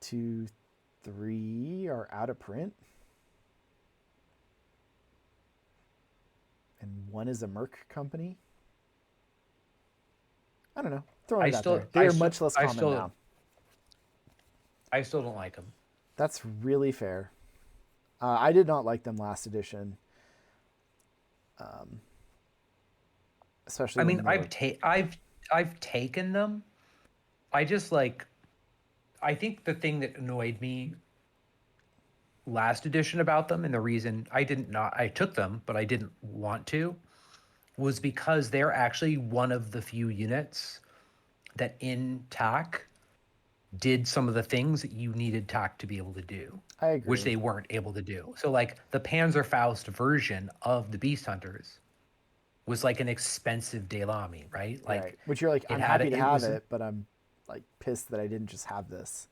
2, 3 are out of print. And 1 is a Merc company. I don't know. Throwing it out there. They are much less common now. I still don't like them. That's really fair. I did not like them last edition. Especially. I when mean, they were- I've taken them. I just like. I think the thing that annoyed me last edition about them, and the reason I took them, but I didn't want to, was because they're actually one of the few units that in TAC did some of the things that you needed TAC to be able to do. I agree. Which they weren't able to do. So like the Panzerfaust version of the Beast Hunters was like an expensive Delamy, right? Like right. Which you're like, I'm had happy a- to it have was- it, but I'm like pissed that I didn't just have this.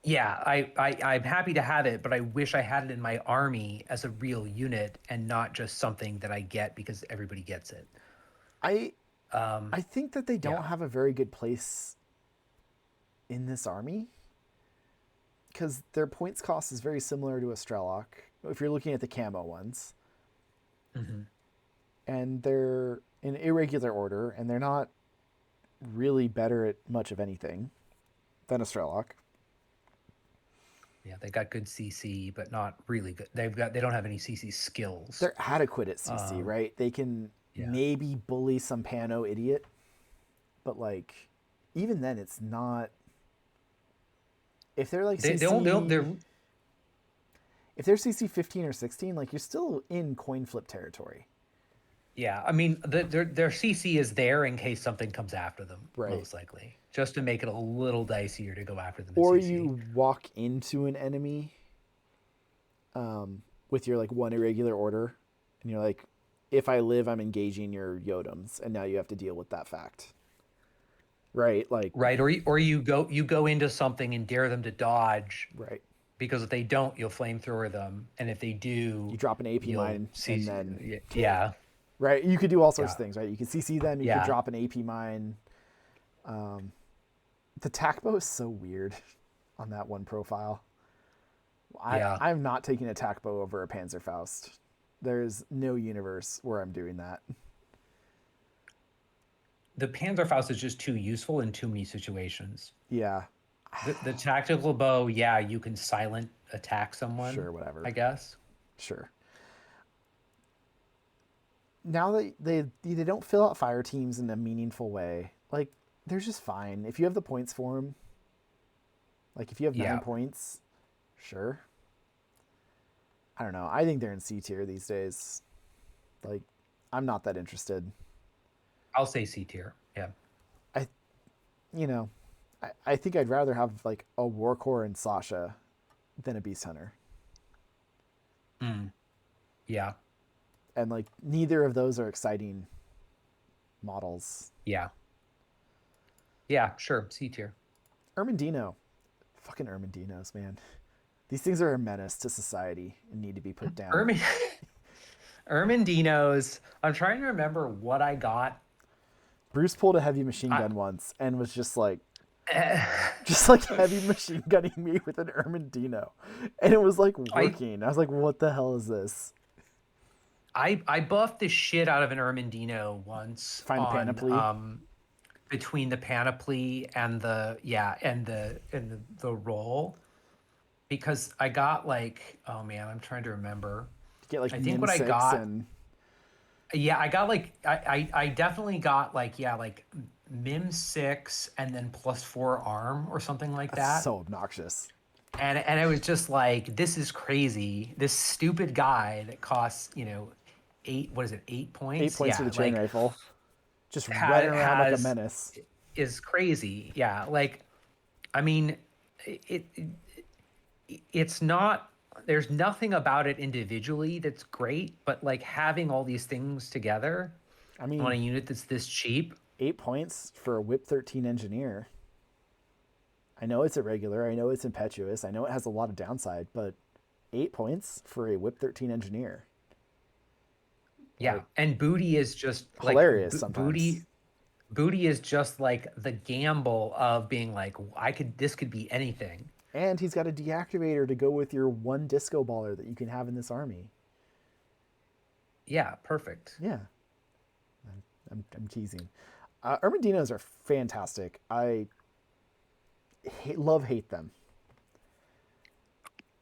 yeah, I'm happy to have it, but I wish I had it in my army as a real unit and not just something that I get because everybody gets it. I think that they don't yeah. have a very good place in this army because their points cost is very similar to a Strelok if you're looking at the camo ones. Mm-hmm. And they're in irregular order, and they're not really better at much of anything than a Strelok. Yeah, they got good CC, but not really good. They don't have any CC skills. They're adequate at CC, Um, right? They can yeah. maybe bully some Pano idiot, but like even then it's not. If they're like They don't CC, they're if they're CC 15 or 16, like you're still in coin flip territory, yeah. I mean, their CC is there in case something comes after them, right? most likely, just to make it a little dicier to go after them in Or CC. you walk into an enemy with your like one irregular order, and you're like, if I live, I'm engaging your Yodems, and now you have to deal with that fact, right? Like, Right, or you go into something and dare them to dodge, right? because if they don't, you'll flamethrower them, and if they You do, drop an AP you'll mine, and see. then Yeah, right, you could do all sorts yeah, of things, right? You could CC them, you could yeah. drop an AP mine. The tac bow is so weird on that one profile. Yeah. I'm not taking a tac bow over a Panzerfaust. There's no universe where I'm doing that. The Panzerfaust is just too useful in too many situations. Yeah, The tactical bow, yeah, you can silent attack someone, sure, whatever. I guess. Sure. Now that they don't fill out fire teams in a meaningful way, like they're just fine. If you have the points for them, like if you have 9 Yeah. points, sure. I don't know. I think they're in C tier these days. Like, I'm not that interested. I'll say C tier. Yeah. I, you know, I think I'd rather have like a Warcore and Sasha than a Beast Hunter. Yeah. And like neither of those are exciting models. Yeah. Yeah, sure. C tier. Ermendino. Fucking Ermendinos, man. These things are a menace to society and need to be put down. Ermendinos. I'm trying to remember what I got. Bruce pulled a heavy machine gun once and was just like heavy machine gunning me with an Ermendino. And it was like working. I was like, what the hell is this? I buffed the shit out of an Ermendino once. Find a panoply. Between the panoply and the roll, because I got like, oh man, I'm trying to remember. Get like I think min what I 6 got. and Yeah, I got like I definitely got like, yeah, like Mim 6 and then +4 arm or something like that. so obnoxious. And it was just like, this is crazy. This stupid guy that costs, 8 points? 8 points for the chain like, rifle. Just running around like a menace. is crazy. Yeah, like, I mean, it's not. There's nothing about it individually that's great, but like having all these things together, I mean, on a unit that's this cheap. 8 points for a Whip 13 engineer. I know it's irregular. I know it's impetuous. I know it has a lot of downside, but 8 points for a Whip 13 engineer. Yeah, Like, and booty is just hilarious like sometimes. Booty is just like the gamble of being like, this could be anything. And he's got a deactivator to go with your one disco baller that you can have in this army. Yeah, perfect. Yeah. I'm teasing. Ermendinos are fantastic. I hate them.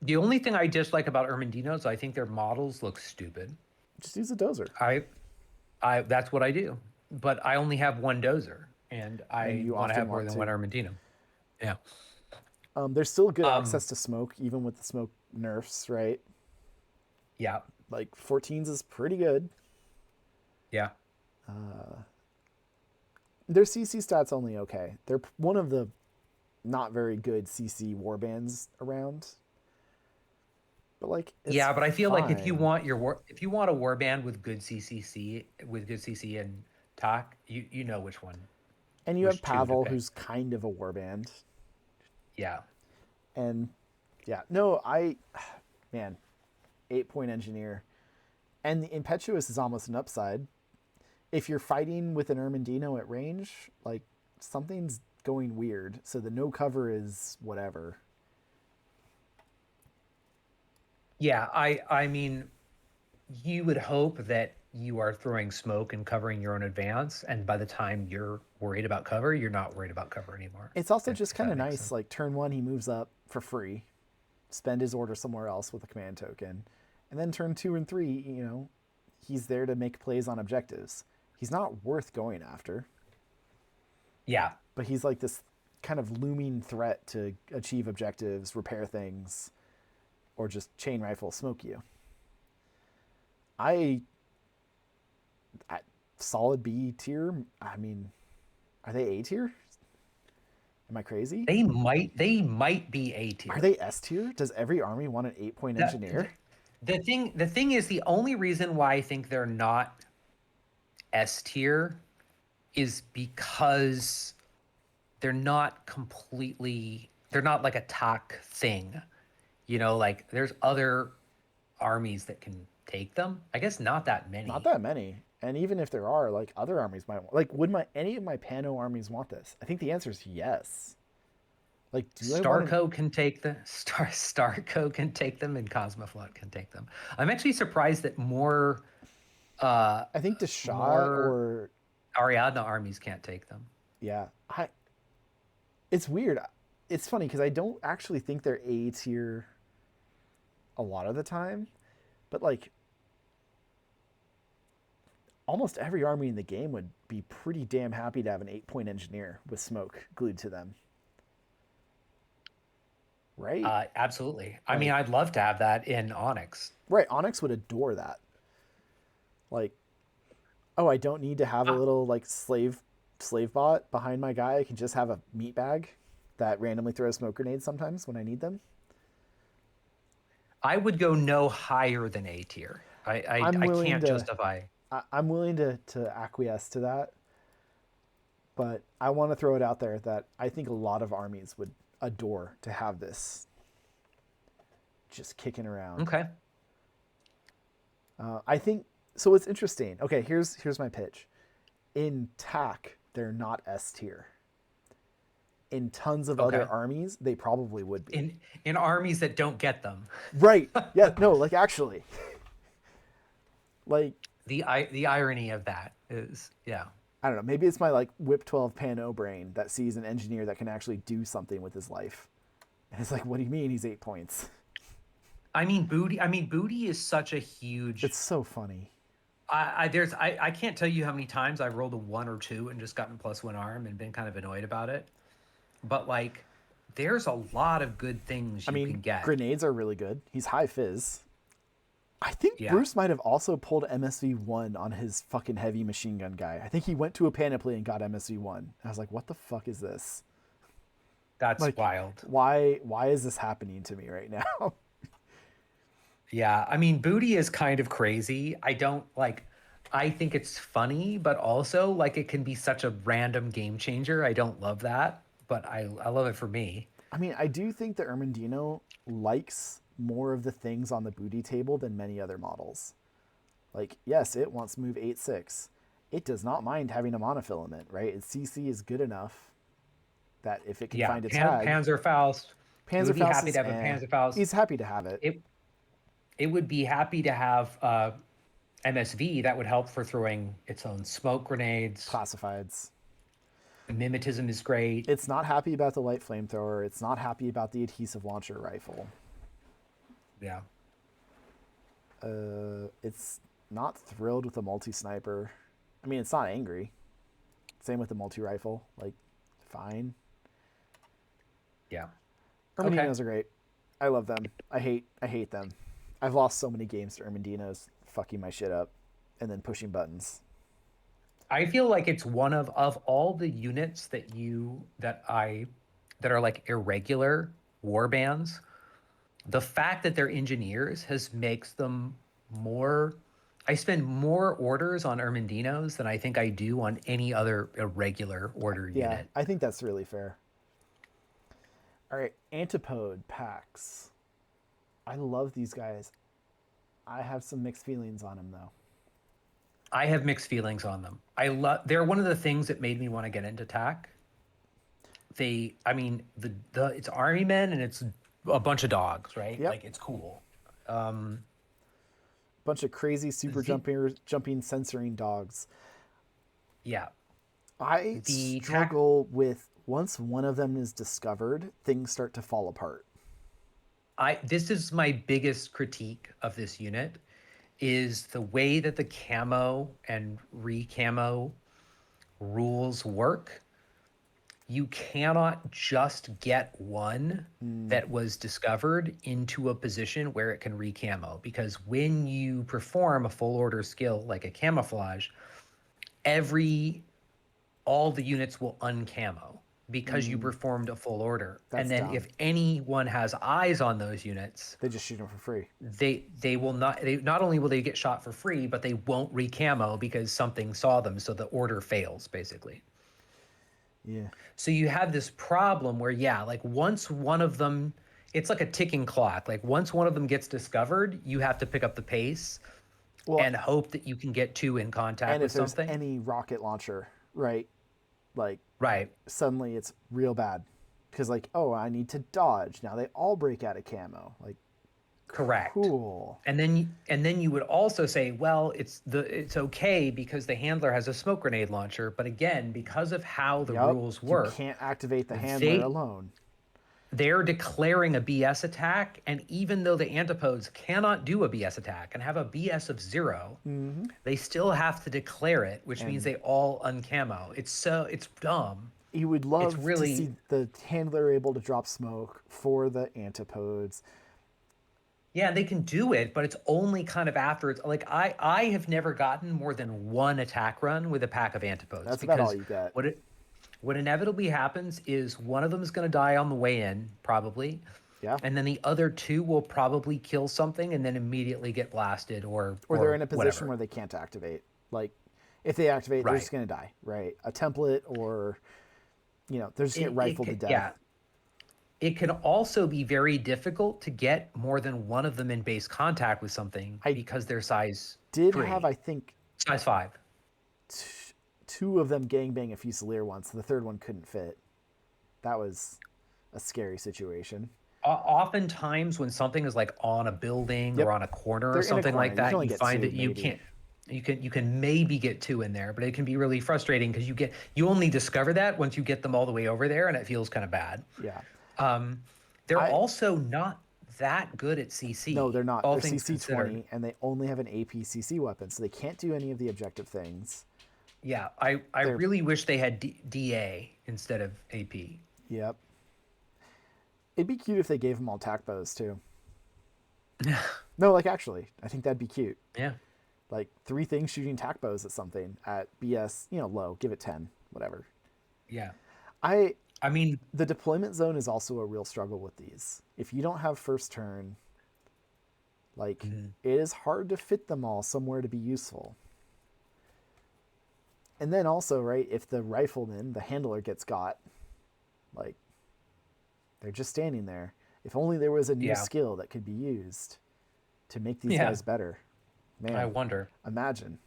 The only thing I dislike about Ermendinos, I think their models look stupid. Just use a dozer. I that's what I do. But I only have one dozer, and I you want to often have more want than to. one Ermendino. Yeah. There's still good access to smoke, even with the smoke nerfs, right? Yeah. Like 14s is pretty good. Yeah. Their CC stats only okay. They're one of the not very good CC warbands around. But like, it's yeah, but I feel like if you fine. want if you want a warband with good CC and TOC, you know which one. And you have which two to Pavel, pick. who's kind of a warband. Yeah. And yeah, no, man, 8-point engineer. And the impetuous is almost an upside. If you're fighting with an Ermendino at range, like something's going weird. So the no cover is whatever. Yeah, I mean, you would hope that you are throwing smoke and covering your own advance, and by the time you're worried about cover, you're not worried about cover anymore. It's also If just that kind of makes nice. sense. Like turn 1, he moves up for free. spend his order somewhere else with a command token. And then turn 2 and 3, he's there to make plays on objectives. He's not worth going after, Yeah. but he's like this kind of looming threat to achieve objectives, repair things, or just chain rifle smoke you. Solid B tier. I mean, are they A tier? Am I crazy? They might be A tier. Are they S tier? Does every army want an 8-point engineer? The thing is, the only reason why I think they're not S tier is because they're not like a TAC thing. Like there's other armies that can take them. I guess not that many. Not that many. And even if there are, like, other armies might want, like, would any of my Pano armies want this? I think the answer is yes. Like, Starco can take the Starco can take them, and Cosmoflot can take them. I'm actually surprised that more. I think Deshaw or Ariadna armies can't take them. Yeah, it's weird. It's funny because I don't actually think they're A tier a lot of the time, but like almost every army in the game would be pretty damn happy to have an 8-point engineer with smoke glued to them. Right? Absolutely. I mean, I'd love to have that in Onyx. Right. Onyx would adore that. Like, oh, I don't need to have a little like slave bot behind my guy. I can just have a meat bag that randomly throws smoke grenades sometimes when I need them. I would go no higher than A tier. I can't justify. I'm willing to acquiesce to that, but I want to throw it out there that I think a lot of armies would adore to have this just kicking around. Okay. I think so. It's interesting. Okay, here's my pitch. In TAC, they're not S tier. In tons of other armies, they probably would be. In armies that don't get them. Right. Yeah. No. Like actually. Like the irony of that is, yeah. I don't know. Maybe it's my like Whip 12 Pano brain that sees an engineer that can actually do something with his life, and it's like, what do you mean he's 8 points? I mean, Booty is such a huge. It's so funny. I can't tell you how many times I've rolled a 1 or 2 and just gotten +1 arm and been kind of annoyed about it. But like, there's a lot of good things you can get. Grenades are really good. He's high fizz. I think Bruce might have also pulled MSV1 on his fucking heavy machine gun guy. I think he went to a panoply and got MSV1. I was like, what the fuck is this? That's like, wild. Why is this happening to me right now? Yeah, I mean, Booty is kind of crazy. I think it's funny, but also like it can be such a random game changer. I don't love that, but I love it for me. I mean, I do think the Ermendino likes more of the things on the Booty table than many other models. Like, yes, it wants move 8/6. It does not mind having a monofilament, right? Its CC is good enough that if it can find a tag. Panzerfaust. Panzerfaust be happy to have a Panzerfaust. He's happy to have it. It would be happy to have MSV. That would help for throwing its own smoke grenades. Classifieds. Mimetism is great. It's not happy about the light flamethrower. It's not happy about the adhesive launcher rifle. Yeah. It's not thrilled with the multi-sniper. I mean, it's not angry. Same with the multi-rifle. Like, fine. Yeah. Ermendinos are great. I love them. I hate them. I've lost so many games to Ermendinos fucking my shit up and then pushing buttons. I feel like it's one of all the units that are like irregular war bands. The fact that they're engineers makes them more. I spend more orders on Ermendinos than I think I do on any other irregular order unit. I think that's really fair. All right, Antipode packs. I love these guys. I have some mixed feelings on them though. I have mixed feelings on them. They're one of the things that made me want to get into TAC. It's army men and it's a bunch of dogs, right? Yep. Like it's cool. Bunch of crazy super jumping censoring dogs. Yeah. I struggle with once one of them is discovered, things start to fall apart. This is my biggest critique of this unit is the way that the camo and re-camo rules work. You cannot just get one that was discovered into a position where it can re-camo, because when you perform a full order skill like a camouflage, all the units will uncamo because you performed a full order. That's And then dumb. if anyone has eyes on those units, They just shoot them for free. they will not, they not only will they get shot for free, but they won't re-camo because something saw them, so the order fails basically. Yeah. So you have this problem where, yeah, like once one of them, it's like a ticking clock. Like once one of them gets discovered, you have to pick up the pace Well, and hope that you can get two in contact and with if there's something. any rocket launcher, right? Like Right. suddenly it's real bad because like, oh, I need to dodge. Now they all break out of camo. Like, Correct. cool. And then you would also say, well, it's okay because the handler has a smoke grenade launcher, but again, because of how the Yup. rules You work, can't activate the handler they- alone. they're declaring a BS attack, and even though the antipodes cannot do a BS attack and have a BS of 0, they still have to declare it, which means they all uncamo. It's dumb. You would love really- to see the handler able to drop smoke for the antipodes. Yeah, they can do it, but it's only kind of after it's like I have never gotten more than one attack run with a pack of antipodes. That's about all you get. What inevitably happens is one of them is going to die on the way in, probably. Yeah. And then the other two will probably kill something and then immediately get blasted or Or they're in a position whatever. where they can't activate. Like, if they activate, they're Right. just going to die, right? A template or, they're just get rifled to death. Yeah. It can also be very difficult to get more than one of them in base contact with something because they're size Did 3. have, I think, Size 5. two of them gangbang a Fusilier once. The third one couldn't fit. That was a scary situation. Oftentimes when something is like on a building Yep. or on a corner They're or in a something corner. like You that, can only you get find two, that you maybe. can't. You can maybe get 2 in there, but it can be really frustrating because you only discover that once you get them all the way over there, and it feels kind of bad. Yeah. They're also not that good at CC. No, they're not. all They're things CC 20, considered. and they only have an AP CC weapon, so they can't do any of the objective things. Yeah, I really wish they had DA instead of AP. Yep. It'd be cute if they gave them all tac bows too. No, like actually, I think that'd be cute. Yeah. Like 3 things shooting tac bows at something at BS, low, give it 10, whatever. Yeah. I mean, the deployment zone is also a real struggle with these. If you don't have first turn, like it is hard to fit them all somewhere to be useful. And then also, right, if the rifleman, the handler gets got, like they're just standing there. If only there was a new skill that could be used to make these guys better. Man, I wonder. Imagine.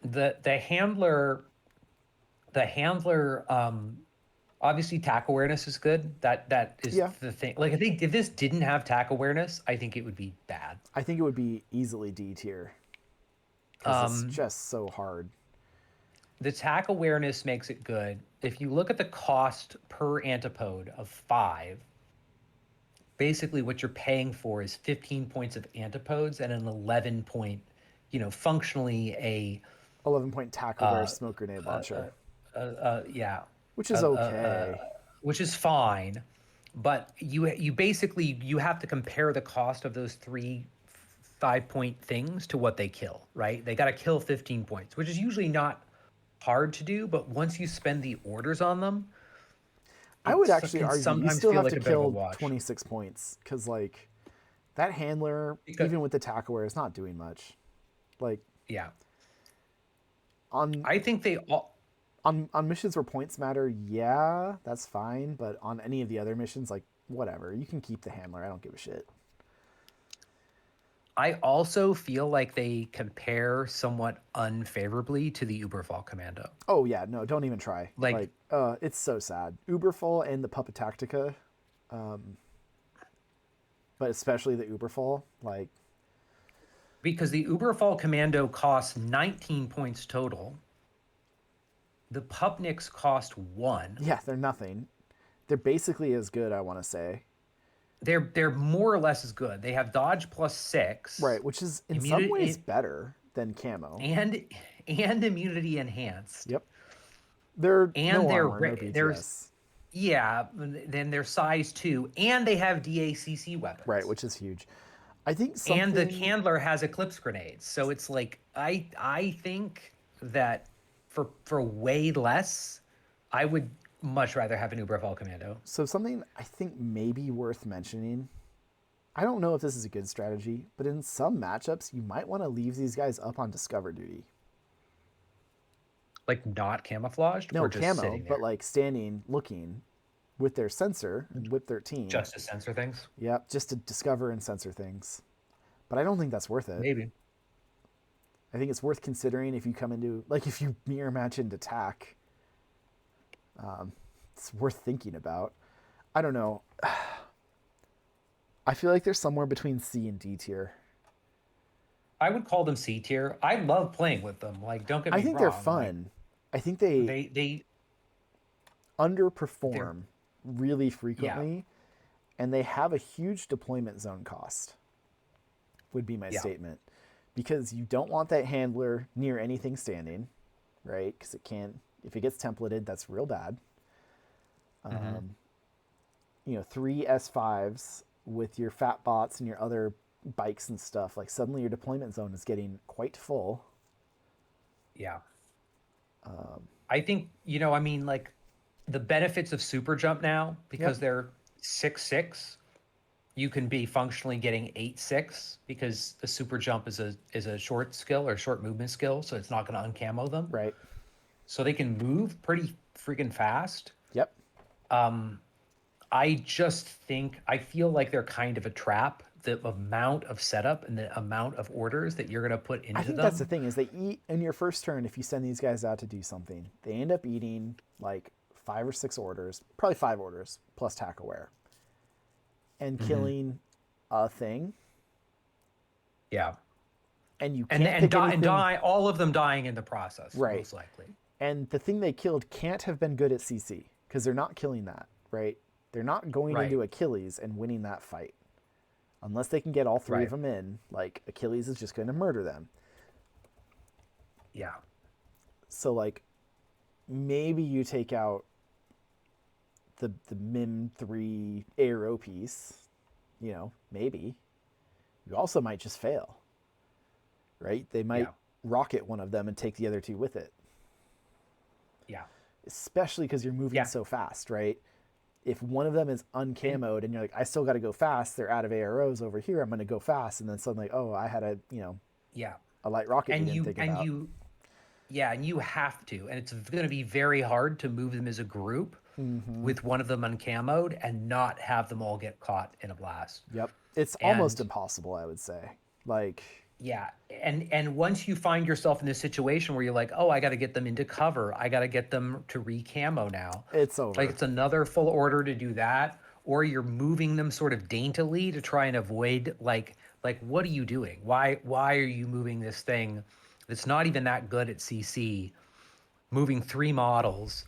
The handler obviously tack awareness is good. That is the thing. Like I think if this didn't have tack awareness, I think it would be bad. I think it would be easily D tier. Because it's just so hard. The tack awareness makes it good. If you look at the cost per antipode of 5, basically what you're paying for is 15 points of antipodes and an 11 point, functionally a 11-point tac aware smoke grenade launcher. Yeah. Which is okay. Which is fine, but you basically you have to compare the cost of those 3 5-point things to what they kill, right? They got to kill 15 points, which is usually not hard to do, but once you spend the orders on them, I would actually argue you sometimes still feel have like to a bit of a kill wash. 26 points because, like, that handler, even with the tac aware, is not doing much. Like, Yeah. I think they all. On missions where points matter, yeah, that's fine. But on any of the other missions, like, whatever, you can keep the handler. I don't give a shit. I also feel like they compare somewhat unfavorably to the Uberfall Commando. Oh yeah, no, don't even try. Like it's so sad. Uberfall and the Puppet Tactica, but especially the Uberfall, like. Because the Uberfall Commando costs 19 points total. The Pupniks cost 1. Yeah, they're nothing. They're basically as good, I want to say. they're more or less as good. They have dodge +6, Right, which is in some ways immunity better than camo. and immunity enhanced, Yep. They're and no they're armor, no there's BTS. yeah, then they're size 2, and they have DACC Right, weapons. which is huge. I think And the something handler has eclipse grenades. So it's like I think that for way less, I would much rather have an Uberfall Commando. something I think may be worth mentioning. I don't know if this is a good strategy, but in some matchups you might want to leave these guys up on discover duty. Like not camouflaged No or just camo, sitting but there. like standing looking with their sensor and whip 13. Just to censor things? Yep, just to discover and censor things. But I don't think that's worth it. Maybe. I think it's worth considering if you come into, like, if you mirror match into attack. It's worth thinking about. I don't know. I feel like there's somewhere between C and D tier. I would call them C tier. I love playing with them. Like, don't get I me think wrong. they're Like, fun. I think they they're underperform really yeah. frequently, and they have a huge deployment zone cost, would be my Yeah. statement. Because you don't want that handler near anything standing, right? Because it can't, if it gets templated, that's real bad. You know, 3 S5s with your fat bots and your other bikes and stuff, like suddenly your deployment zone is getting quite full. Yeah. I think, I mean, like the benefits of super jump now, because Yep. they're 6'6", you can be functionally getting 8'6", because the super jump is a short skill or short movement skill, so it's not going to uncamo them. Right. So they can move pretty freaking fast. Yep. I feel like they're kind of a trap. The amount of setup and the amount of orders that you're going to put into I think them. that's the thing is they eat in your first turn. If you send these guys out to do something, they end up eating like 5 or 6 orders, probably 5 orders plus tack aware, and killing a thing. Yeah. And you And can't and pick die, anything. all of them dying in the process, Right. most likely. And the thing they killed can't have been good at CC because they're not killing that, right? They're not going Right. into Achilles and winning that fight. Unless they can get all 3 Right. of them in, like Achilles is just going to murder them. Yeah. So like maybe you take out the Mim 3 ARO piece, maybe. You also might just fail. Right? They might Yeah. rocket one of them and take the other 2 with it. Yeah. Especially because you're moving Yeah. so fast, right? If one of them is uncamoed and you're like, I still got to go fast, they're out of AROs over here, I'm going to go fast, and then suddenly, oh, I had a Yeah. light rocket And you didn't think about. and you have to, and it's going to be very hard to move them as a group with one of them uncamoed and not have them all get caught in a blast. Yep, it's almost And- impossible, I would say. Like, Yeah. And once you find yourself in this situation where you're like, oh, I got to get them into cover, I got to get them to re-camo now. it's over. Like it's another full order to do that, or you're moving them sort of daintily to try and avoid like what are you doing? Why are you moving this thing that's not even that good at CC, moving 3 models,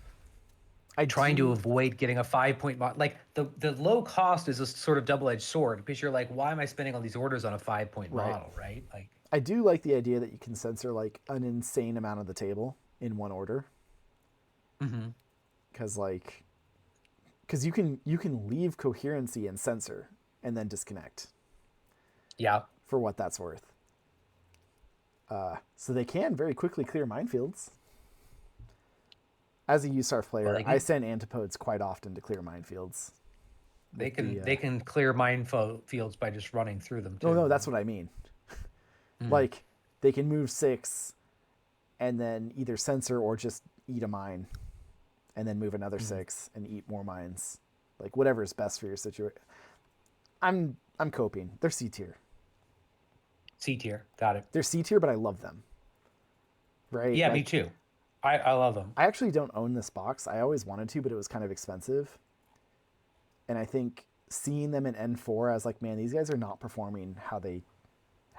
trying to avoid getting a 5-point mod? Like the low cost is a sort of double-edged sword, because you're like, why am I spending all these orders on a 5-point Right. model, right? Like I do like the idea that you can censor like an insane amount of the table in one order. Because you can leave coherency and censor and then disconnect yeah. for what that's worth. So they can very quickly clear minefields. As a USARF player, they I can- send antipodes quite often to clear minefields. They can clear fields by just running through them too. Oh no, that's what I mean. Like they can move 6 and then either censor or just eat a mine and then move another 6 and eat more mines. Like whatever is best for your situation. I'm coping. They're C tier. C tier. Got it. They're C tier, but I love them. Right? Yeah, me Like, too. I love them. I actually don't own this box. I always wanted to, but it was kind of expensive. And I think seeing them in N4, I was like, man, these guys are not performing how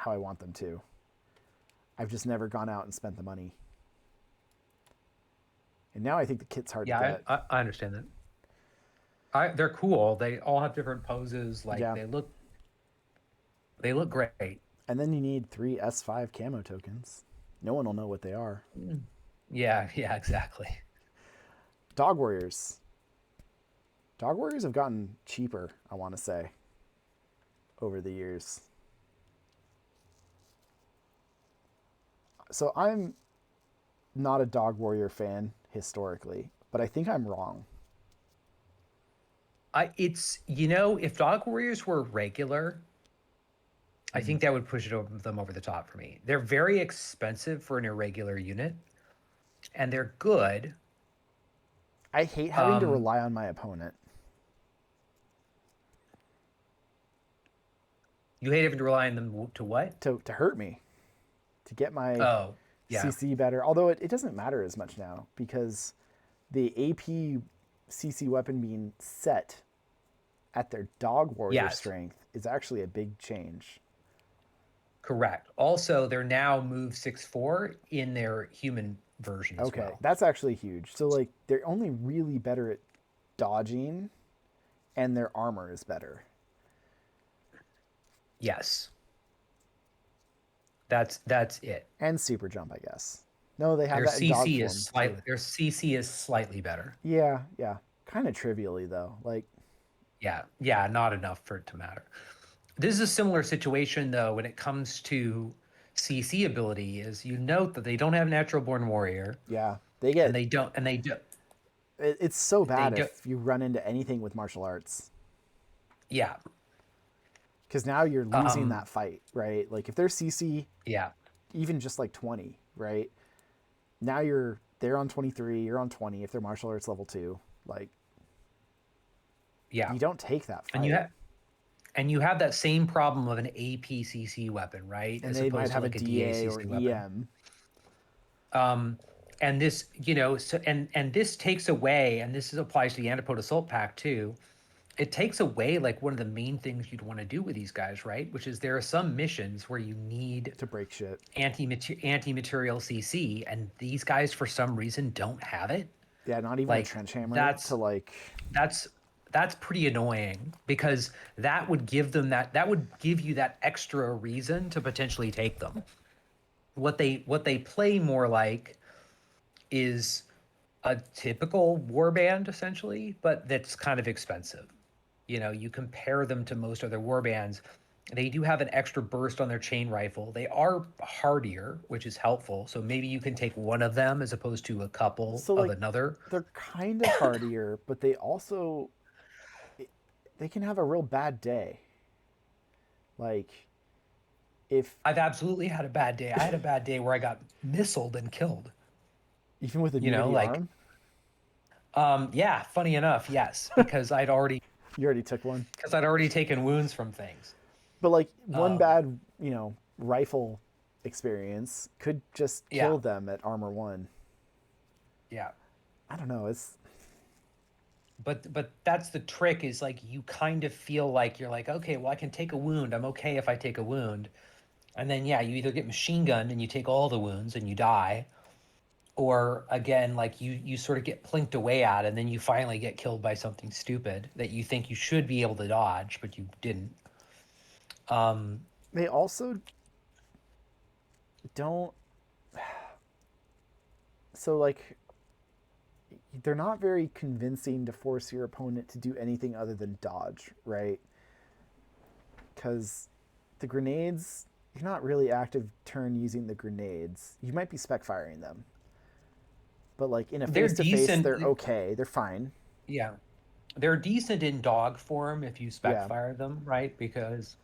I want them to. I've just never gone out and spent the money. And now I think the kit's hard to Yeah, get. I understand that. They're cool. They all have different poses. Like Yeah. they look great. And then you need 3 S5 camo tokens. No one will know what they are. Yeah, yeah, exactly. Dog Warriors. Dog Warriors have gotten cheaper, I want to say, over the years. So I'm not a Dog Warrior fan historically, but I think I'm wrong. It's if Dog Warriors were regular, I think that would push them over the top for me. They're very expensive for an irregular unit, and they're good. I hate having to Um, rely on my opponent you hate having to rely on them to what? to hurt me, to get my Oh, yeah. CC better. Although it doesn't matter as much now because the AP CC weapon being set at their Dog Warrior Yes. strength is actually a big change. Correct. Also, they're now move 6/4 in their human version as Okay, well. that's actually huge. So like they're only really better at dodging, and their armor is better. Yes. That's it. And super jump, I guess. No, they have Their that in dog CC form. is slightly too. their CC is slightly better. Yeah, yeah. Kind of trivially though. Like Yeah. Yeah, not enough for it to matter. This is a similar situation though when it comes to CC ability is you note that they don't have natural born warrior yeah, they get and they don't it's so bad do- if you run into anything with martial arts. yeah. Because now you're losing that fight, right? Like if they're CC Yeah. even just like 20, right? Now they're on 23, you're on 20 if they're martial arts level 2. Like Yeah. you don't take that fight. And you have that same problem of an APCC weapon, right? And As they might opposed to have like a a DA or DACC weapon. EM. And this, so and this takes away, and this applies to the Antipode Assault Pack too. It takes away like one of the main things you'd want to do with these guys, right? Which is there are some missions where you need To break shit. anti-material CC, and these guys for some reason don't have it. Yeah, not even Like, a trench hammer that's- to like That's pretty annoying because that would give you that extra reason to potentially take them. What they play more like is a typical warband essentially, but that's kind of expensive. You compare them to most other warbands. They do have an extra burst on their chain rifle. They are hardier, which is helpful. So maybe you can take one of them as opposed to a couple So, of like, another. they're kind of hardier, but they can have a real bad day. Like if I've absolutely had a bad day. I had a bad day where I got missiled and killed. even with a You know, nudity like- arm, Yeah, funny enough, yes, because I'd already you already took one. taken wounds from things. But like one bad, rifle experience could just kill Yeah. them at armor 1. Yeah. I don't know. It's But that's the trick is like you kind of feel like you're like, okay, well I can take a wound. I'm okay if I take a wound. And then yeah, you either get machine gunned and you take all the wounds and you die, or again, like you sort of get plinked away at and then you finally get killed by something stupid that you think you should be able to dodge, but you didn't. they also don't. So like they're not very convincing to force your opponent to do anything other than dodge, right? Because the grenades, you're not really active turn using the grenades. You might be spec firing them, but like in a They're face to face, decent. they're okay. They're fine. Yeah. They're decent in dog form if you spec Yeah. fire them, right? Because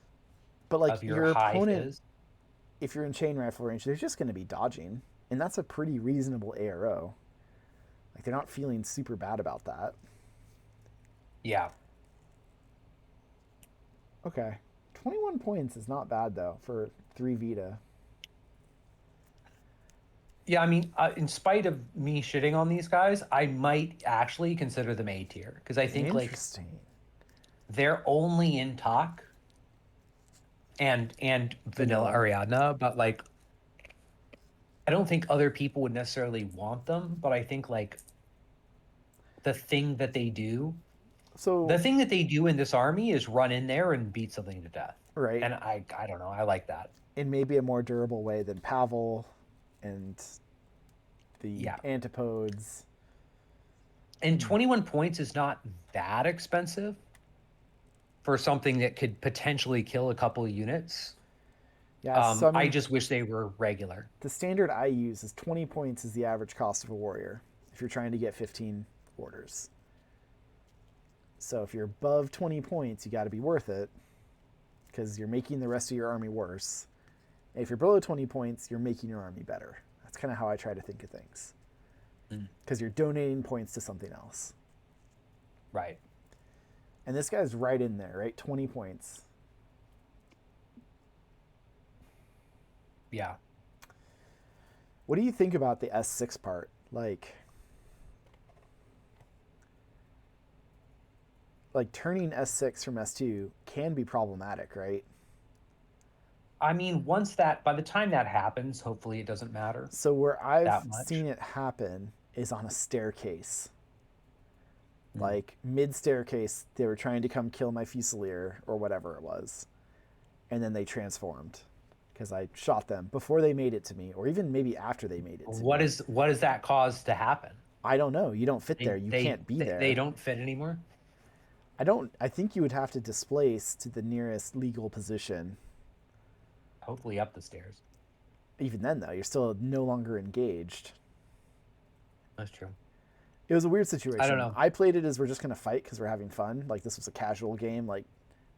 But like of your your high opponent, fizz. if you're in chain rifle range, they're just going to be dodging, and that's a pretty reasonable ARO. Like they're not feeling super bad about that. Yeah. Okay, 21 points is not bad though for 3 Vita. Yeah, I mean, in spite of me shitting on these guys, I might actually consider them A tier because I think like Interesting. they're only in talk and vanilla Ariadna, but like I don't think other people would necessarily want them, but I think like the thing that they do So The thing that they do in this army is run in there and beat something to death. right, And I don't know. I like that. in maybe a more durable way than Pavel and the Yeah. antipodes. And 21 points is not that expensive for something that could potentially kill a couple of units. Yeah, so I I mean, just wish they were regular. the standard I use is 20 points is the average cost of a warrior if you're trying to get 15 orders. So if you're above 20 points, you got to be worth it because you're making the rest of your army worse. And if you're below 20 points, you're making your army better. That's kind of how I try to think of things. Because you're donating points to something else. Right. And this guy's right in there, right? 20 points. Yeah. What do you think about the S6 part? Like turning S6 from S2 can be problematic, right? I mean, by the time that happens, hopefully it doesn't matter So where I've that much. seen it happen is on a staircase. Like mid staircase, they were trying to come kill my Fusilier or whatever it was. And then they transformed because I shot them before they made it to me, or even maybe after they made it to What me. does that cause to happen? I don't know. You don't fit there. You can't be there. They don't fit anymore? I think you would have to displace to the nearest legal position. Hopefully up the stairs. Even then, though, you're still no longer engaged. That's true. It was a weird situation. I don't know. I played it as we're just going to fight because we're having fun. Like, this was a casual game. Like,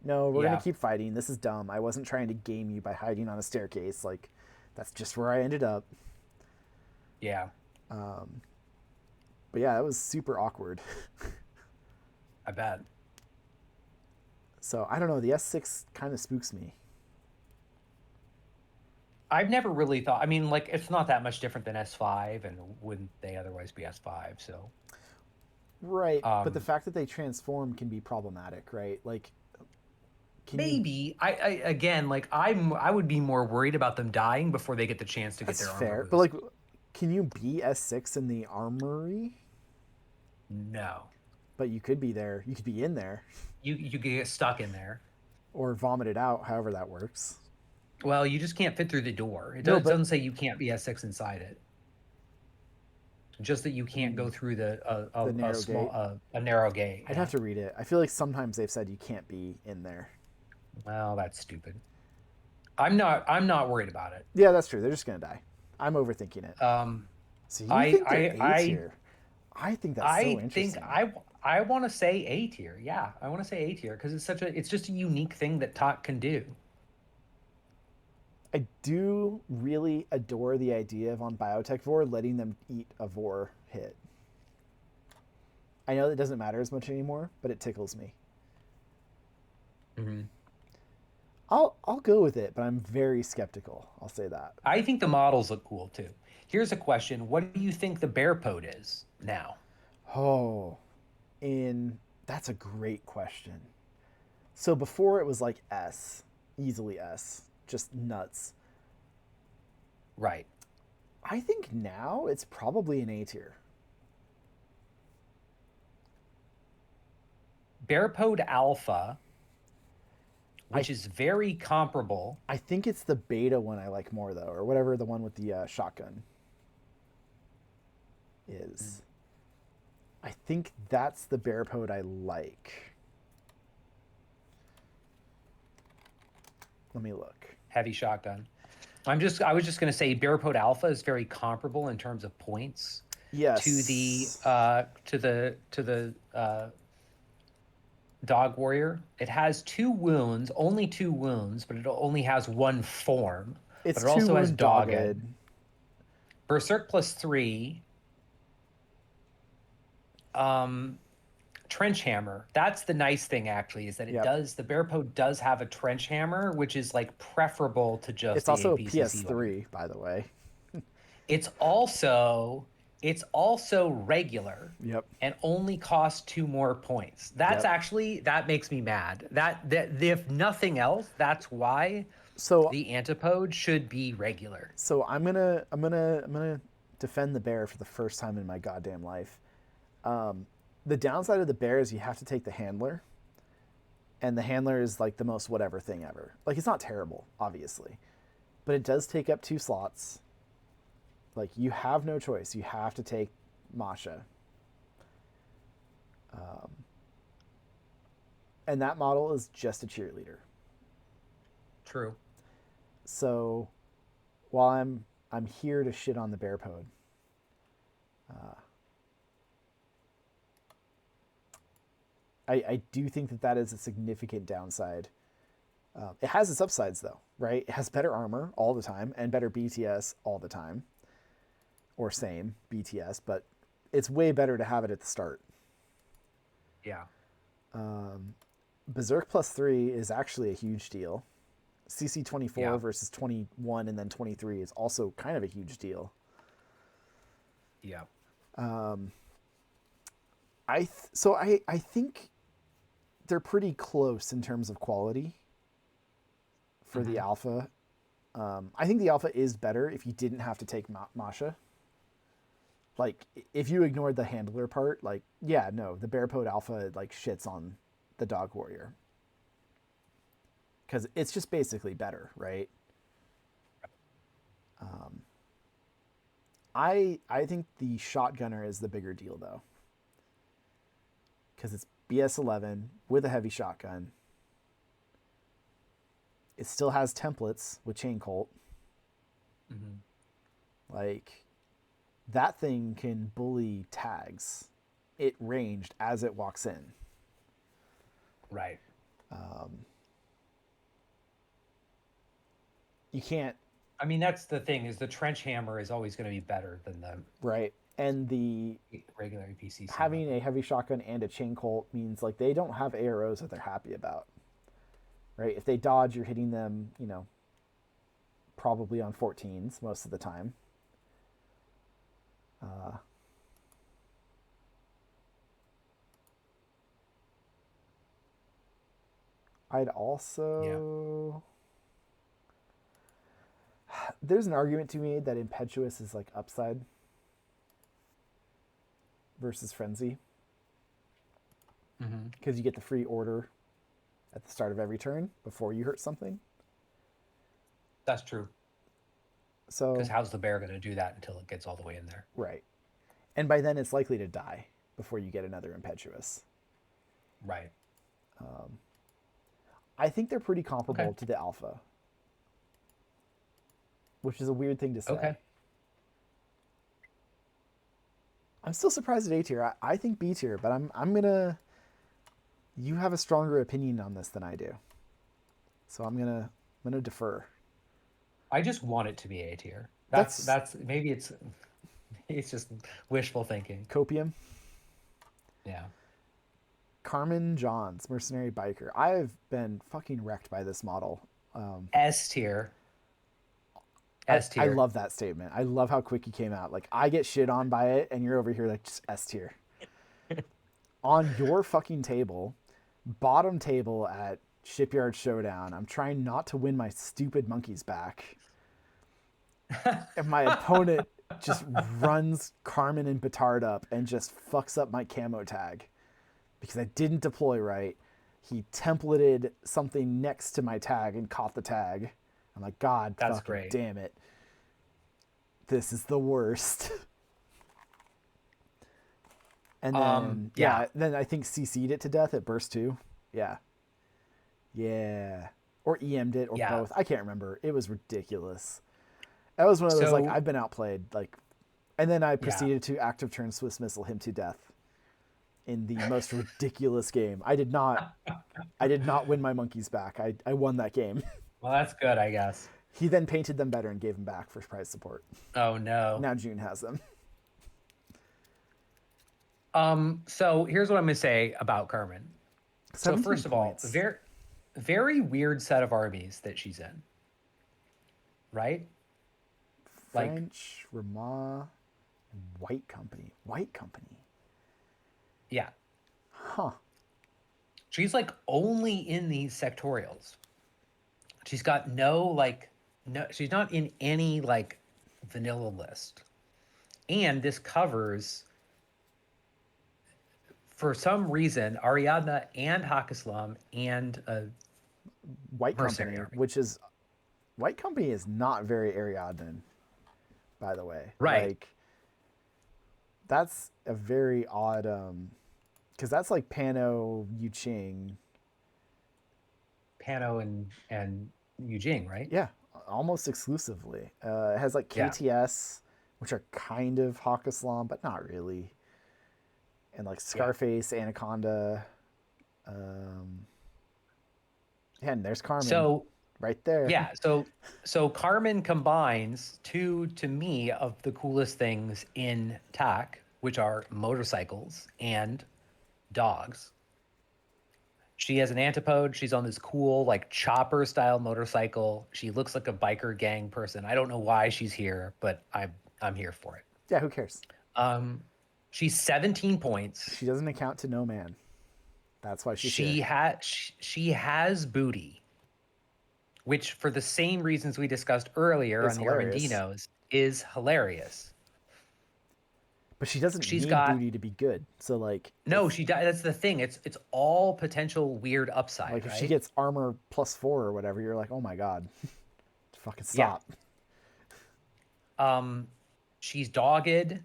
no, we're going Yeah. to keep fighting. This is dumb. I wasn't trying to game you by hiding on a staircase. Like, that's just where I ended up. Yeah. But yeah, that was super awkward. I bet. So, I don't know. The S6 kind of spooks me. I've never really thought. I mean, like, it's not that much different than S5, and wouldn't they otherwise be S5? So Right. But the fact that they transform can be problematic, right? Like, can you maybe I again, like, I would be more worried about them dying before they get the chance to get That's their armor fair. boost. But like, can you be S6 in the armory? No, But you could be there. You could be in there you could get stuck in there. or vomit it out, however that works. Well, you just can't fit through the door. It No, but- doesn't say you can't be S6 inside it. Just that you can't go through the narrow a small gate. a narrow gate. I'd have to read it. I feel like sometimes they've said you can't be in there. Well, that's stupid. I'm not worried about it. Yeah, that's true. They're just gonna die. I'm overthinking it. So you think they're A tier? I think that's so I interesting. think I want to say A tier. Yeah, I want to say A tier because it's just a unique thing that TOC can do. I do really adore the idea of on Biotech Vor letting them eat a Vor hit. I know that doesn't matter as much anymore, but it tickles me. Mm-hmm. I'll go with it, but I'm very skeptical. I'll say that. I think the models look cool too. Here's a question: what do you think the bear pod is now? Oh, that's a great question. So before it was like S, easily S, just nuts. Right. I think now it's probably an A tier. Bear pod Alpha, which is very comparable. I think it's the beta one I like more though, or whatever the one with the shotgun is. I think that's the bear pod I like. Let me look. Heavy shotgun. I was just going to say bear pod Alpha is very comparable in terms of points Yes. to the dog warrior. It has only two wounds, but it only has one form. It's but it also has dogged. dogged. Berserk +3. Trench hammer. That's the nice thing actually, is that the bear pod does have a trench hammer, which is like preferable to just It's also a APCC PS3, by the way. It's also regular. Yep. And only costs 2 more points. That's actually, that makes me mad. That if nothing else, that's why the antipode should be regular. So I'm gonna defend the bear for the first time in my goddamn life. The downside of the bear is you have to take the handler, and the handler is like the most whatever thing ever. Like, it's not terrible, obviously, but it does take up 2 slots. Like, you have no choice. You have to take Masha. And that model is just a cheerleader. True. So while I'm here to shit on the bear pod, I do think that is a significant downside. It has its upsides though, right? It has better armor all the time and better BTS all the time, or same BTS, but it's way better to have it at the start. Yeah. Berserk +3 is actually a huge deal. CC 24 Yeah. versus 21 and then 23 is also kind of a huge deal. Yeah. I think they're pretty close in terms of quality for the alpha. I think the alpha is better if you didn't have to take Masha. Like, if you ignored the handler part, like, yeah, no, the Bearpode alpha like shits on the dog warrior because it's just basically better, right? I think the shotgunner is the bigger deal though, because it's BS11 with a heavy shotgun. It still has templates with chain colt. Like, that thing can bully tags. It ranged as it walks in. Right. You can't. I mean, that's the thing, is the trench hammer is always going to be better than the Right. And the regular APC. having a heavy shotgun and a chain colt means like they don't have AROs that they're happy about. Right? If they dodge, you're hitting them, probably on 14s most of the time. I'd also... There's an argument to be made that Impetuous is like upside versus Frenzy. Because you get the free order at the start of every turn before you hurt something. That's true. So, because how's the bear going to do that until it gets all the way in there? Right. And by then it's likely to die before you get another Impetuous. Right. I think they're pretty comparable to the Alpha, which is a weird thing to say. Okay. I'm still surprised at A tier. I think B tier, but I'm gonna. You have a stronger opinion on this than I do, so I'm gonna defer. I just want it to be A tier. That's maybe it's just wishful thinking. Copium. Yeah. Carmen Johns, Mercenary Biker. I've been fucking wrecked by this model. S tier. S tier. I love that statement. I love how quick you came out. Like, I get shit on by it, and you're over here like, just S tier. On your fucking table, bottom table at Shipyard Showdown, I'm trying not to win my stupid monkeys back. And my opponent just runs Carmen and Batard up and just fucks up my camo tag because I didn't deploy right. He templated something next to my tag and caught the tag. I'm like, God, that's fucking great. Damn it. This is the worst. And then, then I think CC'd it to death at Burst 2. Yeah. Yeah. Or EM'd it, or both. I can't remember. It was ridiculous. That was one of those, like, I've been outplayed. Like, and then I proceeded to active turn Swiss missile him to death in the most ridiculous game. I did not win my monkeys back. I won that game. Well, that's good, I guess. He then painted them better and gave them back for prize support. Oh, no. Now June has them. So here's what I'm going to say about Carmen. So first of all, very, very weird set of armies that she's in. Right? French, Ramah, and White Company. White Company. Yeah. Huh. She's like only in these sectorials. She's got she's not in any like vanilla list. And this covers for some reason, Ariadna and Hakislam and White Mercenary Company, Army. which is White Company is not very Ariadnan, by the way. Right. Like that's a very odd because that's like Pano Yuching. Pano and Yujing, right? Yeah, almost exclusively. It has like Yeah. KTS, which are kind of Hawk Islam, but not really. And like Scarface, Anaconda. Yeah, and there's Carmen So right there. yeah, so Carmen combines two, to me, of the coolest things in TAC, which are motorcycles and dogs. She has an antipode. She's on this cool, like chopper style motorcycle. She looks like a biker gang person. I don't know why she's here, but I'm here for it. Yeah, who cares? She's 17 points. She doesn't account to no man. That's why she's She here. she has booty, which for the same reasons we discussed earlier It's on the hilarious. Armandinos is hilarious. But she doesn't She's need got- booty to be good. So like No, she does. That's the thing. It's all potential weird upside. like if right? she gets armor +4 or whatever, you're like, oh my god, fucking stop. She's dogged.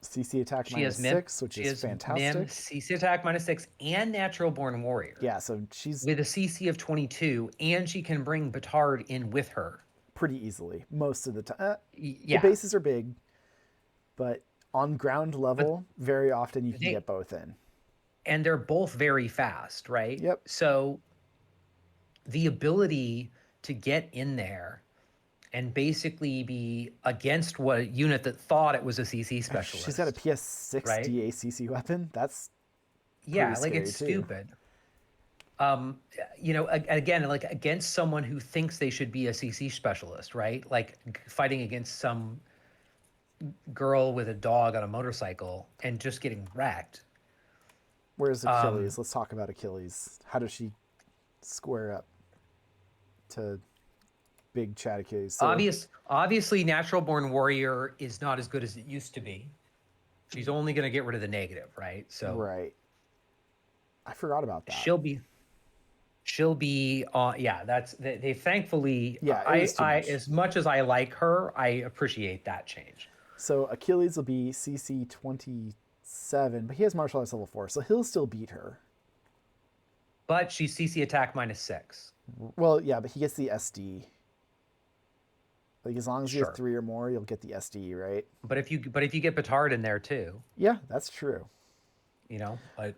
CC attack She has -6, which she is has fantastic. Mim, CC attack -6, and natural born warrior. Yeah, so she's With a CC of 22, and she can bring Batard in with her. pretty easily most of the time. Yeah. The bases are big, but on ground level, very often you can they- get both in. And they're both very fast, right? Yep. So the ability to get in there and basically be against what a unit that thought it was a CC specialist. She's got a PS6 right? DACC weapon. That's Yeah, pretty like it's scary, too. stupid. You know, again, like against someone who thinks they should be a CC specialist, right? Like fighting against some girl with a dog on a motorcycle and just getting wrecked. Where's Achilles? Let's talk about Achilles. How does she square up to big Chad Achilles? So, Obviously, natural born warrior is not as good as it used to be. She's only going to get rid of the negative, right? So right. I forgot about that. she'll be on. Yeah, that's they thankfully. Yeah, it was too I much. as much as I like her, I appreciate that change. So Achilles will be CC 27, but he has martial arts level 4, so he'll still beat her. But she's CC attack -6. Well, yeah, but he gets the SD. Like as long as you Sure. have 3 or more, you'll get the SD, right? But if you get Batard in there too, Yeah, that's true. you know, like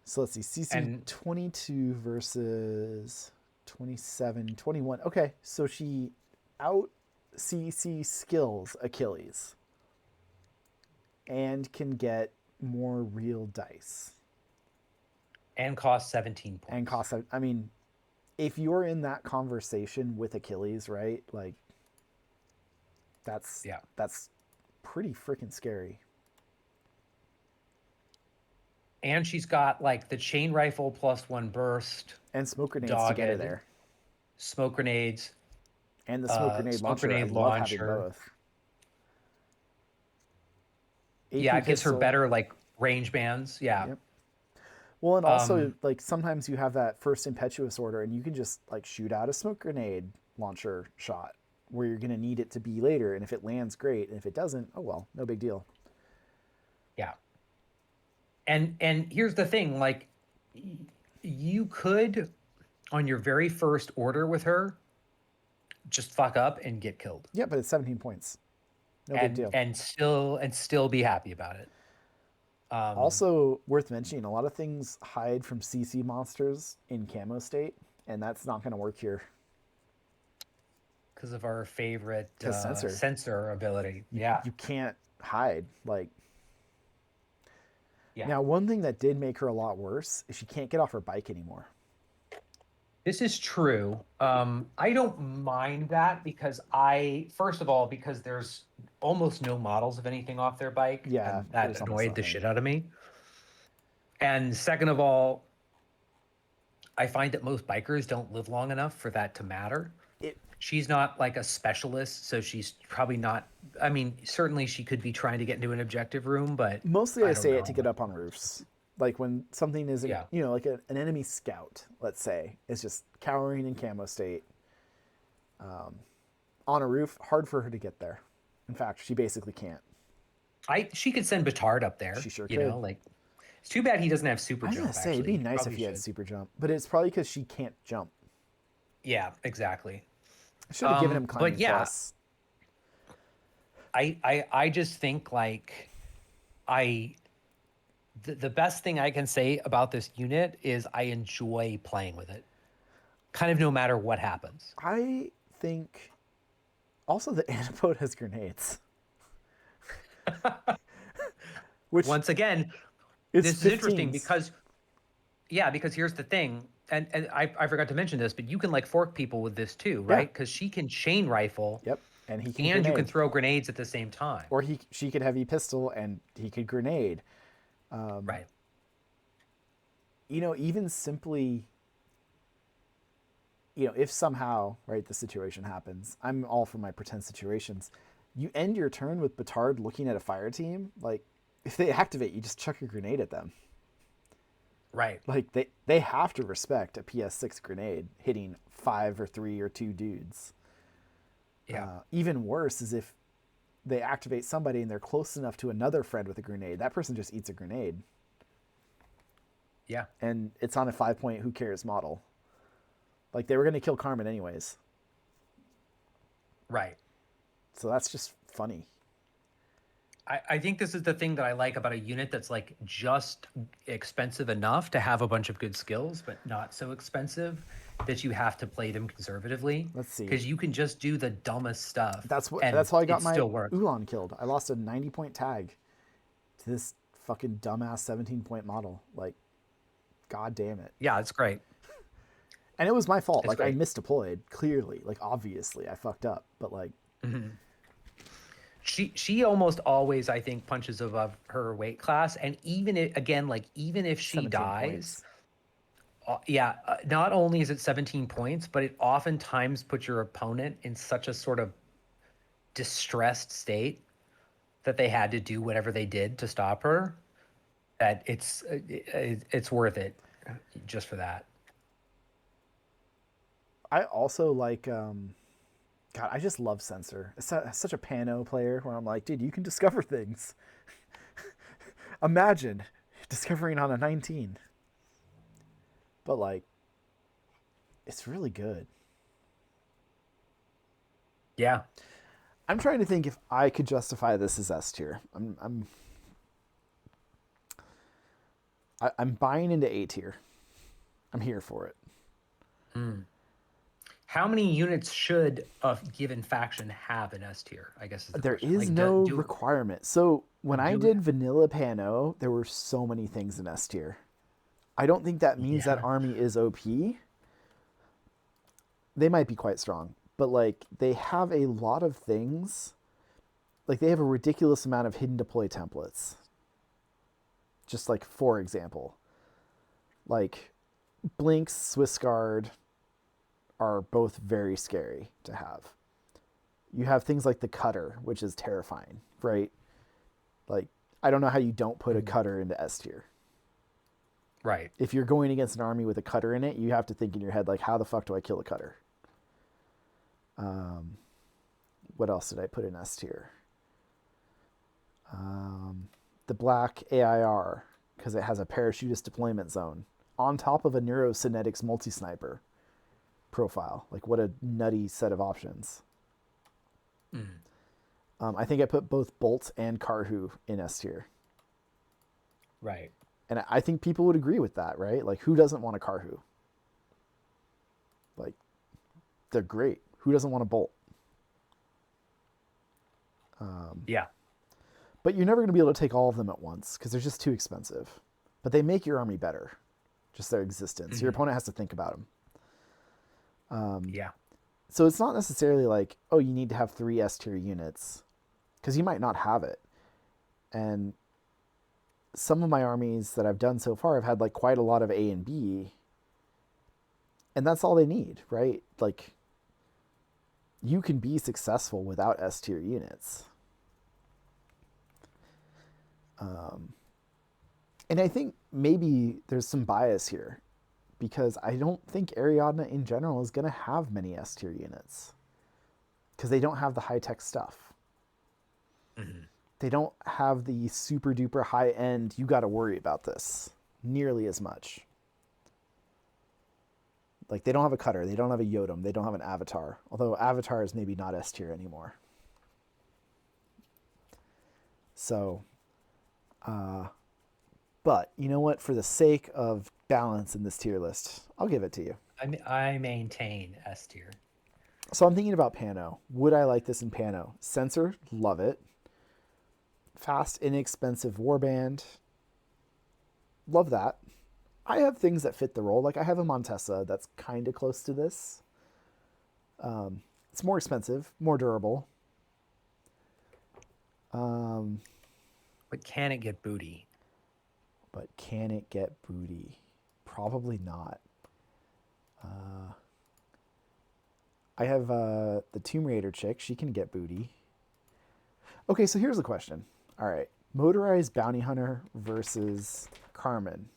So let's see, CC And- 22 versus 27, 21. Okay, so she out CC skills Achilles and can get more real dice and cost 17 points. and cost. I mean, if you're in that conversation with Achilles, right? Like that's pretty freaking scary. And she's got like the chain rifle +1 burst, And smoke grenades to get her Dogged. there. smoke grenades. And the smoke grenade smoke launcher. grenade I love having launcher. both. AP Yeah, it gives her pistol. better like range bands. Yeah. Yep. Well, and also like sometimes you have that first impetuous order, and you can just like shoot out a smoke grenade launcher shot where you're gonna need it to be later, and if it lands, great, and if it doesn't, oh well, no big deal. Yeah. And here's the thing, like you could on your very first order with her just fuck up and get killed. Yeah, but it's 17 points. No big deal. And still be happy about it. Also worth mentioning, a lot of things hide from CC monsters in camo state, and that's not going to work here. Because of our favorite 'Cause sensor. sensor ability. Yeah. You can't hide. Like Yeah. now, one thing that did make her a lot worse is she can't get off her bike anymore. This is true. I don't mind that because first of all, because there's almost no models of anything off their bike. Yeah, and that there's almost annoyed the nothing. shit out of me. And second of all, I find that most bikers don't live long enough for that to matter. She's not like a specialist, so she's probably not. I mean, certainly she could be trying to get into an objective room, but Mostly I don't say know. it to get up on roofs. Like when something is, Yeah. you know, like an enemy scout, let's say, is just cowering in camo state on a roof, hard for her to get there. In fact, she basically can't. She could send Batard up there. She sure you could. know, like it's too bad he doesn't have super I was jump. gonna say it'd be Actually, nice if probably he had should. super jump, but it's probably because she can't jump. Yeah, exactly. I should have given him climbing But yeah, plus. I just think like the best thing I can say about this unit is I enjoy playing with it, kind of no matter what happens. I think also the antipode has grenades. Which Once again, it's this is interesting 15s. because here's the thing, and I forgot to mention this, but you can like fork people with this too, right? Because she can chain rifle. Yep, and he can And you can grenade. throw grenades at the same time. Or she could heavy pistol and he could grenade. Right. You know, even simply, you know, if somehow, right, the situation happens, I'm all for my pretend situations. You end your turn with Batard looking at a fire team, like, if they activate, you just chuck a grenade at them. Right. Like, they have to respect a PS6 grenade hitting 5 or 3 or 2 dudes. Yeah. Even worse is if they activate somebody and they're close enough to another friend with a grenade, that person just eats a grenade. Yeah. And it's on a 5-point who cares model. Like, they were going to kill Carmen anyways. Right. So that's just funny. I think this is the thing that I like about a unit that's like just expensive enough to have a bunch of good skills, but not so expensive that you have to play them conservatively. Let's see. Because you can just do the dumbest stuff. That's and how I got it my still works. Ulan killed. I lost a 90-point tag to this fucking dumbass 17-point model. Like, god damn it. Yeah, it's great. And it was my fault. It's Like, great. I misdeployed, clearly. Like, obviously, I fucked up. But, like... She almost always, I think, punches above her weight class. And even if she 17 dies... points. Not only is it 17 points, but it oftentimes puts your opponent in such a sort of distressed state that they had to do whatever they did to stop her, that it's worth it just for that. I also like... God, I just love Sensor. It's such a Pano player where I'm like, dude, you can discover things. Imagine discovering on a 19. But, like, it's really good. Yeah. I'm trying to think if I could justify this as S tier. I'm buying into A tier. I'm here for it. How many units should a given faction have in S tier? I guess is the There question. is Like, no requirement. So when I do- did vanilla Pano, there were so many things in S tier. I don't think that means that army is OP. They might be quite strong, but like they have a lot of things. Like they have a ridiculous amount of hidden deploy templates. Just like, for example, like Blinks, Swiss Guard are both very scary to have. You have things like the Cutter, which is terrifying, right? Like, I don't know how you don't put a Cutter into S tier. Right. If you're going against an army with a Cutter in it, you have to think in your head, like, how the fuck do I kill a Cutter? What else did I put in S tier? The black AIR, because it has a parachutist deployment zone on top of a neurocynetics multi-sniper profile. Like, what a nutty set of options. I think I put both Bolt and Karhu in S tier. Right. And I think people would agree with that, right? Like, who doesn't want a Karhu? Like, they're great. Who doesn't want a Bolt? Yeah. But you're never going to be able to take all of them at once because they're just too expensive. But they make your army better. Just their existence. Your opponent has to think about them. Yeah. So it's not necessarily like, oh, you need to have 3 S tier units, because you might not have it. And some of my armies that I've done so far have had like quite a lot of A and B, and that's all they need, right? Like, you can be successful without S tier units. And I think maybe there's some bias here because I don't think Ariadna in general is going to have many S tier units because they don't have the high tech stuff. Mhm. They don't have the super duper high end, you got to worry about this nearly as much. Like, they don't have a cutter, they don't have a Yodam, they don't have an Avatar. Although Avatar is maybe not S tier anymore. So, but you know what? For the sake of balance in this tier list, I'll give it to you. I maintain S tier. So I'm thinking about Pano. Would I like this in Pano? Sensor, love it. Fast, inexpensive warband, love that. I have things that fit the role. Like I have a Montesa that's kind of close to this. It's more expensive, more durable. But can it get booty? But can it get booty? Probably not. I have the Tomb Raider chick. She can get booty. Okay, so here's the question. All right. Motorized Bounty Hunter versus Carmen.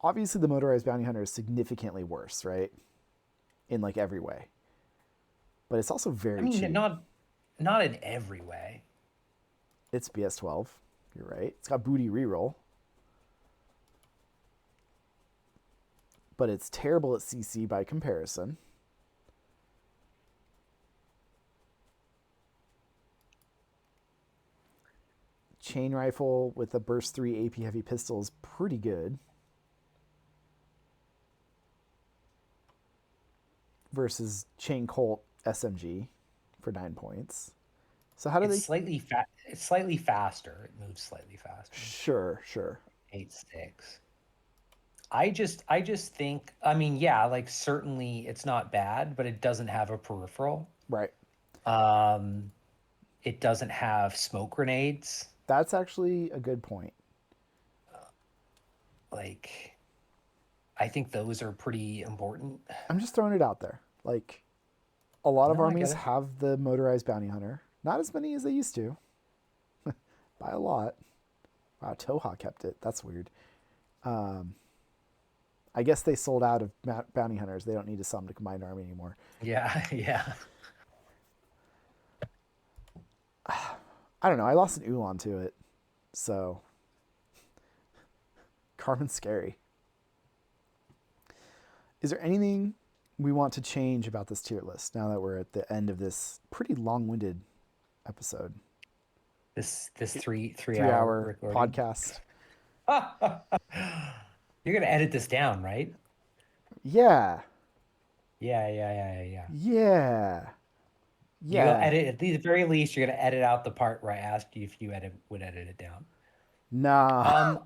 Obviously, the Motorized Bounty Hunter is significantly worse, right? In like every way. But it's also very cheap. not in every way. It's BS12. You're right. It's got booty reroll. But it's terrible at CC by comparison. Chain rifle with a burst 3 AP heavy pistol is pretty good. Versus chain Colt SMG for 9 points. So how do It's slightly faster. It moves slightly faster. Sure. 8.6. I just think, I mean, yeah, like certainly it's not bad, but it doesn't have a peripheral. Right. It doesn't have smoke grenades. That's actually a good point. Like, I think those are pretty important. I'm just throwing it out there. Like, a lot of No, I armies get it. have the motorized bounty hunter. Not as many as they used to. By a lot. Wow, Toha kept it. That's weird. I guess they sold out of bounty hunters. They don't need to summon a combined army anymore. Yeah, yeah. I don't know. I lost an Ulan to it. So, Carmen's scary. Is there anything we want to change about this tier list now that we're at the end of this pretty long-winded episode? This three Three-hour hour recording. podcast. You're gonna edit this down, right? Yeah. Yeah. Yeah. You edit at the very least. You're gonna edit out the part where I asked you if you would edit it down. Nah.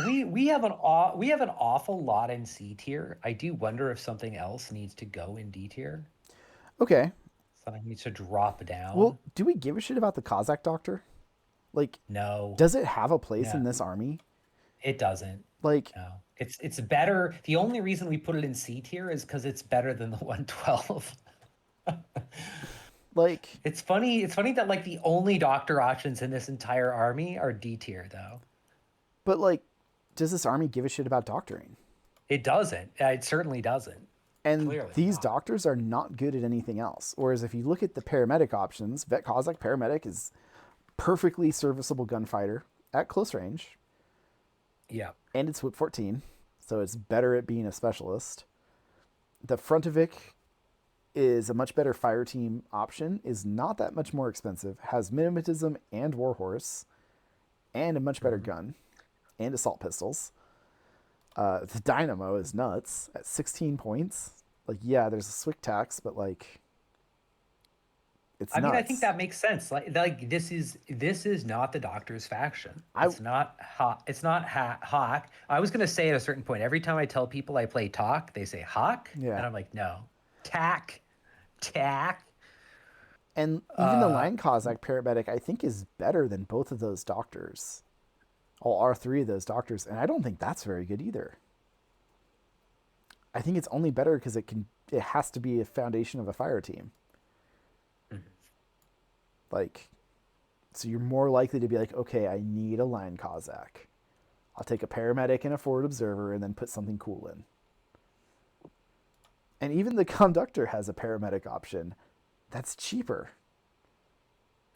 We have an awful lot in C tier. I do wonder if something else needs to go in D tier. Okay. Something needs to drop down. Well, do we give a shit about the Cossack Doctor? Like, no, does it have a place in Yeah. this army? it doesn't. Like, No, it's better. The only reason we put it in C tier is because it's better than the 112. like, It's funny. It's funny that like the only doctor options in this entire army are D tier, though. but like, does this army give a shit about doctoring? It doesn't. It certainly doesn't. And Clearly these not. doctors are not good at anything else. Whereas if you look at the paramedic options, Vet Cossack paramedic is perfectly serviceable gunfighter at close range, Yeah. and it's whip 14, so it's better at being a specialist. The Frontovic is a much better fire team option, is not that much more expensive, has Minimatism and Warhorse, and a much better gun, and assault pistols. The Dynamo is nuts at 16 points. Like, yeah, there's a Swick tax, but like, it's I nuts. mean, I think that makes sense. Like this is not the doctor's faction. It's not hot. It's not Hawk. I was gonna say at a certain point, every time I tell people I play Talk, they say Hawk, Yeah. and I'm like, no, Tack. And even the Line Cossack paramedic, I think, is better than both of those doctors. All three of those doctors, and I don't think that's very good either. I think it's only better because it has to be a foundation of a fire team. Like, So you're more likely to be like, okay, I need a line Cossack. I'll take a paramedic and a forward observer and then put something cool in. And even the conductor has a paramedic option. That's cheaper.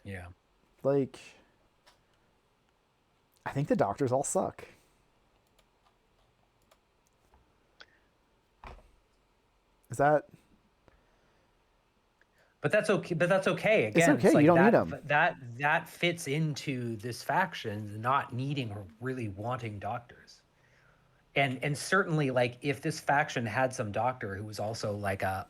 Yeah. Like, I think the doctors all suck. Is that? But that's okay. But that's okay. It's Again, okay. it's You like don't need that. 'em. That fits into this faction not needing or really wanting doctors. And certainly, like, if this faction had some doctor who was also like a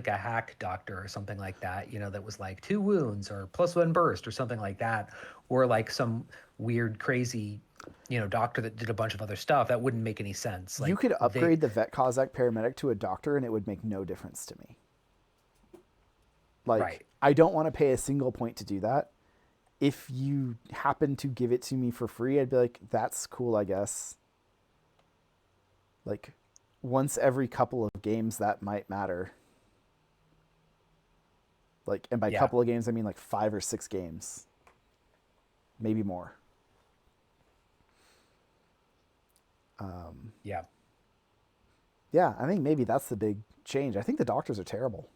hack doctor or something like that, that was like 2 wounds or +1 burst or something like that, or like some weird crazy doctor that did a bunch of other stuff, that wouldn't make any sense. You Like, could upgrade the vet Cossack paramedic to a doctor and it would make no difference to me. Like, right. I don't want to pay a single point to do that. If you happen to give it to me for free, I'd be like, that's cool, I guess. Like, once every couple of games, that might matter. Like, and by Yeah. couple of games, I mean like 5 or 6 games. Maybe more. Yeah. Yeah, I think maybe that's the big change. I think the doctors are terrible.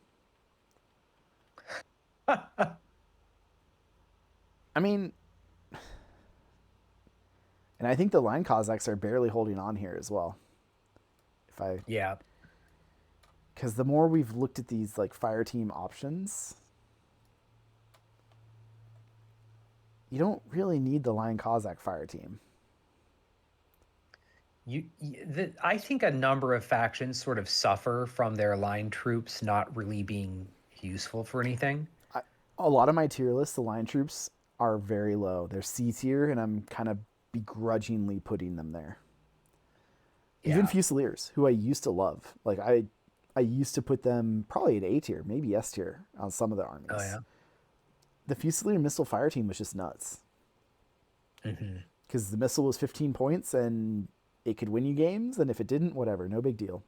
I mean, and I think the line Cossacks are barely holding on here as well. Yeah. Because the more we've looked at these like fire team options, you don't really need the line Cossack fire team. I think a number of factions sort of suffer from their line troops not really being useful for anything. A lot of my tier lists, the line troops are very low. They're C tier, and I'm kind of begrudgingly putting them there. Even Yeah. Fusiliers, who I used to love, like I used to put them probably at A tier, maybe S tier on some of the armies. Oh yeah. The Fusilier missile fire team was just nuts. Mm-hmm. Because the missile was 15 points and it could win you games, and if it didn't, whatever, no big deal.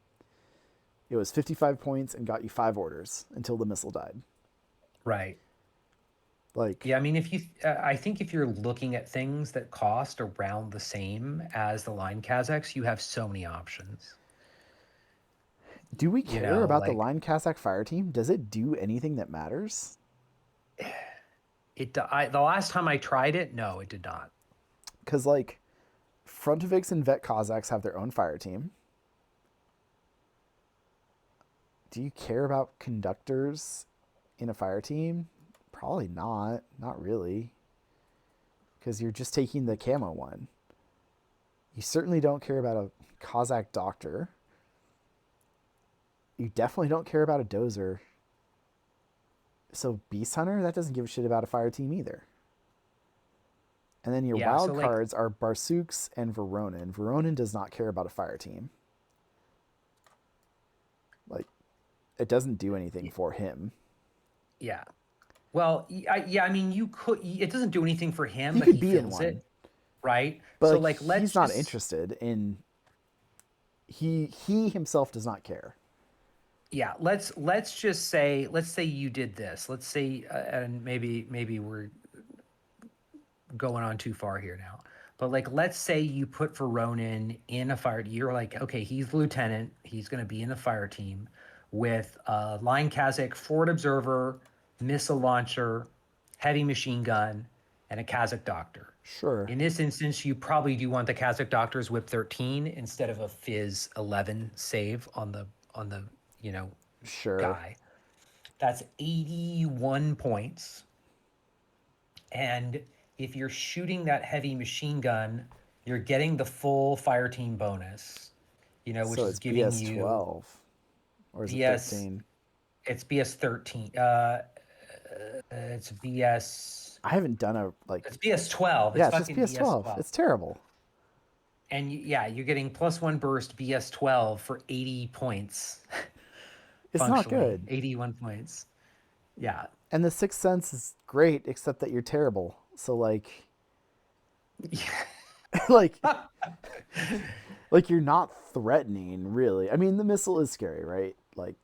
It was 55 points and got you 5 orders until the missile died. Right. Like, Yeah, I mean, I think if you're looking at things that cost around the same as the line Kazakhs, you have so many options. do we care about the Like, line Kazakh fire team? Does it do anything that matters? the last time I tried it, no, it did not. Because, like, Frontoviks and Vet Cossacks have their own fire team. Do you care about conductors in a fire team? Probably not. Not really. Because you're just taking the camo one. You certainly don't care about a Cossack doctor. You definitely don't care about a dozer. So Beast Hunter, that doesn't give a shit about a fire team either. And then your Yeah, so, wild like, cards are Barsooks and Veronin. Veronin does not care about a fire team. Like, it doesn't do anything for him. Yeah. Well, I mean, it doesn't do anything for him, He but could he be in feels one. it, right? But So, like, like, let's he's not just- interested in. He himself does not care. Yeah, let's say you did this. Let's say, and maybe we're going on too far here now. But, like, let's say you put Veronin in a fire. You're like, okay, he's the lieutenant. He's going to be in the fire team with a line Kazakh, forward observer, missile launcher, heavy machine gun, and a Kazakh doctor. Sure. In this instance, you probably do want the Kazakh doctor's whip 13 instead of a Fizz 11 save on the Sure. guy. That's 81 points. And if you're shooting that heavy machine gun, you're getting the full fire team bonus, which So is it's giving BS you 12. Or is it BS 13? It's BS 13. It's BS. I haven't done a like. It's BS 12. Yeah, It's it's just fucking BS 12. It's terrible. And you're getting +1 burst BS 12 for 80 points. It's not Functionally, good. 81 points. Yeah. And the Sixth Sense is great, except that you're terrible. So like, like, like you're not threatening really. I mean, the missile is scary, right? Like,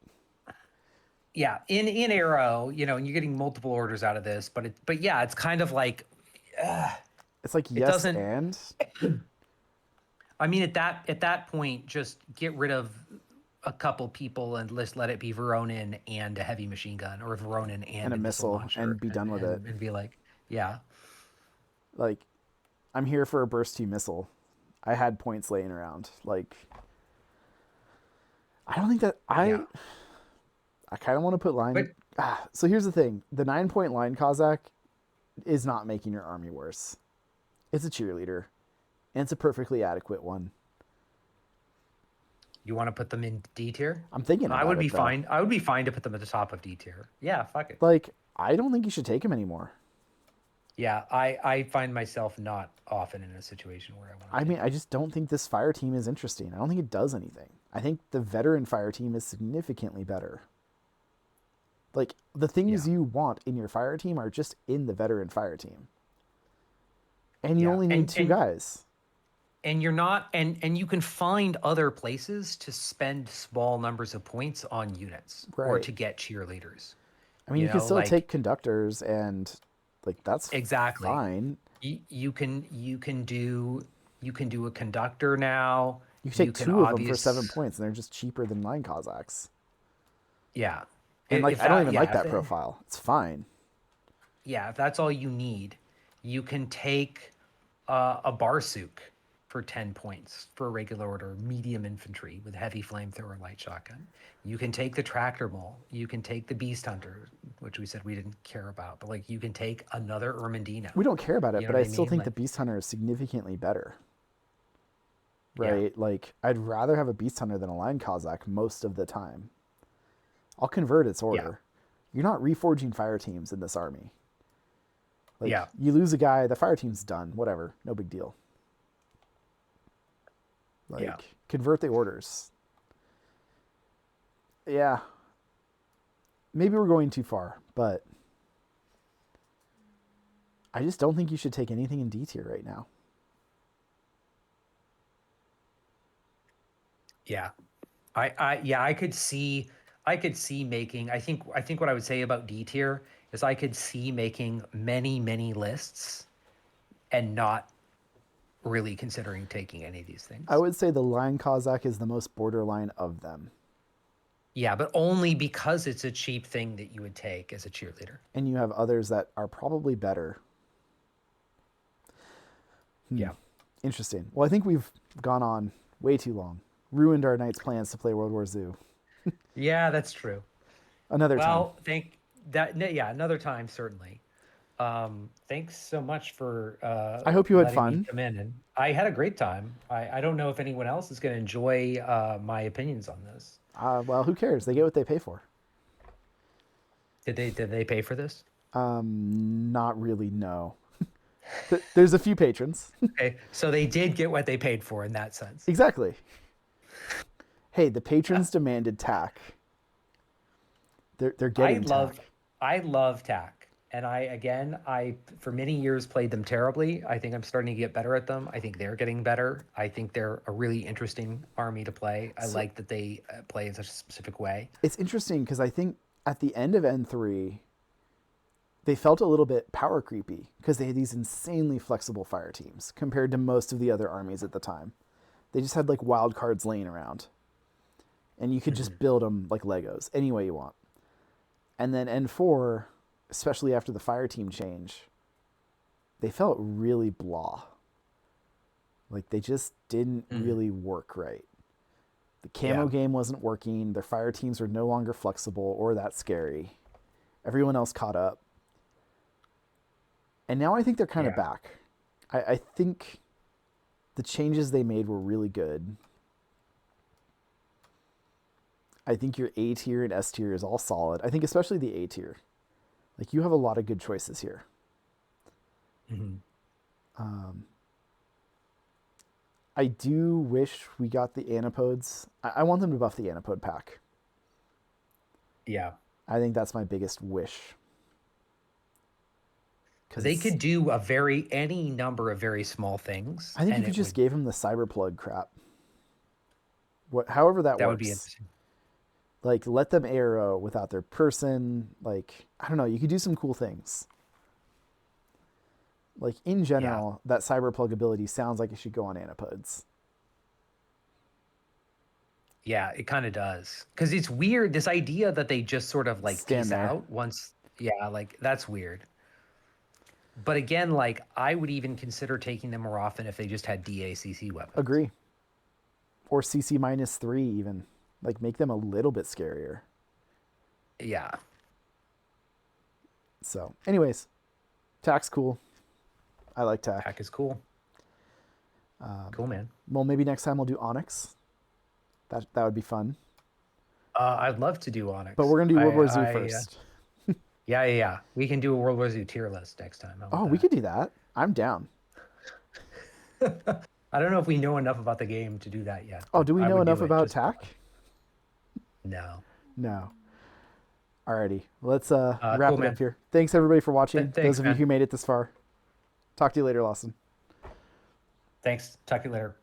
yeah, in Arrow, you know, and you're getting multiple orders out of this, but yeah, it's kind of like It's like it yes doesn't. and I mean, at that point, just get rid of a couple people and let it be Veronin and a heavy machine gun, or Veronin and and a a missile missile launcher, and be done with it. and be like, yeah, Like, I'm here for a burst 2 missile. I had points laying around. Like, I don't think that yeah. I kind of want to put line. But So here's the thing: the 9-point line Cossack is not making your army worse. It's a cheerleader, and it's a perfectly adequate one. you want to put them in D tier? I'm thinking I about would it be though. fine. I would be fine to put them at the top of D tier. Yeah, fuck it. Like, I don't think you should take him anymore. Yeah, I find myself not often in a situation where I want to. I mean, I just don't think this fire team is interesting. I don't think it does anything. I think the veteran fire team is significantly better. Like, the things Yeah. you want in your fire team are just in the veteran fire team. And you Yeah, only need two guys. and you're not, and you can find other places to spend small numbers of points on units or Right. to get cheerleaders. I mean, you can still Like take conductors and, like, that's exactly. fine. You can do a conductor now. You can take can two of them for obvious 7 points, and they're just cheaper than 9 Cossacks. Yeah. And, like, If I don't that even yeah, like if that profile. It's fine. yeah, if that's all you need, you can take a Barsuk for 10 points for a regular order, medium infantry with heavy flamethrower light shotgun. You can take the tractor mole. You can take the beast hunter, which we said we didn't care about, but like you can take another Ermendino. We don't care about it, You know but what I I still mean? think the Like, Beast Hunter is significantly better. yeah, Right? Like, I'd rather have a Beast Hunter than a Line Cossack most of the time. I'll convert its yeah, order. You're not reforging fire teams in this army. Like, yeah, you lose a guy, the fire team's done. Whatever. No big deal. Like, yeah. convert the orders. Yeah. Maybe we're going too far, but I just don't think you should take anything in D tier right now. Yeah. I could see making, I think what I would say about D tier is I could see making many lists and not really considering taking any of these I things. would say the Line Cossack is the most borderline of them. Yeah, but only because it's a cheap thing that you would take as a cheerleader. And you have others that are probably better. Yeah. Interesting. Well, I think we've gone on way too long. Ruined our night's plans to play World War Zoo. Yeah, that's true. Another time. Well, yeah, another time certainly. Thanks so much for I hope you had letting me fun. come in, and I had a great time. I don't know if anyone else is going to enjoy my opinions on this. Well, who cares? They get what they pay for. Did they pay for this? Not really, no. There's a few patrons. Okay, so they did get what they paid for in that sense. Exactly. Hey, the patrons demanded tack. They're I getting love tack. I love TAC. And I for many years played them terribly. I think I'm starting to get better at them. I think they're getting better. I think they're a really interesting army to play. I like that they play in such a specific way. It's interesting because I think at the end of N3, they felt a little bit power creepy because they had these insanely flexible fire teams compared to most of the other armies at the time. They just had like wild cards laying around. And you could just build them like Legos any way you want. And then N4, especially after the fire team change, they felt really blah. Like they just didn't really work right. The camo game wasn't working. Their fire teams were no longer flexible or that scary. Everyone else caught up. And now I think they're kind of back. I think the changes they made were really good. I think your A tier and S tier is all solid. I think especially the A tier. Like you have a lot of good choices here. I do wish we got the Anapodes. I want them to buff the Anapode pack. Yeah. I think that's my biggest wish. They could do any number of very small things. I think if you just gave him the cyber plug crap. However that that works. would be interesting. Like, let them arrow without their person. Like, I don't know. You could do some cool things. Like, in general, that cyber plug ability sounds like it should go on Anapods. Yeah, it kind of does. Because it's weird, this idea that they just sort of like Stand peace there. out once. Yeah, like that's weird. But again, like I would even consider taking them more often if they just had DACC weapons. Agree. Or CC -3 even. Like, make them a little bit scarier. Yeah. So, anyways, TAC's cool. I like TAC. Hack is cool. Cool, man. Well, maybe next time we'll do Onyx. That would be fun. I'd love to do Onyx. But we're going to do World War Z first. Yeah. We can do a World War Z tier list next time. How about Oh, we that? could do that. I'm down. I don't know if we know enough about the game to do that yet. Oh, do we I know would do enough it about just- TAC? No. No. Alrighty. Let's wrap cool, it man. up here. Thanks, everybody, for watching. Thanks, Those of you man. who made it this far. Talk to you later, Lawson. Thanks. Talk to you later.